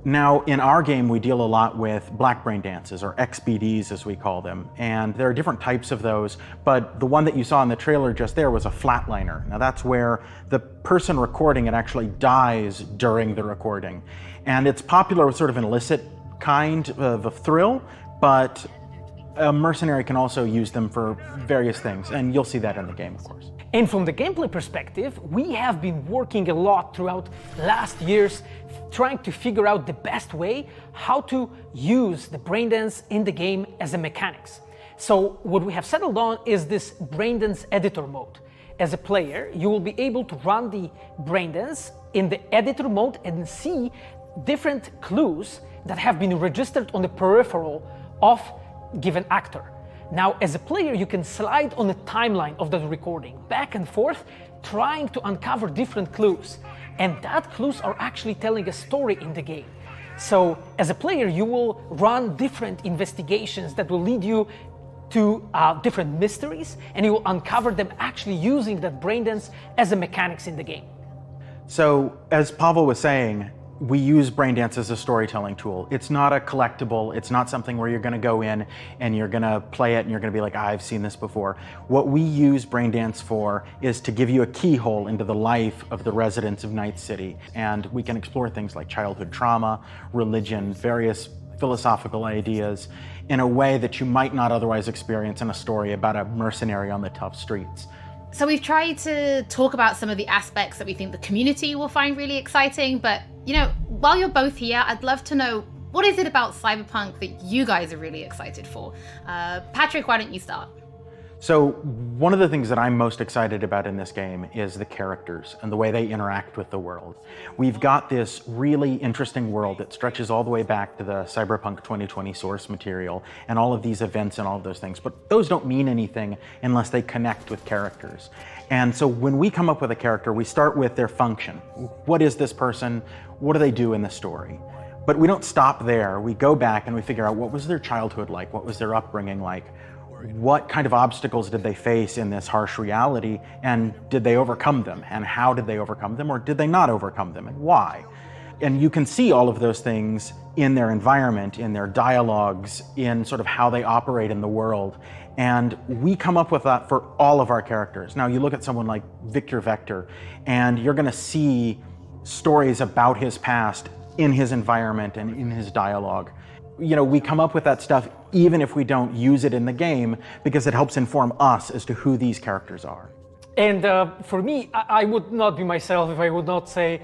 Now in our game we deal a lot with black brain dances, or XBDs as we call them, and there are different types of those, but the one that you saw in the trailer just there was a flatliner. Now that's where the person recording it actually dies during the recording, and it's popular with sort of an illicit kind of a thrill, but a mercenary can also use them for various things, and you'll see that in the game, of course. And from the gameplay perspective, we have been working a lot throughout last years trying to figure out the best way how to use the braindance in the game as a mechanics. So what we have settled on is this braindance editor mode. As a player, you will be able to run the braindance in the editor mode and see different clues that have been registered on the peripheral of given actor. Now, as a player, you can slide on the timeline of that recording, back and forth, trying to uncover different clues. And that clues are actually telling a story in the game. So, as a player, you will run different investigations that will lead you to different mysteries, and you will uncover them actually using that braindance as a mechanics in the game. So, as Pavel was saying, we use braindance as a storytelling tool. It's not a collectible. It's not something where you're going to go in and you're going to play it and you're going to be like, I've seen this before. What we use braindance for is to give you a keyhole into the life of the residents of Night City. And we can explore things like childhood trauma, religion, various philosophical ideas in a way that you might not otherwise experience in a story about a mercenary on the tough streets. So we've tried to talk about some of the aspects that we think the community will find really exciting, but while you're both here, I'd love to know, what is it about Cyberpunk that you guys are really excited for? Patrick, why don't you start? So one of the things that I'm most excited about in this game is the characters and the way they interact with the world. We've got this really interesting world that stretches all the way back to the Cyberpunk 2020 source material and all of these events and all of those things, but those don't mean anything unless they connect with characters. And so when we come up with a character, we start with their function. What is this person? What do they do in the story? But we don't stop there. We go back and we figure out, what was their childhood like? What was their upbringing like? What kind of obstacles did they face in this harsh reality, and did they overcome them? And how did they overcome them, or did they not overcome them, and why? And you can see all of those things in their environment, in their dialogues, in sort of how they operate in the world. And we come up with that for all of our characters. Now, you look at someone like Victor Vector, and you're going to see stories about his past in his environment and in his dialogue. We come up with that stuff even if we don't use it in the game, because it helps inform us as to who these characters are. And for me, I would not be myself if I would not say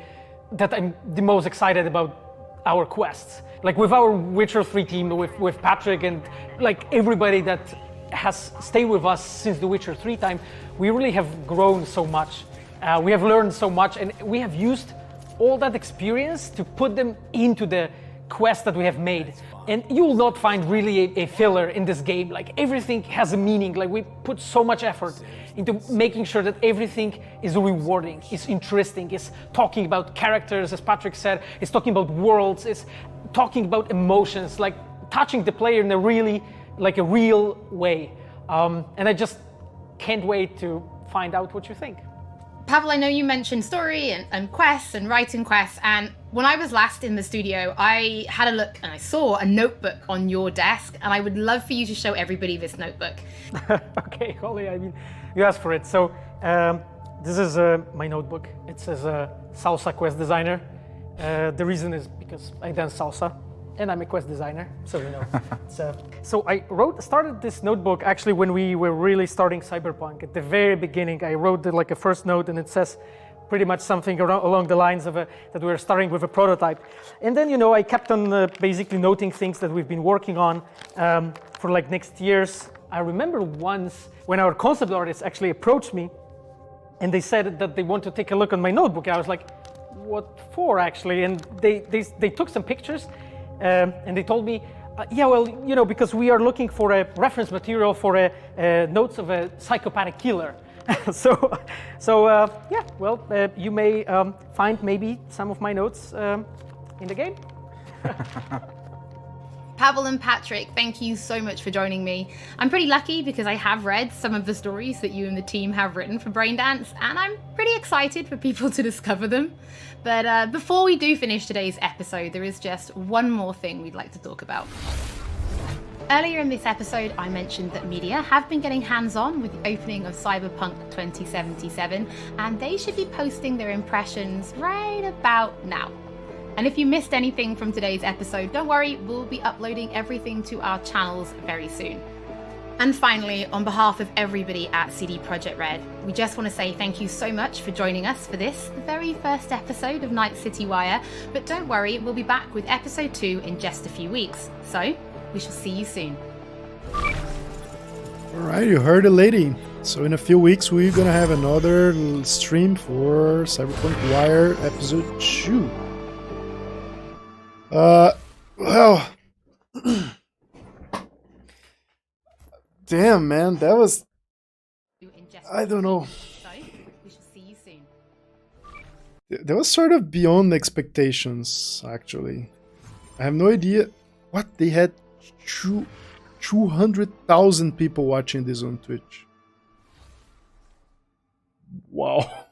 that I'm the most excited about our quests. Like with our Witcher 3 team, with Patrick and like everybody that has stayed with us since the Witcher 3 time, we really have grown so much. We have learned so much, and we have used all that experience to put them into the quest that we have made. And you will not find really a filler in this game. Like everything has a meaning. Like we put so much effort into making sure that everything is rewarding, is interesting, is talking about characters, as Patrick said, is talking about worlds, is talking about emotions, like touching the player in a really, like a real way. And I just can't wait to find out what you think. Pavel, I know you mentioned story and quests and writing quests, and when I was last in the studio, I had a look and I saw a notebook on your desk, and I would love for you to show everybody this notebook. Okay, Holly, I mean, you asked for it. So this is my notebook. It says Salsa Quest Designer. The reason is because I dance salsa, and I'm a quest designer, so So I started this notebook actually when we were really starting Cyberpunk. At the very beginning, I wrote like a first note, and it says pretty much something along the lines of that we were starting with a prototype. And then, I kept on basically noting things that we've been working on for like next years. I remember once when our concept artists actually approached me, and they said that they want to take a look on my notebook. And I was like, what for actually? And they took some pictures, and they told me, because we are looking for a reference material for notes of a psychopathic killer. You may find maybe some of my notes in the game. Pavel and Patrick, thank you so much for joining me. I'm pretty lucky because I have read some of the stories that you and the team have written for Braindance, and I'm pretty excited for people to discover them. But before we do finish today's episode, there is just one more thing we'd like to talk about. Earlier in this episode, I mentioned that media have been getting hands-on with the opening of Cyberpunk 2077, and they should be posting their impressions right about now. And if you missed anything from today's episode, don't worry, we'll be uploading everything to our channels very soon. And finally, on behalf of everybody at CD Projekt Red, we just want to say thank you so much for joining us for this, the very first episode of Night City Wire. But don't worry, we'll be back with episode 2 in just a few weeks. So, we shall see you soon. Alright, you heard it, lady. So in a few weeks, we're gonna have another stream for Cyberpunk Wire episode 2. Well... Damn, man, that was... I don't know. That was sort of beyond expectations, actually. I have no idea what they had 200,000 people watching this on Twitch. Wow.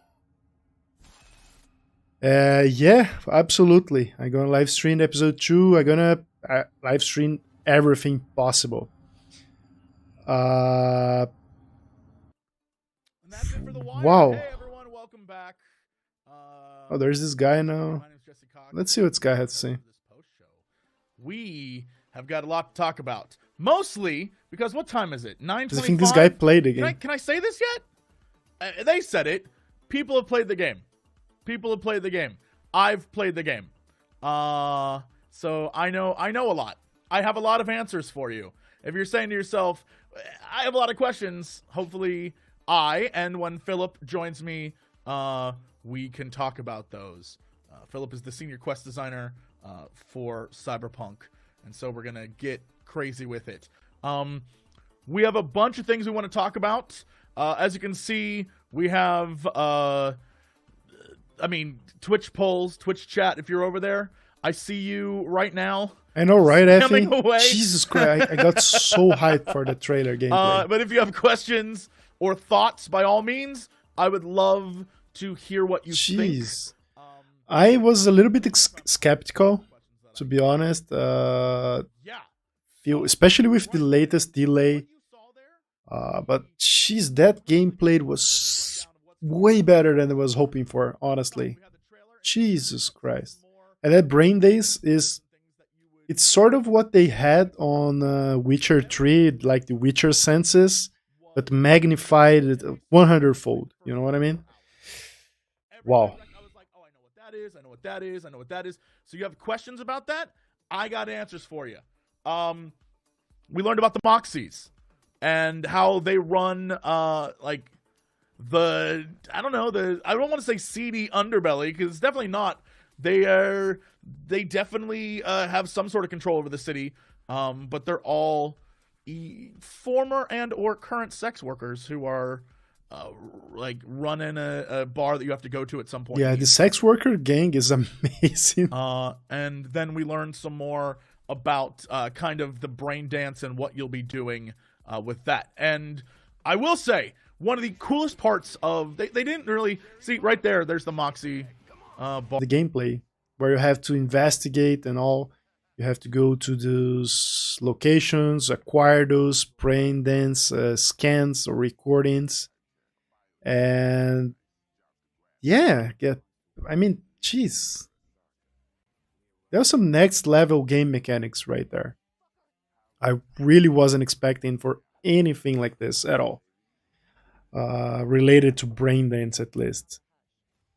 Yeah, absolutely. I'm gonna live stream episode 2. I'm gonna live stream everything possible. Wow. Hey everyone, welcome back. Oh, there's this guy now. Let's see what this guy has to say. We have got a lot to talk about. Mostly because what time is it? 9:25. I think this guy played the game. Can I say this yet? they said it. People have played the game. People have played the game. I've played the game. So I know a lot. I have a lot of answers for you. If you're saying to yourself, I have a lot of questions, hopefully and when Philip joins me, we can talk about those. Philip is the senior quest designer for Cyberpunk, and so we're going to get crazy with it. We have a bunch of things we want to talk about. As you can see, we have, Twitch polls, Twitch chat, if you're over there. I see you right now. I know, right, Effie? Away. Jesus Christ, I got so hyped for the trailer gameplay. But if you have questions or thoughts, by all means, I would love to hear what you think. I was a little bit skeptical, to be honest. Especially with the latest delay. But that gameplay was way better than I was hoping for, honestly. Jesus Christ. And that braindance it's sort of what they had on Witcher 3, like the Witcher senses, but magnified it 100-fold. You know what I mean? Wow. I know what that is. So you have questions about that? I got answers for you. We learned about the Moxies and how they run I don't want to say seedy underbelly, because it's definitely not. They definitely have some sort of control over the city, but they're all former and or current sex workers who are running a bar that you have to go to at some point. Yeah, the sex worker gang is amazing. And then we learned some more about kind of the brain dance and what you'll be doing with that. And I will say, one of the coolest parts of they didn't really see right there's the Moxie the gameplay where you have to investigate and all. You have to go to those locations, acquire those brain dance scans or recordings, and jeez, there's some next level game mechanics right there. I really wasn't expecting for anything like this at all, related to brain dance at least.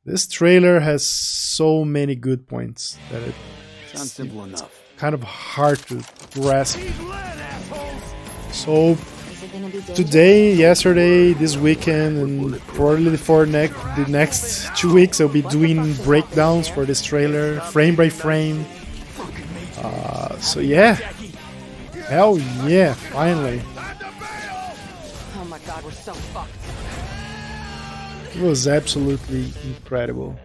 This trailer has so many good points that Sounds simple enough. Kind of hard to grasp. So today, yesterday, this weekend, and probably for the next 2 weeks, I'll be doing breakdowns for this trailer, frame by frame. So yeah, hell yeah, finally. Oh my god, we're so fucked. It was absolutely incredible.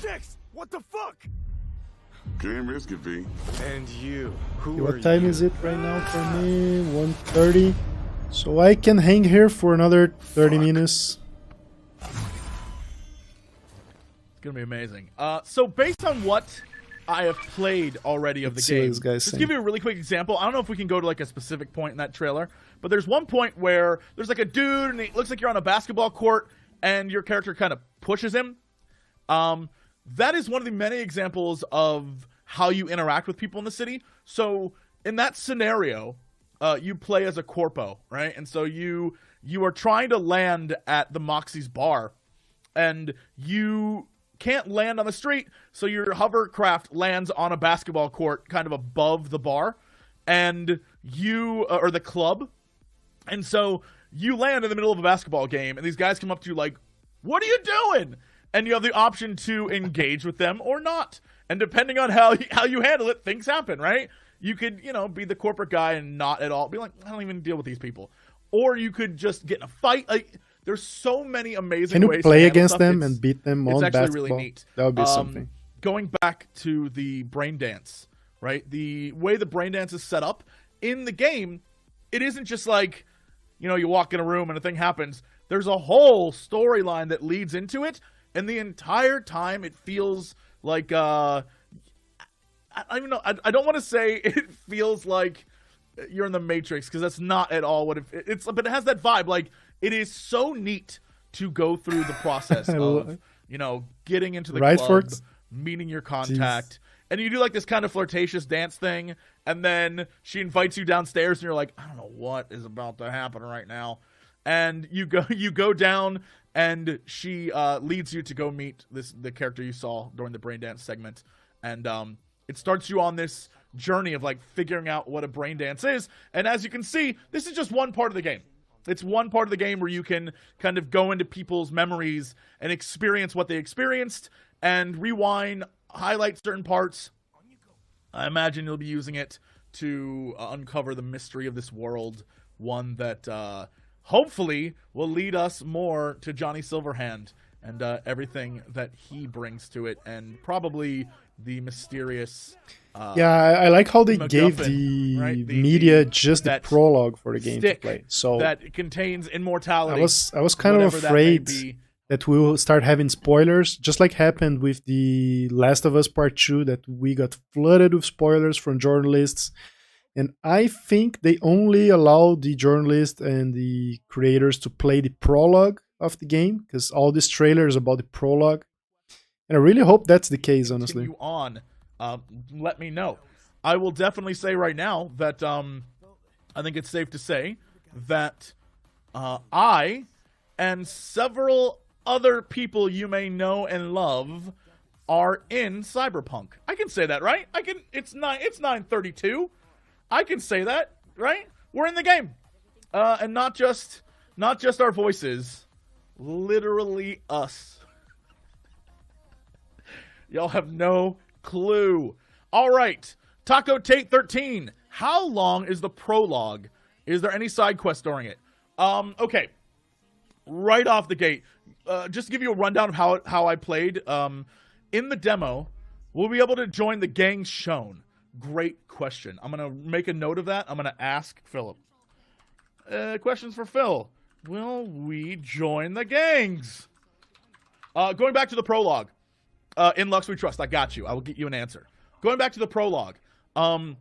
Dix, what the fuck? Can't risk it, V. And you, who Okay, are what time you? is it right now for me? 1:30. So I can hang here for another 30 minutes. It's gonna be amazing. So based on what I have played already of the Let's see what game, this guy's just saying. give you a really quick example. I don't know if we can go to like a specific point in that trailer, but there's one point where there's like a dude and it looks like you're on a basketball court and your character kind of pushes him. That is one of the many examples of how you interact with people in the city. So in that scenario, you play as a corpo, right? And so you are trying to land at the Moxie's bar, and you can't land on the street, so your hovercraft lands on a basketball court kind of above the bar, and you or the club, and so you land in the middle of a basketball game, and these guys come up to you like, "What are you doing?" And you have the option to engage with them or not. And depending on how you handle it, things happen, right? You could, be the corporate guy and not at all. Be like, I don't even deal with these people. Or you could just get in a fight. Like, there's so many amazing ways Can you play to against stuff. them and beat them on It's actually basketball? really neat. That would be something. Going back to the brain dance, right? The way the brain dance is set up in the game, it isn't just like, you walk in a room and a thing happens. There's a whole storyline that leads into it. And the entire time it feels like, I don't even know. I don't want to say it feels like you're in the Matrix, because that's not at all what it's. But it has that vibe. Like, it is so neat to go through the process of, getting into the Right, club, Forks? meeting your contact, and you do like this kind of flirtatious dance thing, and then she invites you downstairs, and you're like, I don't know what is about to happen right now. and you go down, and she leads you to go meet the character you saw during the braindance segment, and it starts you on this journey of like figuring out what a braindance is. And as you can see, this is just one part of the game. It's one part of the game where you can kind of go into people's memories and experience what they experienced and rewind, highlight certain parts. I imagine you'll be using it to uncover the mystery of this world, one that hopefully will lead us more to Johnny Silverhand and everything that he brings to it, and probably the mysterious I like how they gave MacGuffin, the right? media just the that prologue for the game to stick play. So that contains immortality. I was kind of whatever that may afraid be. that we will start having spoilers, just like happened with the Last of Us Part 2, that we got flooded with spoilers from journalists. And I think they only allow the journalists and the creators to play the prologue of the game, because all this trailer is about the prologue. And I really hope that's the case, honestly. Continue on. Let me know. I will definitely say right now that I think it's safe to say that I and several other people you may know and love are in Cyberpunk. I can say that, right? It's 9:32. I can say that, right? We're in the game. And not just our voices, literally us. Y'all have no clue. All right, Taco Tate 13. How long is the prologue? Is there any side quest during it? Okay, right off the gate, just to give you a rundown of how I played. In the demo, we'll be able to join the gangs shown. Great question. I'm gonna make a note of that. I'm gonna ask Philip. Questions for Phil. Will we join the gangs? Going back to the prologue. In Lux We Trust. I got you. I will get you an answer. Going back to the prologue. I'm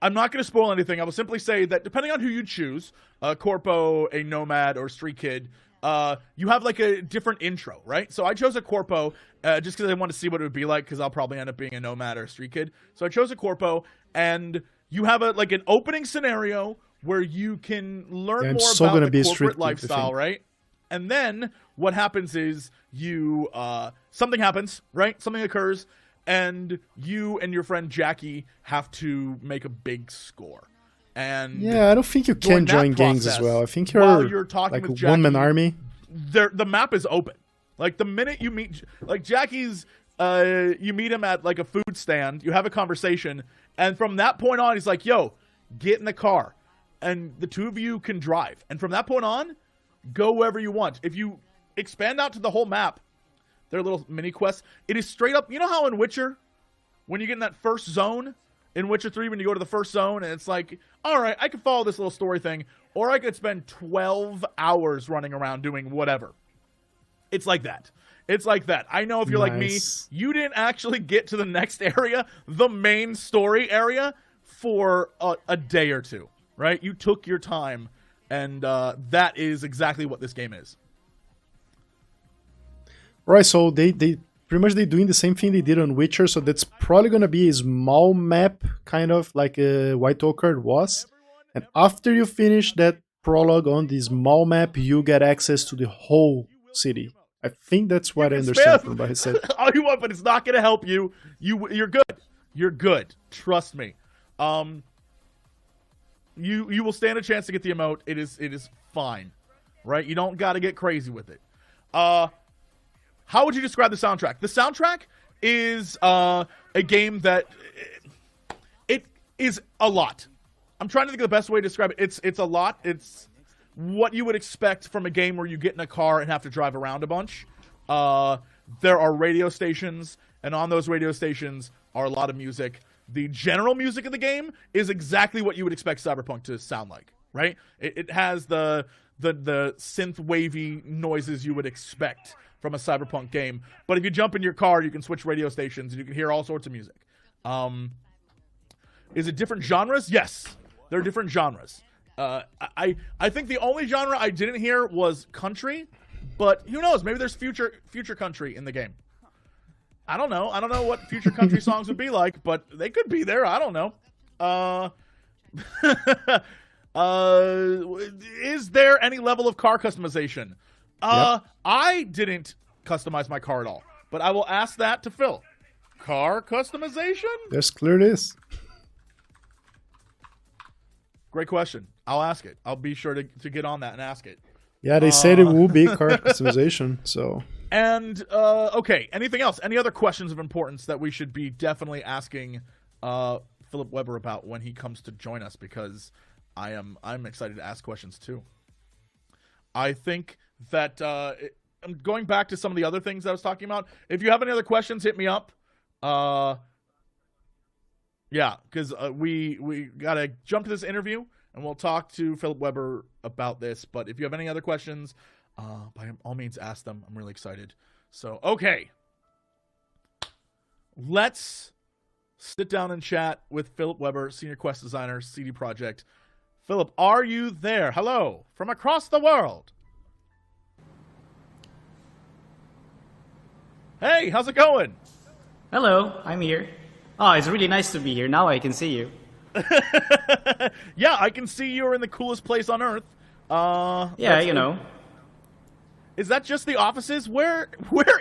not going to spoil anything. I will simply say that depending on who you choose, Corpo, a Nomad, or Street Kid, you have like a different intro, right? So I chose a Corpo just because I wanted to see what it would be like, because I'll probably end up being a Nomad or a Street Kid. So I chose a Corpo, and you have like an opening scenario where you can learn more about the corporate lifestyle, right? And then what happens is something happens, right? Something occurs, and you and your friend Jackie have to make a big score. And I don't think you can join gangs as well. I think you're talking like with a one-man Jackie, army. The map is open. Like the minute you meet, like Jackie's, you meet him at like a food stand, you have a conversation, and from that point on, he's like, yo, get in the car. And the two of you can drive. And from that point on, go wherever you want. If you expand out to the whole map, there are little mini quests. It is straight up. You know how in Witcher, when you get in that first zone, in Witcher 3, when you go to the first zone, and it's like, all right, I could follow this little story thing, or I could spend 12 hours running around doing whatever. It's like that. It's like that. I know if you're like me, you didn't actually get to the next area, the main story area, for a day or two, right? You took your time, and that is exactly what this game is. Right, so they pretty much they're doing the same thing they did on Witcher, so that's probably going to be a small map, kind of like White Ochre was. And after you finish that prologue on the small map, you get access to the whole city. I think that's what I understand from what he said. All you want, but it's not going to help you. You're good. You're good. Trust me. You will stand a chance to get the emote. It is fine, right? You don't got to get crazy with it. How would you describe the soundtrack? The soundtrack is a game that it is a lot. I'm trying to think of the best way to describe it. It's a lot. It's what you would expect from a game where you get in a car and have to drive around a bunch. There are radio stations, and on those radio stations are a lot of music. The general music of the game is exactly what you would expect Cyberpunk to sound like, right? It has the synth wavy noises you would expect from a Cyberpunk game. But if you jump in your car, you can switch radio stations and you can hear all sorts of music. Is it different genres? Yes, there are different genres. I think the only genre I didn't hear was country, but who knows? Maybe there's future country in the game. I don't know. I don't know what future country songs would be like, but they could be there. I don't know. Is there any level of car customization? Yep. I didn't customize my car at all, but I will ask that to Phil. Car customization? Yes, clear it is. Great question. I'll ask it. I'll be sure to get on that and ask it. Yeah, they said it will be car customization, so... And, okay, anything else? Any other questions of importance that we should be definitely asking Philip Weber about when he comes to join us? Because I'm excited to ask questions, too. I think that, I'm going back to some of the other things I was talking about. If you have any other questions, hit me up. Yeah, because we got to jump to this interview, and we'll talk to Philip Weber about this. But if you have any other questions, by all means, ask them. I'm really excited. So, okay. Let's sit down and chat with Philip Weber, Senior Quest Designer, CD Projekt. Philip, are you there? Hello, from across the world. Hey, how's it going? Hello, I'm here. Oh, it's really nice to be here. Now I can see you. Yeah, I can see you're in the coolest place on Earth. Yeah, you know. Is that just the offices? Where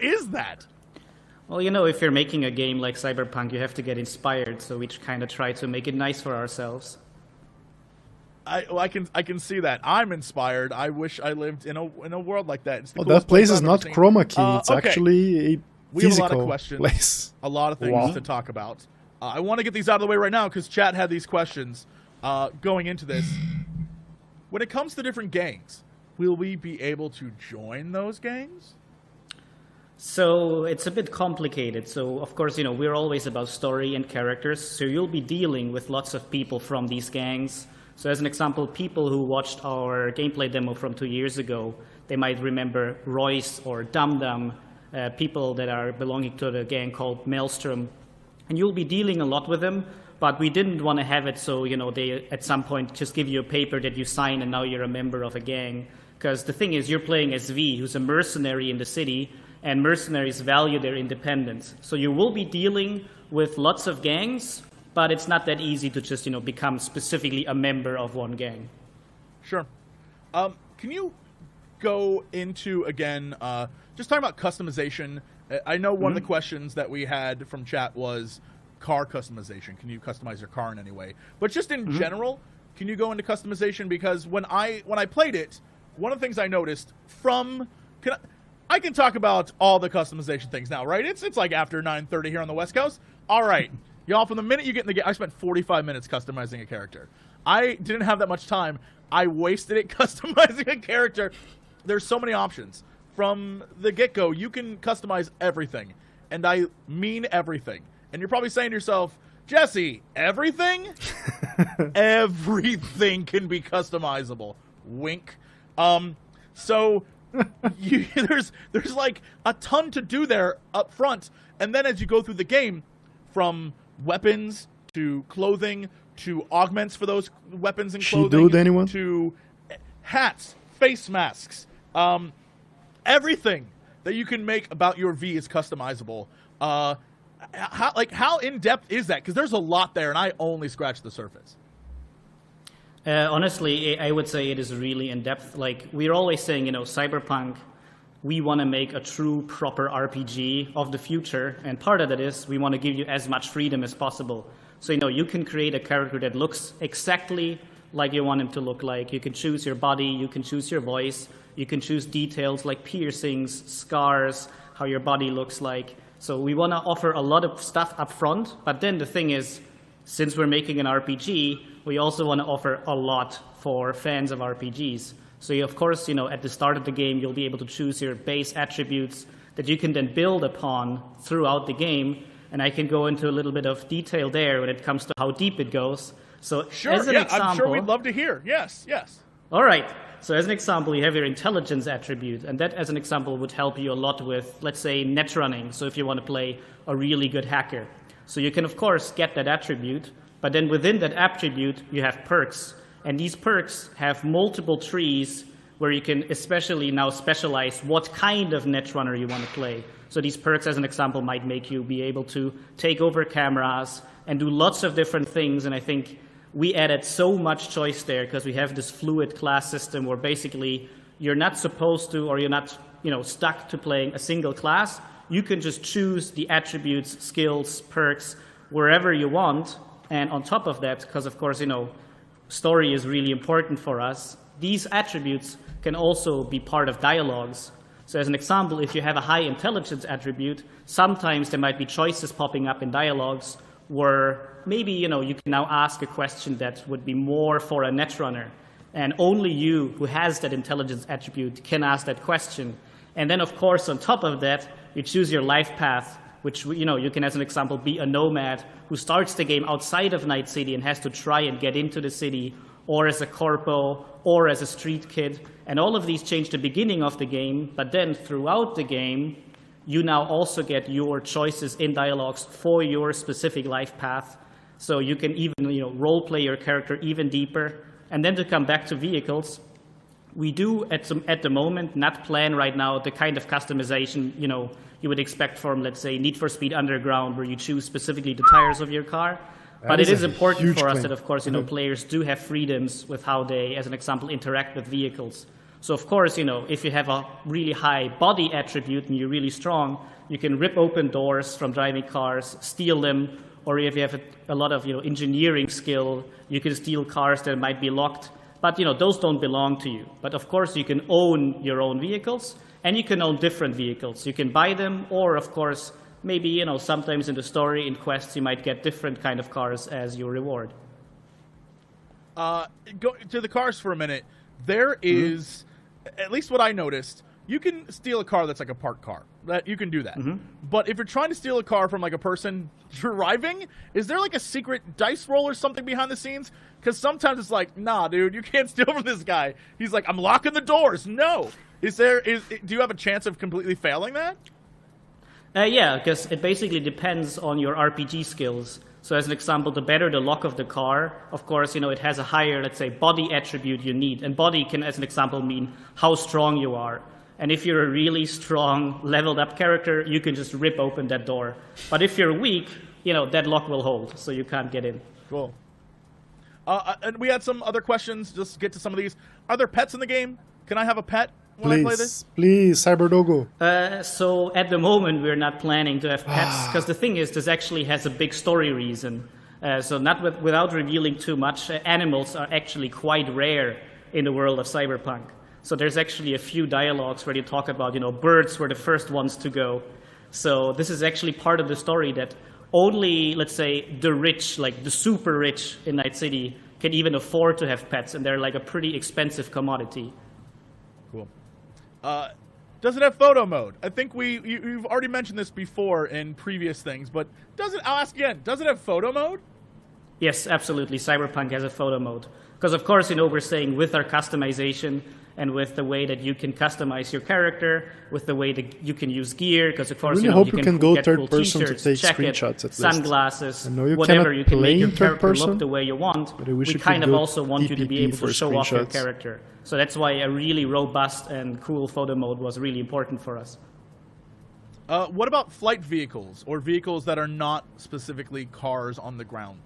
is that? Well, you know, if you're making a game like Cyberpunk, you have to get inspired, so we kind of try to make it nice for ourselves. I can see that. I'm inspired. I wish I lived in a world like that. It's the that place is I've not ever seen. chroma key. It's Okay. actually a We have a physical lot of questions, place. a lot of things Wow. to talk about. I want to get these out of the way right now because chat had these questions going into this. When it comes to different gangs, will we be able to join those gangs? So it's a bit complicated. So, of course, you know, we're always about story and characters, so you'll be dealing with lots of people from these gangs. So as an example, people who watched our gameplay demo from 2 years ago, they might remember Royce or Dum Dum, people that are belonging to the gang called Maelstrom. And you'll be dealing a lot with them, but we didn't want to have it so, you know, they at some point just give you a paper that you sign and now you're a member of a gang. Because the thing is, you're playing as V, who's a mercenary in the city, and mercenaries value their independence. So you will be dealing with lots of gangs, but it's not that easy to just, you know, become specifically a member of one gang. Sure. Can you go into, again, just talking about customization? I know one of the questions that we had from chat was car customization. Can you customize your car in any way? But just in general, can you go into customization? Because when I played it, one of the things I noticed from... I can talk about all the customization things now, right? It's like after 9:30 here on the West Coast. All right. Y'all, from the minute you get in the game, I spent 45 minutes customizing a character. I didn't have that much time. I wasted it customizing a character. There's so many options. From the get-go, you can customize everything. And I mean everything. And you're probably saying to yourself, Jesse, everything? Everything can be customizable. Wink. So there's like a ton to do there up front. And then as you go through the game, from weapons to clothing to augments for those weapons and clothing anyone? to hats, face masks, everything that you can make about your V is customizable. How in depth is that? Because there's a lot there, and I only scratched the surface. Honestly, I would say it is really in depth. Like, we're always saying, you know, Cyberpunk, we want to make a true, proper RPG of the future. And part of that is we want to give you as much freedom as possible. So, you know, you can create a character that looks exactly like you want him to look like. You can choose your body, you can choose your voice, you can choose details like piercings, scars, how your body looks like. So we want to offer a lot of stuff up front. But then the thing is, since we're making an RPG, we also want to offer a lot for fans of RPGs. So of course, you know, at the start of the game, you'll be able to choose your base attributes that you can then build upon throughout the game. And I can go into a little bit of detail there when it comes to how deep it goes. So Sure, as an yeah, example, I'm sure we'd love to hear. Yes, yes. All right. So as an example, you have your intelligence attribute. And that, as an example, would help you a lot with, let's say, net running. So if you want to play a really good hacker. So you can, of course, get that attribute. But then within that attribute, you have perks. And these perks have multiple trees where you can especially now specialize what kind of netrunner you want to play. So these perks, as an example, might make you be able to take over cameras and do lots of different things. And I think we added so much choice there because we have this fluid class system where basically you're not supposed to, or you're not, stuck to playing a single class. You can just choose the attributes, skills, perks, wherever you want. And on top of that, because of course, story is really important for us, these attributes can also be part of dialogues. So as an example, if you have a high intelligence attribute, sometimes there might be choices popping up in dialogues where maybe, you can now ask a question that would be more for a netrunner. And only you who has that intelligence attribute can ask that question. And then, of course, on top of that, you choose your life path, which, you can, as an example, be a nomad who starts the game outside of Night City and has to try and get into the city, or as a corpo, or as a street kid. And all of these change the beginning of the game, but then throughout the game, you now also get your choices in dialogues for your specific life path. So you can even, role play your character even deeper. And then to come back to vehicles, we do at the moment not plan right now the kind of customization, you would expect from, let's say, Need for Speed Underground, where you choose specifically the tires of your car. But it is important for us that, of course, players do have freedoms with how they, as an example, interact with vehicles. So, of course, if you have a really high body attribute and you're really strong, you can rip open doors from driving cars, steal them, or if you have a lot of, engineering skill, you can steal cars that might be locked. But, those don't belong to you. But, of course, you can own your own vehicles, and you can own different vehicles. You can buy them, or, of course, maybe, sometimes in the story, in quests, you might get different kind of cars as your reward. Go to the cars for a minute. There is, at least what I noticed, you can steal a car that's like a parked car. That you can do that. But if you're trying to steal a car from like a person driving, is there like a secret dice roll or something behind the scenes? Because sometimes it's like, nah, dude, you can't steal from this guy. He's like, I'm locking the doors. No. Do you have a chance of completely failing that? Yeah, because it basically depends on your RPG skills. So as an example, the better the lock of the car, of course, it has a higher, let's say, body attribute you need. And body can, as an example, mean how strong you are. And if you're a really strong, leveled up character, you can just rip open that door. But if you're weak, that lock will hold, so you can't get in. Cool. And we had some other questions. Just get to some of these. Are there pets in the game? Can I have a pet when I play this? Please, Cyberdogo. So at the moment, we're not planning to have pets, because the thing is, this actually has a big story reason. So not without revealing too much, animals are actually quite rare in the world of Cyberpunk. So there's actually a few dialogues where they talk about, birds were the first ones to go. So this is actually part of the story that only, let's say, the rich, like the super rich in Night City, can even afford to have pets, and they're like a pretty expensive commodity. Cool. Does it have photo mode? I think you've already mentioned this before in previous things, but I'll ask again, does it have photo mode? Yes, absolutely. Cyberpunk has a photo mode. Because, of course, we're saying with our customization and with the way that you can customize your character, with the way that you can use gear, because, of course, I really hope you can go get third cool person to t-shirts, take jackets, screenshots at least. sunglasses, I know you whatever cannot you can make your play in third character person, look the way you want. but I wish We you could kind of go also want you to be DPP able for to show off your screenshots. character. So that's why a really robust and cool photo mode was really important for us. What about flight vehicles, or vehicles that are not specifically cars on the ground?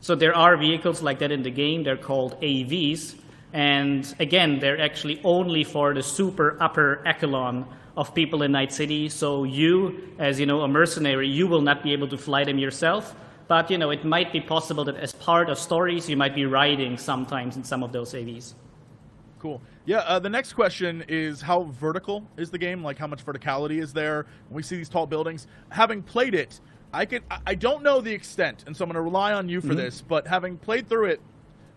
So there are vehicles like that in the game. They're called AVs. And again, they're actually only for the super upper echelon of people in Night City. So you, as a mercenary, you will not be able to fly them yourself. But it might be possible that as part of stories, you might be riding sometimes in some of those AVs. Cool. Yeah, the next question is, how vertical is the game? Like, how much verticality is there? When we see these tall buildings. Having played it, I don't know the extent, and so I'm going to rely on you for this, but having played through it,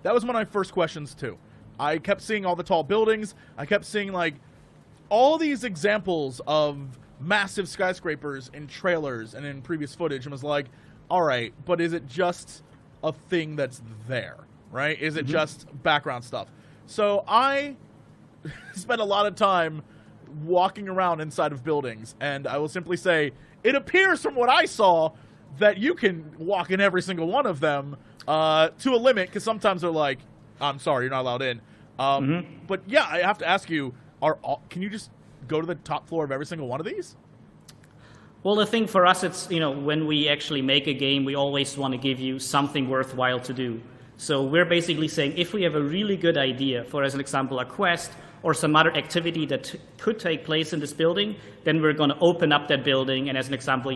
that was one of my first questions too. I kept seeing all the tall buildings. I kept seeing, like, all these examples of massive skyscrapers in trailers and in previous footage, and was like, all right, but is it just a thing that's there, right? Is it just background stuff? So I spent a lot of time walking around inside of buildings, and I will simply say, it appears from what I saw that you can walk in every single one of them to a limit, because sometimes they're like, I'm sorry, you're not allowed in. But yeah, I have to ask you, can you just go to the top floor of every single one of these? Well, the thing for us, it's, when we actually make a game, we always want to give you something worthwhile to do. So we're basically saying if we have a really good idea for, as an example, a quest or some other activity that could take place in this building, then we're going to open up that building. And as an example,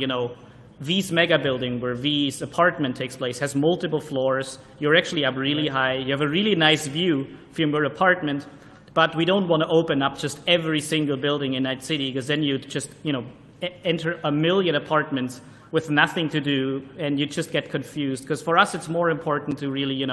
V's mega building, where V's apartment takes place, has multiple floors. You're actually up really high. You have a really nice view from your apartment. But we don't want to open up just every single building in Night City, because then you'd just, enter a million apartments with nothing to do, and you just get confused. Because for us, it's more important to really,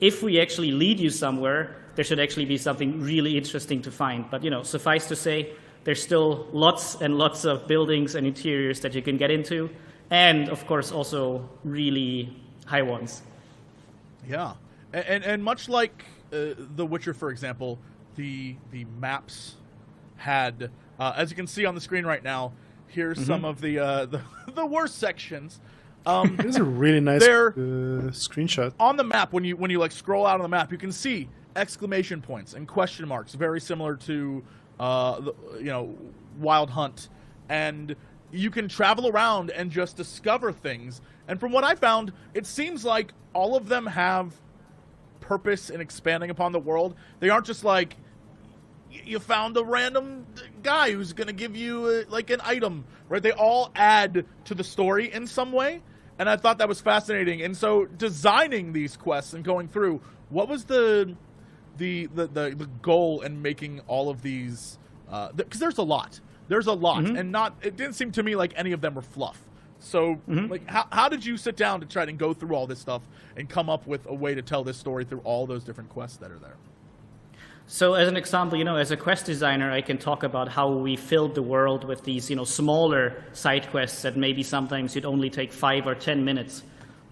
if we actually lead you somewhere, there should actually be something really interesting to find. But, suffice to say, there's still lots and lots of buildings and interiors that you can get into, and of course also really high ones. Yeah, and much like The Witcher, for example, the maps had, as you can see on the screen right now, here's some of the worst sections. This is a really nice screenshot. On the map, when you like scroll out on the map, you can see exclamation points and question marks, very similar to Wild Hunt, and you can travel around and just discover things. And from what I found, it seems like all of them have purpose in expanding upon the world. They aren't just like, you found a random guy who's going to give you like an item, right? They all add to the story in some way, and I thought that was fascinating. And so designing these quests and going through, what was the goal in making all of these? Because there's a lot, and it didn't seem to me like any of them were fluff. So, like, how did you sit down to try and go through all this stuff and come up with a way to tell this story through all those different quests that are there? So as an example, as a quest designer, I can talk about how we filled the world with these, smaller side quests that maybe sometimes you'd only take 5 or 10 minutes.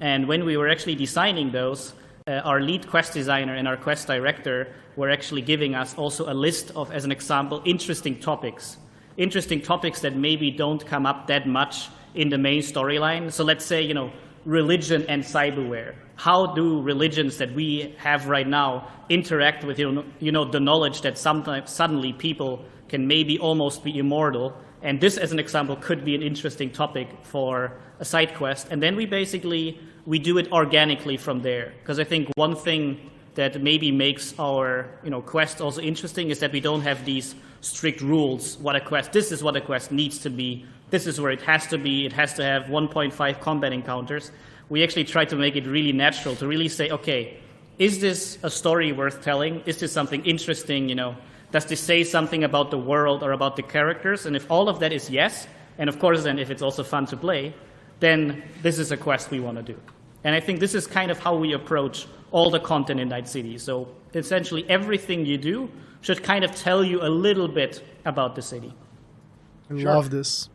And when we were actually designing those, our lead quest designer and our quest director were actually giving us also a list of, as an example, interesting topics that maybe don't come up that much in the main storyline. So let's say, religion and cyberware. How do religions that we have right now interact with, the knowledge that sometimes suddenly people can maybe almost be immortal? And this, as an example, could be an interesting topic for a side quest. And then we do it organically from there. Because I think one thing that maybe makes our quest also interesting is that we don't have these strict rules. This is what a quest needs to be. This is where it has to be. It has to have 1.5 combat encounters. We actually try to make it really natural, to really say, okay, is this a story worth telling? Is this something interesting? Does this say something about the world or about the characters? And if all of that is yes, and of course then if it's also fun to play, then this is a quest we want to do. And I think this is kind of how we approach all the content in Night City. So essentially everything you do should kind of tell you a little bit about the city. I love this.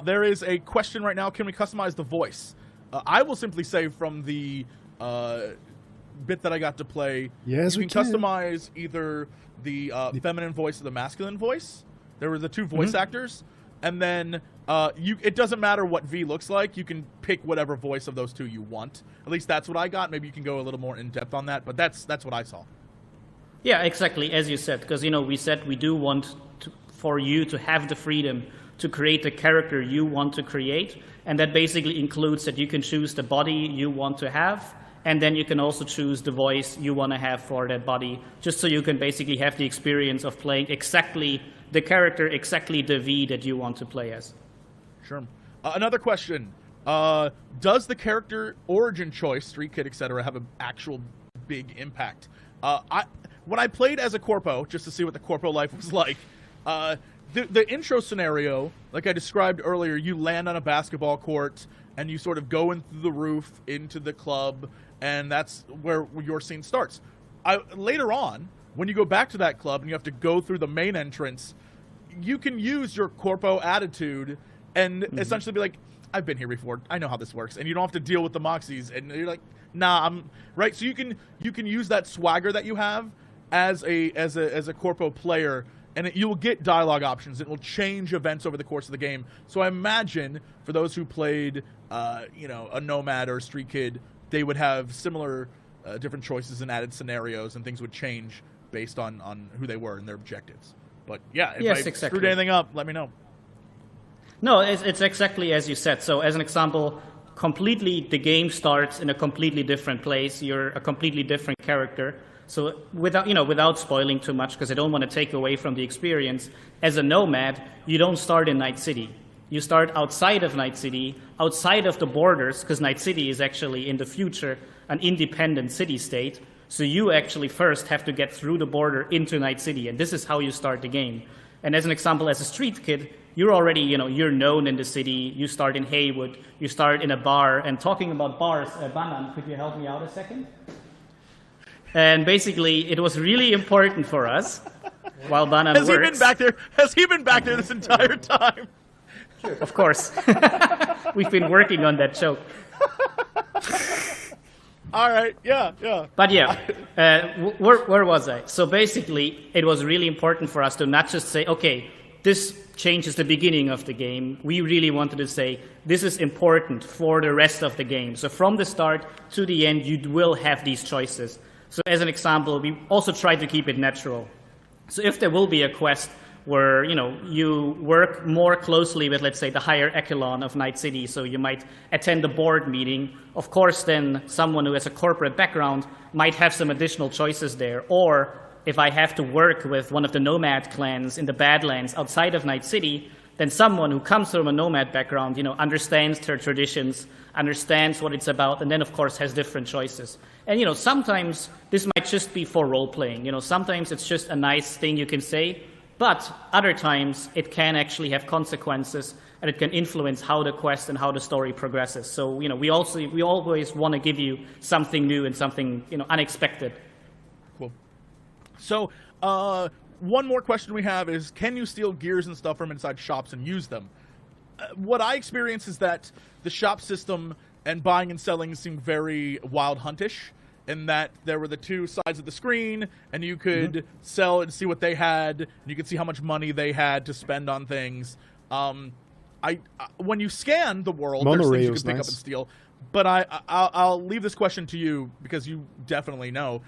There is a question right now, can we customize the voice? I will simply say from the bit that I got to play, yes, you can customize either the feminine voice or the masculine voice. There were the two voice actors, and then it doesn't matter what V looks like. You can pick whatever voice of those two you want. At least that's what I got. Maybe you can go a little more in depth on that, but that's what I saw. Yeah, exactly, as you said, because we said we do want for you to have the freedom to create the character you want to create, and that basically includes that you can choose the body you want to have, and then you can also choose the voice you want to have for that body, just so you can basically have the experience of playing exactly the character, exactly the V that you want to play as. Sure. Another question. Does the character origin choice, Street Kid, etc., have an actual big impact? When I played as a Corpo, just to see what the Corpo life was like, the intro scenario, like I described earlier, you land on a basketball court and you sort of go in through the roof into the club, and that's where your scene starts. Later on, when you go back to that club and you have to go through the main entrance, you can use your Corpo attitude and essentially be like, I've been here before, I know how this works, and you don't have to deal with the Moxies, and you're like, nah, I'm right. So you can use that swagger that you have as a Corpo player, and you will get dialogue options. It will change events over the course of the game. So I imagine for those who played, a Nomad or a Street Kid, they would have similar different choices and added scenarios, and things would change based on who they were and their objectives. But yeah, if I screwed anything up, let me know. No, it's exactly as you said. So as an example, the game starts in a completely different place. You're a completely different character. So without spoiling too much, because I don't want to take away from the experience, as a nomad, you don't start in Night City. You start outside of Night City, outside of the borders, because Night City is actually in the future an independent city-state. So you actually first have to get through the border into Night City, and this is how you start the game. And as an example, as a street kid, you're already, you're known in the city. You start in Haywood. You start in a bar. And talking about bars, Banan, could you help me out a second? And basically, it was really important for us while Banan Has works. he been back there this entire time? Of course. We've been working on that joke. All right, yeah. But yeah, where was I? So basically, it was really important for us to not just say, okay, this changes the beginning of the game. We really wanted to say, this is important for the rest of the game. So from the start to the end, you will have these choices. So as an example, we also tried to keep it natural. So if there will be a quest where you work more closely with, let's say, the higher echelon of Night City, so you might attend a board meeting, of course then someone who has a corporate background might have some additional choices there. Or if I have to work with one of the nomad clans in the Badlands outside of Night City, then someone who comes from a nomad background, understands their traditions, understands what it's about, and then of course has different choices. And sometimes this might just be for role-playing. Sometimes it's just a nice thing you can say, but other times it can actually have consequences, and it can influence how the quest and how the story progresses. So we always want to give you something new and something unexpected. Cool. So one more question we have is, can you steal gears and stuff from inside shops and use them? What I experience is that the shop system and buying and selling seem very Wild Huntish, in that there were the two sides of the screen, and you could sell and see what they had, and you could see how much money they had to spend on things. When you scan the world, there's things you can pick up and steal. But I'll leave this question to you, because you definitely know.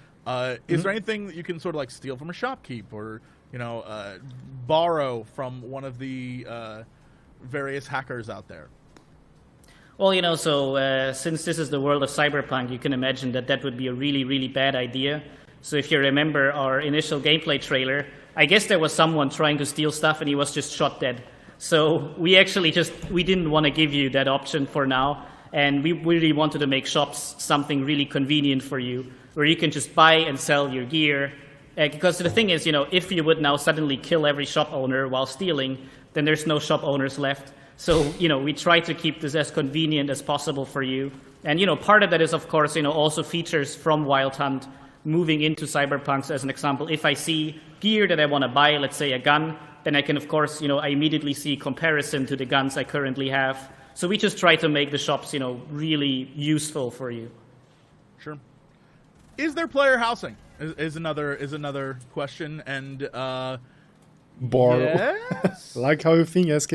Is there anything that you can sort of like steal from a shopkeep, or borrow from one of the various hackers out there? Well, so since this is the world of Cyberpunk, you can imagine that would be a really, really bad idea. So if you remember our initial gameplay trailer, I guess there was someone trying to steal stuff and he was just shot dead. So we actually we didn't want to give you that option for now. And we really wanted to make shops something really convenient for you, where you can just buy and sell your gear. Because the thing is, if you would now suddenly kill every shop owner while stealing, then there's no shop owners left. So, we try to keep this as convenient as possible for you. And, part of that is, of course, also features from Wild Hunt moving into Cyberpunk. So as an example, if I see gear that I want to buy, let's say a gun, then I can, of course, I immediately see comparison to the guns I currently have. So we just try to make the shops, really useful for you. Sure. Is there player housing? Is another question. And borrow. Yes? Like how you think, SK?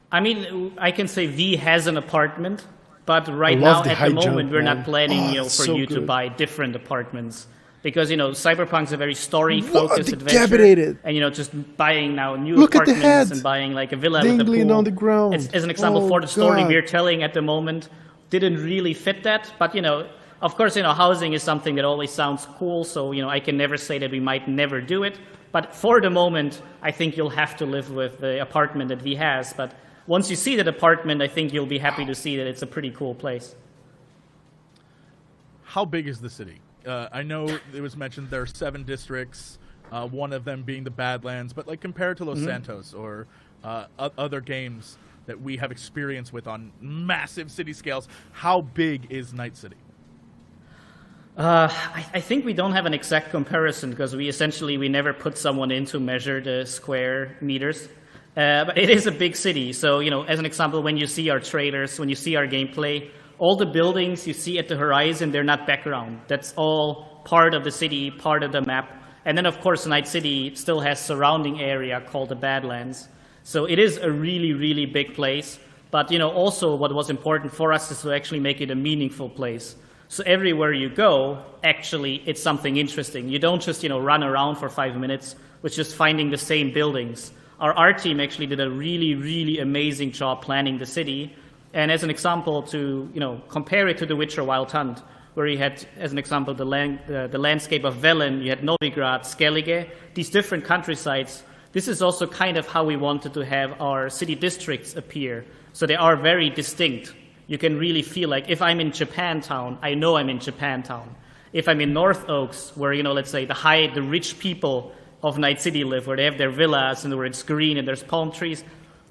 I mean, I can say V has an apartment, but right now at the moment we're not planning, for you to buy different apartments, because Cyberpunk's a very story-focused adventure, and just buying now new apartments and buying like a villa with a pool on the ground. As an example, for the story we're telling at the moment, didn't really fit that. But of course, housing is something that always sounds cool, so I can never say that we might never do it. But for the moment, I think you'll have to live with the apartment that V has. But once you see that apartment, I think you'll be happy to see that it's a pretty cool place. How big is the city? I know it was mentioned there are 7 districts, one of them being the Badlands, but like compared to Los Santos or other games that we have experience with on massive city scales, how big is Night City? I think we don't have an exact comparison, because we never put someone in to measure the square meters. But it is a big city. So, as an example, when you see our trailers, when you see our gameplay, all the buildings you see at the horizon, they're not background. That's all part of the city, part of the map. And then, of course, Night City still has surrounding area called the Badlands. So it is a really, really big place. But, also what was important for us is to actually make it a meaningful place. So everywhere you go, actually, it's something interesting. You don't just, run around for 5 minutes with just finding the same buildings. our art team actually did a really, really amazing job planning the city. And as an example, to compare it to The Witcher Wild Hunt, where you had, as an example, the landscape of Velen, you had Novigrad, Skellige, these different countrysides. This is also kind of how we wanted to have our city districts appear. So they are very distinct. You can really feel like if I'm in Japantown, I know I'm in Japantown. If I'm in North Oaks, where, let's say the rich people of Night City live, where they have their villas and where it's green and there's palm trees,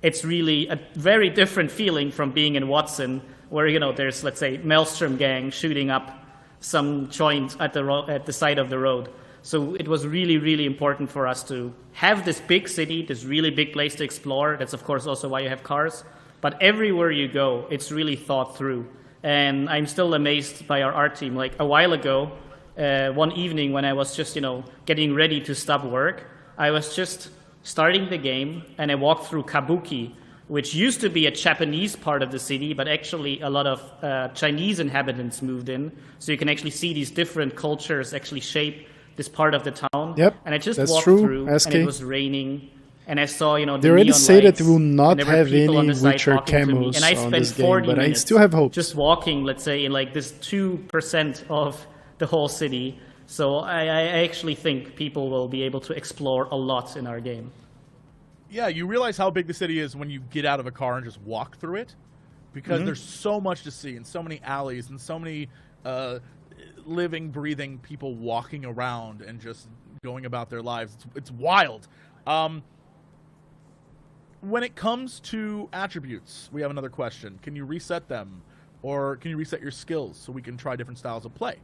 it's really a very different feeling from being in Watson, where, there's, let's say, Maelstrom gang shooting up some joint at the side of the road. So it was really, really important for us to have this big city, this really big place to explore. That's, of course, also why you have cars. But everywhere you go, it's really thought through. And I'm still amazed by our art team. Like a while ago, one evening when I was just, getting ready to stop work, I was just starting the game and I walked through Kabuki, which used to be a Japanese part of the city, but actually a lot of Chinese inhabitants moved in. So you can actually see these different cultures actually shape this part of the town. Yep, and I just that's walked true, through SK. and it was raining. And I saw, the They already neon say that lights, we will not and there were have people on any the side Witcher talking to me. camos And I on spent this game, 40 but I minutes still have hope. just walking, let's say, in like this 2% of the whole city. So I actually think people will be able to explore a lot in our game. Yeah, you realize how big the city is when you get out of a car and just walk through it, because there's so much to see and so many alleys and so many living, breathing people walking around and just going about their lives. It's wild. When it comes to attributes, we have another question. Can you reset them? Or can you reset your skills so we can try different styles of play?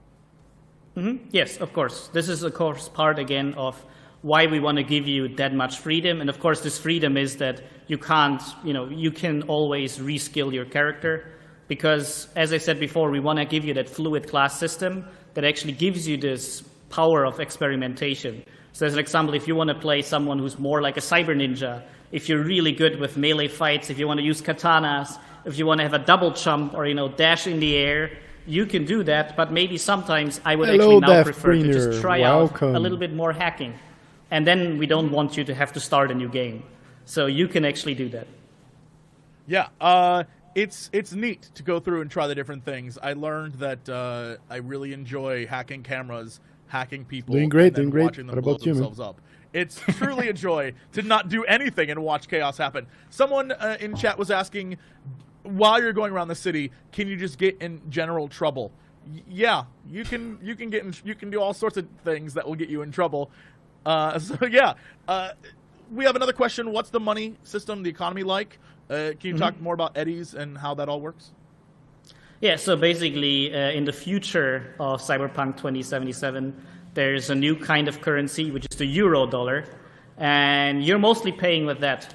Yes, of course. This is, of course, part, again, of why we want to give you that much freedom. And, of course, this freedom is that you can't, you can always reskill your character. Because, as I said before, we want to give you that fluid class system that actually gives you this power of experimentation. So as an example, if you want to play someone who's more like a cyber ninja, if you're really good with melee fights, if you want to use katanas, if you want to have a double jump or, dash in the air, you can do that. But maybe sometimes I would actually now prefer to just try out a little bit more hacking. And then we don't want you to have to start a new game. So you can actually do that. Yeah, it's neat to go through and try the different things. I learned that I really enjoy hacking cameras, hacking people, Doing great, and then doing great. watching them What blow about you, man? themselves up. It's truly a joy to not do anything and watch chaos happen. Someone in chat was asking, while you're going around the city, can you just get in general trouble? Yeah, you can do all sorts of things that will get you in trouble. So yeah, we have another question. What's the money system, the economy like? Can you talk more about eddies and how that all works? Yeah, so basically, in the future of Cyberpunk 2077, there's a new kind of currency, which is the euro dollar, and you're mostly paying with that.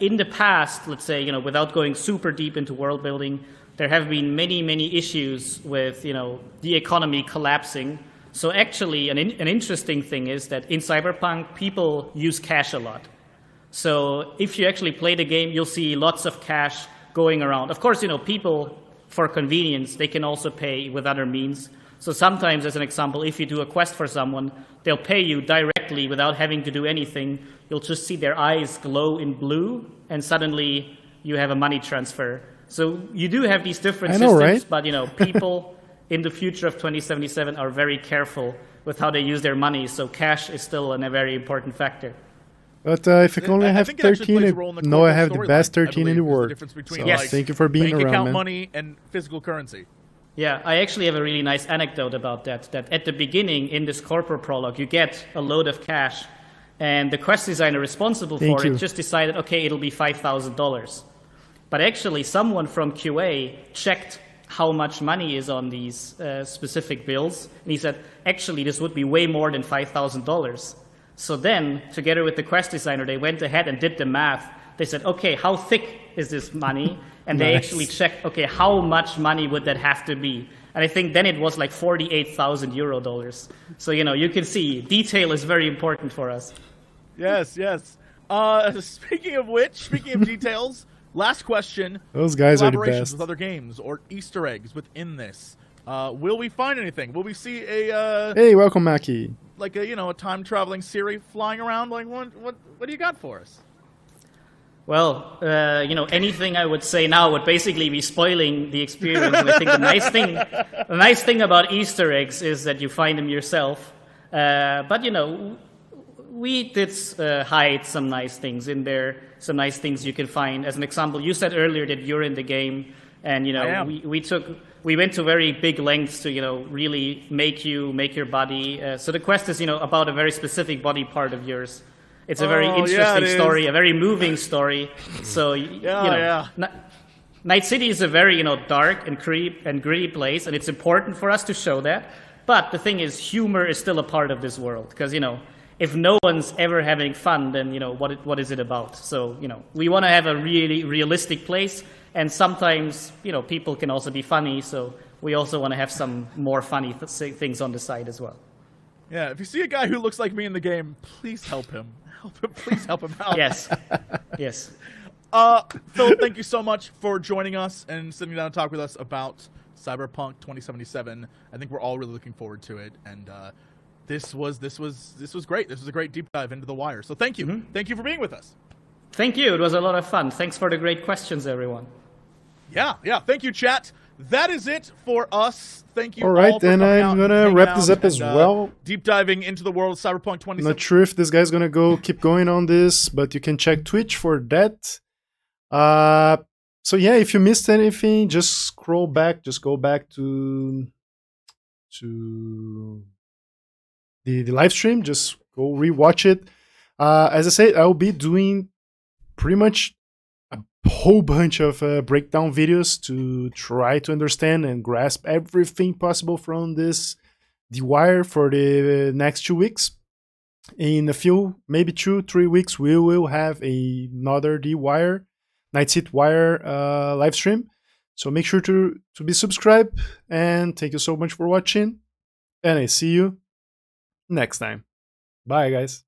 In the past, let's say, without going super deep into world building, there have been many, many issues with, the economy collapsing. So actually, an interesting thing is that in Cyberpunk, people use cash a lot. So if you actually play the game, you'll see lots of cash going around. Of course, people, for convenience, they can also pay with other means. So sometimes, as an example, if you do a quest for someone, they'll pay you directly without having to do anything. You'll just see their eyes glow in blue, and suddenly you have a money transfer. So you do have these different systems, right? But people in the future of 2077 are very careful with how they use their money. So cash is still a very important factor. But if I can only have think it actually 13, plays I a role in the know I have the storyline, best I 13 in believe, the is the world. difference between, So like, thank you for being bank around, account man. money and physical currency. Yeah, I actually have a really nice anecdote about that at the beginning in this corporate prologue, you get a load of cash, and the quest designer responsible Thank for you. it just decided, okay, it'll be $5,000. But actually, someone from QA checked how much money is on these specific bills, and he said, actually, this would be way more than $5,000. So then, together with the quest designer, they went ahead and did the math. They said, okay, how thick is this money? And they Nice. actually checked, okay, how much money would that have to be? And I think then it was like 48,000 euro dollars. So, you can see, detail is very important for us. Yes, yes. Speaking of which, speaking of details, last question. Those guys are the Collaborations best. with other games or Easter eggs within this. Will we find anything? Will we see a... Hey, welcome, Maki. like a a time traveling Siri flying around? Like what do you got for us? Well, anything I would say now would basically be spoiling the experience. And I think the nice thing about Easter eggs is that you find them yourself. But we did hide some nice things in there, some nice things you can find. As an example, you said earlier that you're in the game, and we went to very big lengths to really make your body. So the quest is about a very specific body part of yours. It's a very interesting story, a very moving story. So Night City is a very dark and gritty place, and it's important for us to show that. But the thing is, humor is still a part of this world, because if no one's ever having fun, then what is it about? So we want to have a really realistic place, and sometimes people can also be funny. So we also want to have some more funny things on the side as well. Yeah, if you see a guy who looks like me in the game, please help him. Please help him out. Yes. Yes. Philip, thank you so much for joining us and sitting down to talk with us about Cyberpunk 2077. I think we're all really looking forward to it, and this was great. This was a great deep dive into The Wire. So thank you. Mm-hmm. Thank you for being with us. Thank you. It was a lot of fun. Thanks for the great questions, everyone. Yeah. Thank you, chat. That is it for us. Thank you. All right, all for and coming I'm out gonna and wrap hanging this out up as and, well. Deep diving into the world of Cyberpunk 2077. Not sure if this guy's gonna keep going on this, but you can check Twitch for that. So yeah, if you missed anything, just scroll back. Just go back to the live stream. Just go rewatch it. As I said, I'll be doing pretty much a whole bunch of breakdown videos to try to understand and grasp everything possible from this The Wire for the next 2 weeks. In a few, maybe 2-3 weeks, we will have another The Wire, Night City Wire live stream. So make sure to be subscribed, and thank you so much for watching, and I see you next time. Bye, guys.